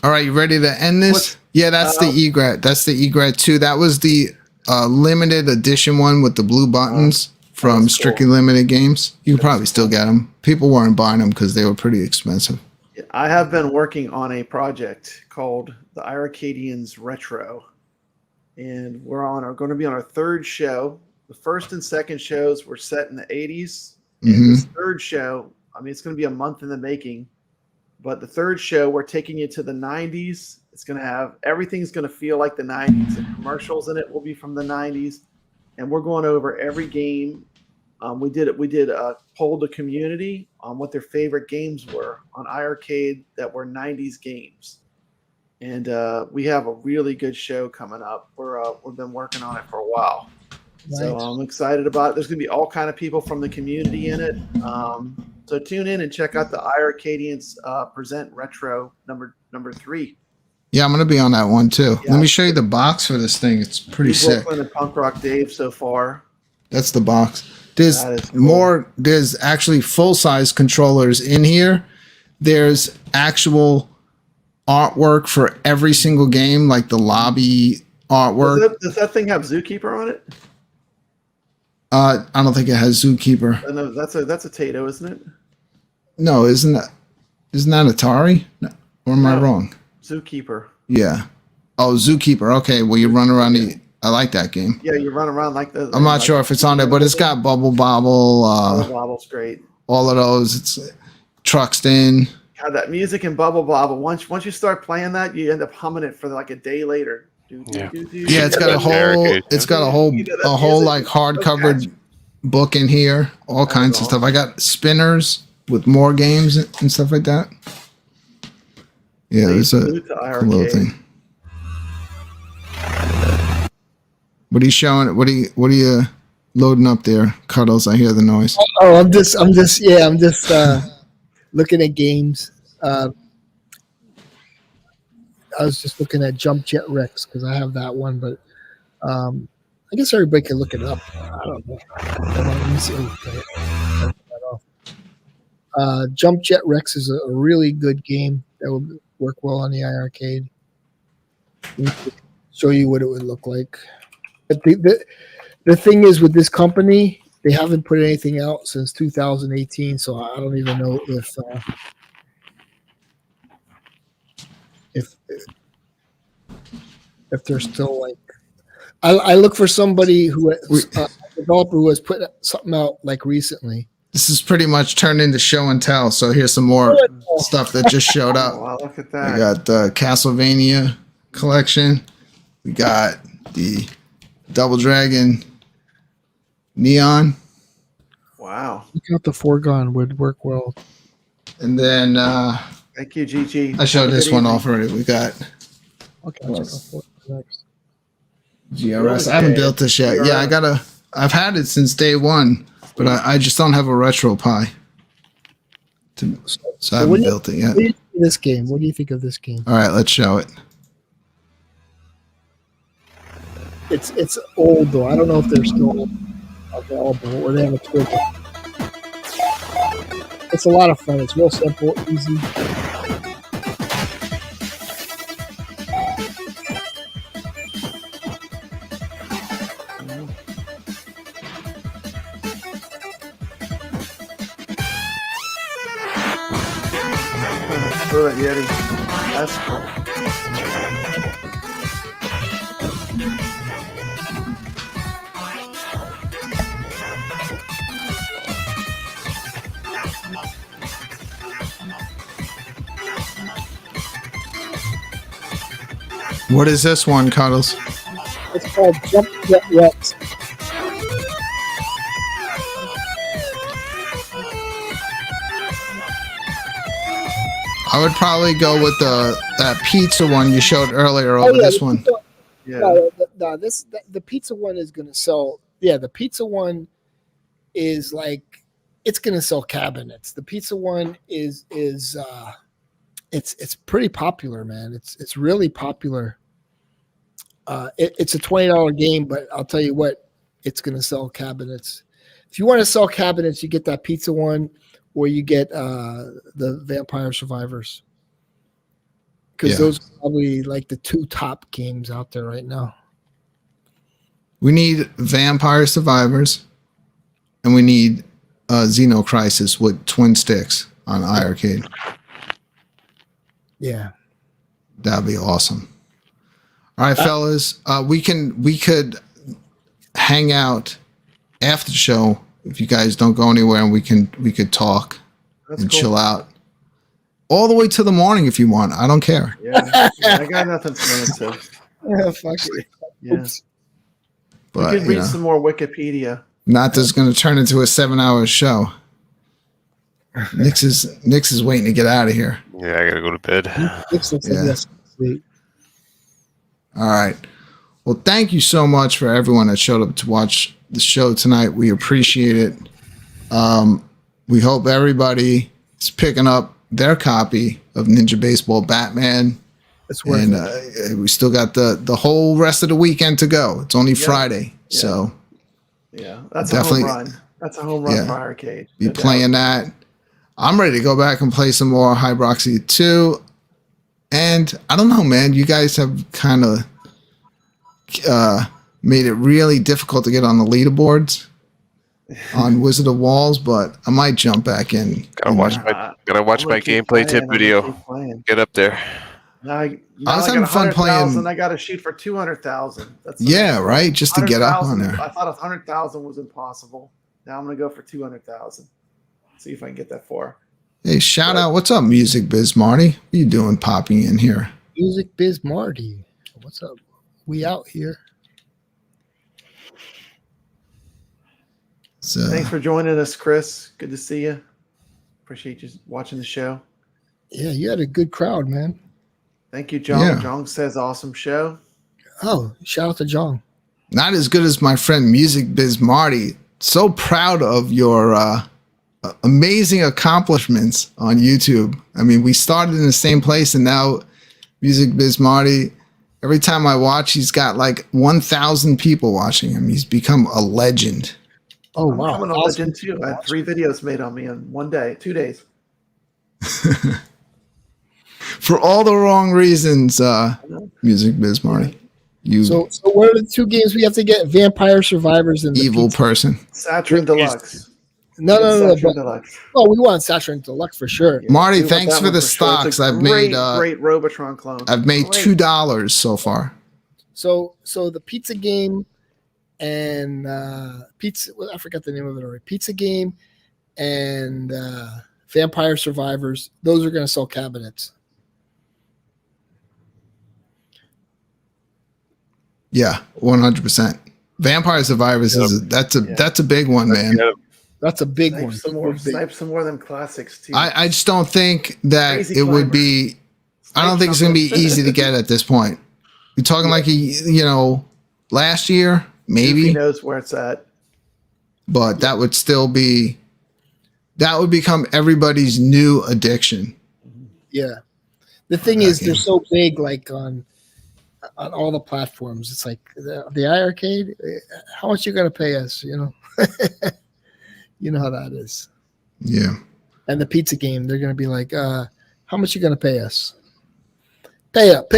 B: All right, you ready to end this?
C: What's-
B: Yeah, that's the eGret. That's the eGret 2. That was the limited edition one with the blue buttons from
C: that's
B: Strictly
C: cool.
B: Limited Games. You can probably still get them. People weren't buying them because they were pretty expensive.
C: I have been working on a project called the iiRcadians Retro, and we're going to be on our third show. The first and second shows were set in the 80s. And this third show, I mean, it's going to be a month in the making, but the third show, we're taking you to the 90s. It's going to have everything's going to feel like the 90s. The commercials in it will be from the 90s, and we're going over every game. We did poll the community on what their favorite games were on iiRcade that were 90s games, and we have a really good show coming up. We've been working on it for a while, so
E: Nice.
C: I'm excited about it. There's going to be all kind of people from the community in it. So tune in and check out the iiRcadians Present Retro number 3.
B: Yeah, I'm going to be on that one too.
C: Yeah.
B: Let me show you the box for this thing. It's pretty sick.
C: Brooklyn and Punk Rock Dave so far.
B: That's the box. There's
C: That is cool.
B: more. There's actually full-size controllers in here. There's actual artwork for every single game, like the lobby artwork.
C: Does that thing have Zookeeper on it?
B: I don't think it has Zookeeper.
C: No, that's a Tato, isn't it?
B: No, isn't that Atari? No, or am I
C: No.
B: wrong?
C: Zookeeper.
B: Yeah. Oh, Zookeeper. Okay. Well, you run around. I like that game.
C: Yeah, you run around like the.
B: I'm not sure if it's on there, but it's got Bubble Bobble.
C: Bubble Bobble's great.
B: All of those. It's Truxed in.
C: God, that music and Bubble Bobble. Once you start playing that, you end up humming it for like a day later.
D: Yeah.
B: Yeah, it's got a
D: That's
B: whole.
D: American.
B: It's got a
C: You know,
B: whole
C: that
B: like
C: music is
B: hard
C: so
B: covered
C: catchy.
B: book in here. All kinds of stuff. I got spinners with more games and stuff like that. Yeah, there's a
C: Salute to
B: cool little
C: iiRcade.
B: thing. What are you showing? What are you loading up there, Cuddles? I hear the noise.
E: Oh, I'm just looking at games. I was just looking at Jump Jet Rex because I have that one, but I guess everybody can look it up. I don't know. Hold on, let me see. Turn that off. Jump Jet Rex is a really good game that would work well on the iiRcade. Show you what it would look like. But the thing is with this company, they haven't put anything out since 2018, so I don't even know if they're still like. I look for somebody a developer who has put something out like recently.
B: This is pretty much turned into show and tell. So here's some more stuff that just showed
C: Oh,
B: up.
C: wow, look at
B: We
C: that.
B: got the Castlevania collection. We got the Double Dragon Neon.
C: Wow.
E: Look out, the Foregone would work well.
B: And then
C: Thank you, Gigi.
B: I showed
C: Have a
B: this
C: good
B: one
C: evening.
B: off already. We got
E: Okay, I'll check out Foregone next.
B: GRS. I haven't built this yet. Yeah, I've had it since day one, but I just don't have a retro Pi. So I haven't built it yet.
E: What do you think of this game? What do you think of this game?
B: All right, let's show it.
E: It's old though. I don't know if they're still available or they have a Twitter. It's a lot of fun. It's real simple, easy.
C: Throw that Yeti. That's cool.
B: What is this one, Cuddles?
E: It's called Jump Get Wet.
B: I would probably go with that pizza one you showed earlier over this one.
E: Pizza,
C: Yeah.
E: no, the pizza one is going to sell. Yeah, the pizza one is like it's going to sell cabinets. The pizza one is it's pretty popular, man. It's really popular. It's a $20 game, but I'll tell you what, it's going to sell cabinets. If you want to sell cabinets, you get that pizza one, or you get the Vampire Survivors, because those are probably like the two top games out there right now.
B: We need Vampire Survivors, and we need Xeno Crisis with twin sticks on iiRcade.
E: Yeah,
B: That'd be awesome. All right, fellas, we could hang out after the show if you guys don't go anywhere, and we could talk and chill out all the way to the morning if you want. I don't care.
C: Yeah, I got nothing to
E: fuck it.
C: Yeah.
B: But
C: We could read some more Wikipedia.
B: not that's going to turn into a 7-hour show. Nix is waiting to get out of here.
D: Yeah, I gotta go to bed.
B: All right. Well, thank you so much for everyone that showed up to watch the show tonight. We appreciate it. We hope everybody is picking up their copy of Ninja Baseball Batman.
E: It's worth it.
B: We still got the whole rest of the weekend to go. It's only Friday, so
C: that's
B: definitely
C: a home run. That's a home run for iiRcade.
B: Be playing that. I'm ready to go back and play some more Hybroxy 2. And I don't know, man. You guys have kind of made it really difficult to get on the leaderboards on Wizard of Walls, but I might jump back in.
D: Gotta watch my gameplay tip video. Get up there.
C: I
B: was having fun playing.
C: I got to shoot for 200,000.
B: Right, just to get up on there.
C: I thought 100,000 was impossible. Now I'm gonna go for 200,000. See if I can get that far.
B: Hey, shout out! What's up, Music Biz Marty? What are you doing, popping in here?
E: Music Biz Marty, what's up? We out here.
B: So,
C: thanks for joining us, Chris. Good to see you. Appreciate you watching the show.
E: Yeah, you had a good crowd, man.
C: Thank you, John.
B: Yeah.
C: John says awesome show.
E: Oh, shout out to John.
B: Not as good as my friend Music Biz Marty. So proud of your amazing accomplishments on YouTube. I mean, we started in the same place, and now Music Biz Marty, every time I watch, he's got like 1,000 people watching him. He's become a legend.
E: Oh, wow.
C: I'm a legend too. I had 3 videos made on me in 1 day, 2 days.
B: For all the wrong reasons, Music Biz Marty.
E: So what are the 2 games we have to get? Vampire Survivors and
B: evil person.
C: Saturn Deluxe.
E: No.
C: Saturn Deluxe.
E: Oh, we want Saturn Deluxe for sure.
B: Marty,
C: We want
B: thanks
C: that
B: for
C: one
B: the
C: for sure. It's
B: stocks.
C: a
B: I've made
C: great Robotron clone.
B: I've made
C: Great.
B: $2 so far.
E: So the pizza game and pizza. Well, I forgot the name of it already. Pizza game and Vampire Survivors. Those are going to sell cabinets.
B: Yeah, 100%. Vampire Survivors that's a big one, man.
E: That's a big
C: Snipe
E: one.
C: Snipe some more of them classics too.
B: I just don't think that
C: Crazy
B: it would
C: Climber.
B: be. I don't think it's going to be easy to get at this point. You're talking like last year, maybe.
C: He knows where it's at.
B: But that would still be. That would become everybody's new addiction.
E: Yeah. The thing is, they're so big, like on all the platforms. It's like the iiRcade. How much you gonna pay us? You know, you know how that is.
B: Yeah.
E: And the pizza game, they're gonna be like, how much you gonna pay us? Pay up.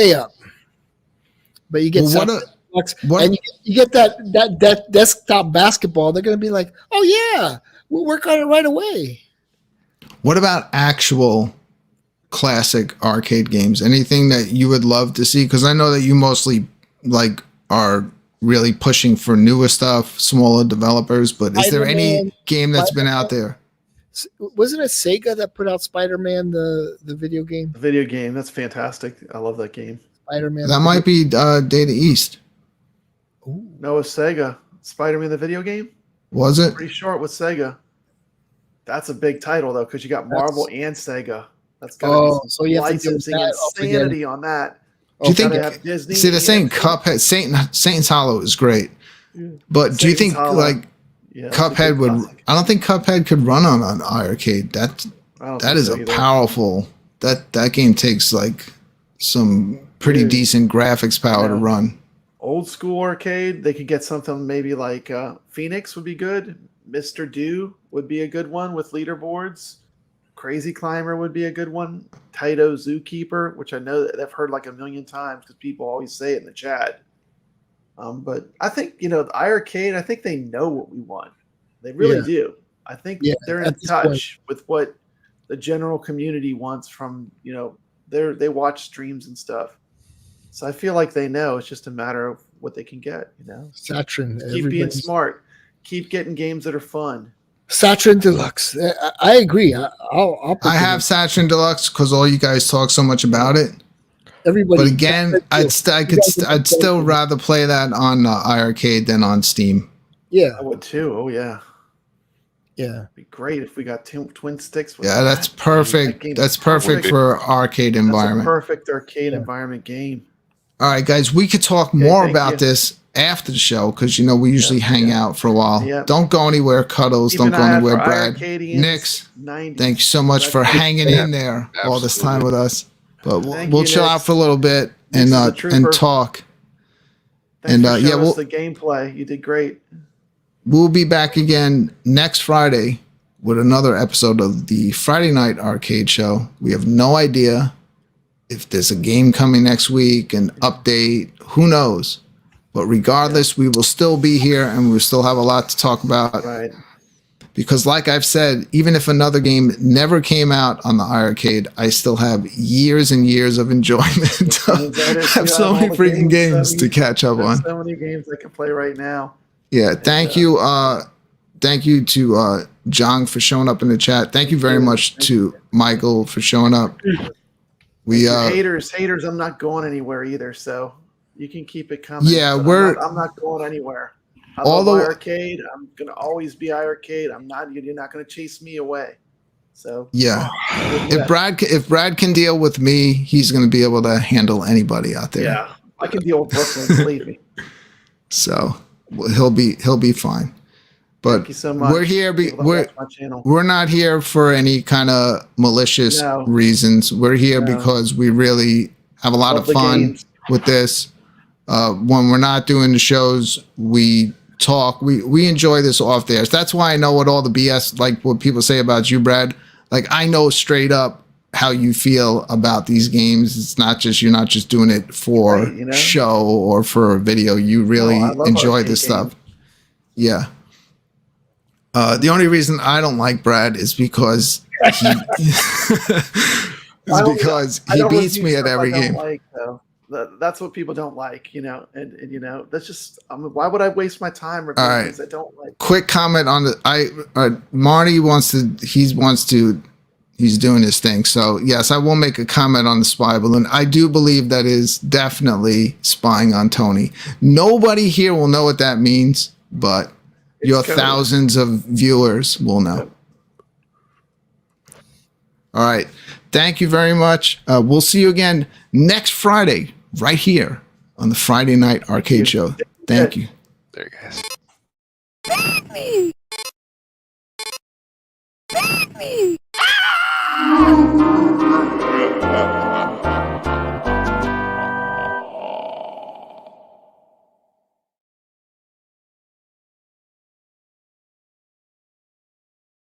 E: But you get and you get that desktop basketball. They're gonna be like, oh yeah, we'll work on it right away.
B: What about actual classic arcade games? Anything that you would love to see? Because I know that you mostly are really pushing for newer stuff, smaller developers. But is there any game that's been out there?
E: Wasn't it Sega that put out Spider-Man, the video game?
C: The video game, that's fantastic. I love that game.
E: Spider-Man.
B: That might be Data East.
E: Ooh.
C: No, it's Sega. Spider-Man the video game.
B: Was it?
C: Pretty short with Sega. That's a big title though, because you got Marvel and Sega. That's got to be some
E: so you have to deal with
C: licensing
E: that
C: insanity on that.
B: Do you think?
C: Gotta have Disney?
B: See, they're saying Cuphead, Satan's Hollow is great, but do you think
C: Hollow.
B: like
C: Yeah,
B: Cuphead would? I don't think Cuphead could run on an iiRcade. That is a powerful. That game takes like some pretty decent graphics power to run.
C: Old school arcade, they could get something maybe like Phoenix would be good. Mr. Do would be a good one with leaderboards. Crazy Climber would be a good one. Taito Zookeeper, which I know that I've heard like a million times because people always say it in the chat. But I think, the iiRcade, I think they know what we want. They really do. I think they're in touch with what the general community wants from, they watch streams and stuff. So I feel like they know. It's just a matter of what they can get,
E: Saturn.
C: Keep being smart. Keep getting games that are fun.
E: Saturn Deluxe. I agree. I'll
B: I have Saturn Deluxe because all you guys talk so much about it.
E: Everybody.
B: But again, I'd still rather play that on iiRcade than on Steam.
E: Yeah,
C: I would too. Oh yeah.
E: Yeah,
C: it'd be great if we got twin sticks. With
B: that's perfect. That's perfect for arcade environment.
C: That's a perfect arcade environment game.
B: All right, guys, we could talk more about this after the show because we usually hang out for a while.
C: Yep.
B: Don't go anywhere, Cuddles.
C: Keep
B: Don't go anywhere, Brad.
C: Nix,
B: thank you so much for hanging in there all this time with us. But we'll chill out for a little bit and talk.
C: Thanks for showing us the gameplay. You did great.
B: We'll be back again next Friday with another episode of the Friday Night Arcade Show. We have no idea if there's a game coming next week, an update, who knows? But regardless, we will still be here and we'll still have a lot to talk about.
C: Right.
B: Because like I've said, even if another game never came out on the iiRcade, I still have years and years of enjoyment. I have so many freaking games to catch up on.
C: So many games I can play right now.
B: Yeah, thank you. Thank you to Jong for showing up in the chat. Thank you very much to Michael for showing up. We
C: haters, I'm not going anywhere either, so you can keep it coming.
B: Yeah,
C: I'm not going anywhere. I love iiRcade. I'm gonna always be iiRcade. You're not gonna chase me away. So
B: yeah, if Brad can deal with me, he's gonna be able to handle anybody out there.
C: Yeah, I can deal with Brooklyn. Believe me.
B: So he'll be fine. But
C: thank you so much.
B: We're here. We're not here for any kind of malicious reasons. We're here because we really have a lot of fun with this. When we're not doing the shows, we talk. We enjoy this off there. So that's why I know what all the BS, like what people say about you, Brad. Like I know straight up how you feel about these games. It's not just you're not just doing it for show or for a video. You really enjoy this stuff. Yeah. The only reason I don't like Brad is because he beats me at every game.
C: That's what people don't like, and that's just. Why would I waste my time reviewing things I don't like?
B: Quick comment on the. Marty he's doing his thing. So yes, I will make a comment on the spy balloon. I do believe that is definitely spying on Tony. Nobody here will know what that means, but your thousands of viewers will know. All right. Thank you very much. We'll see you again next Friday, right here on the Friday Night Arcade Show. Thank you.
D: There, guys.
F: Me.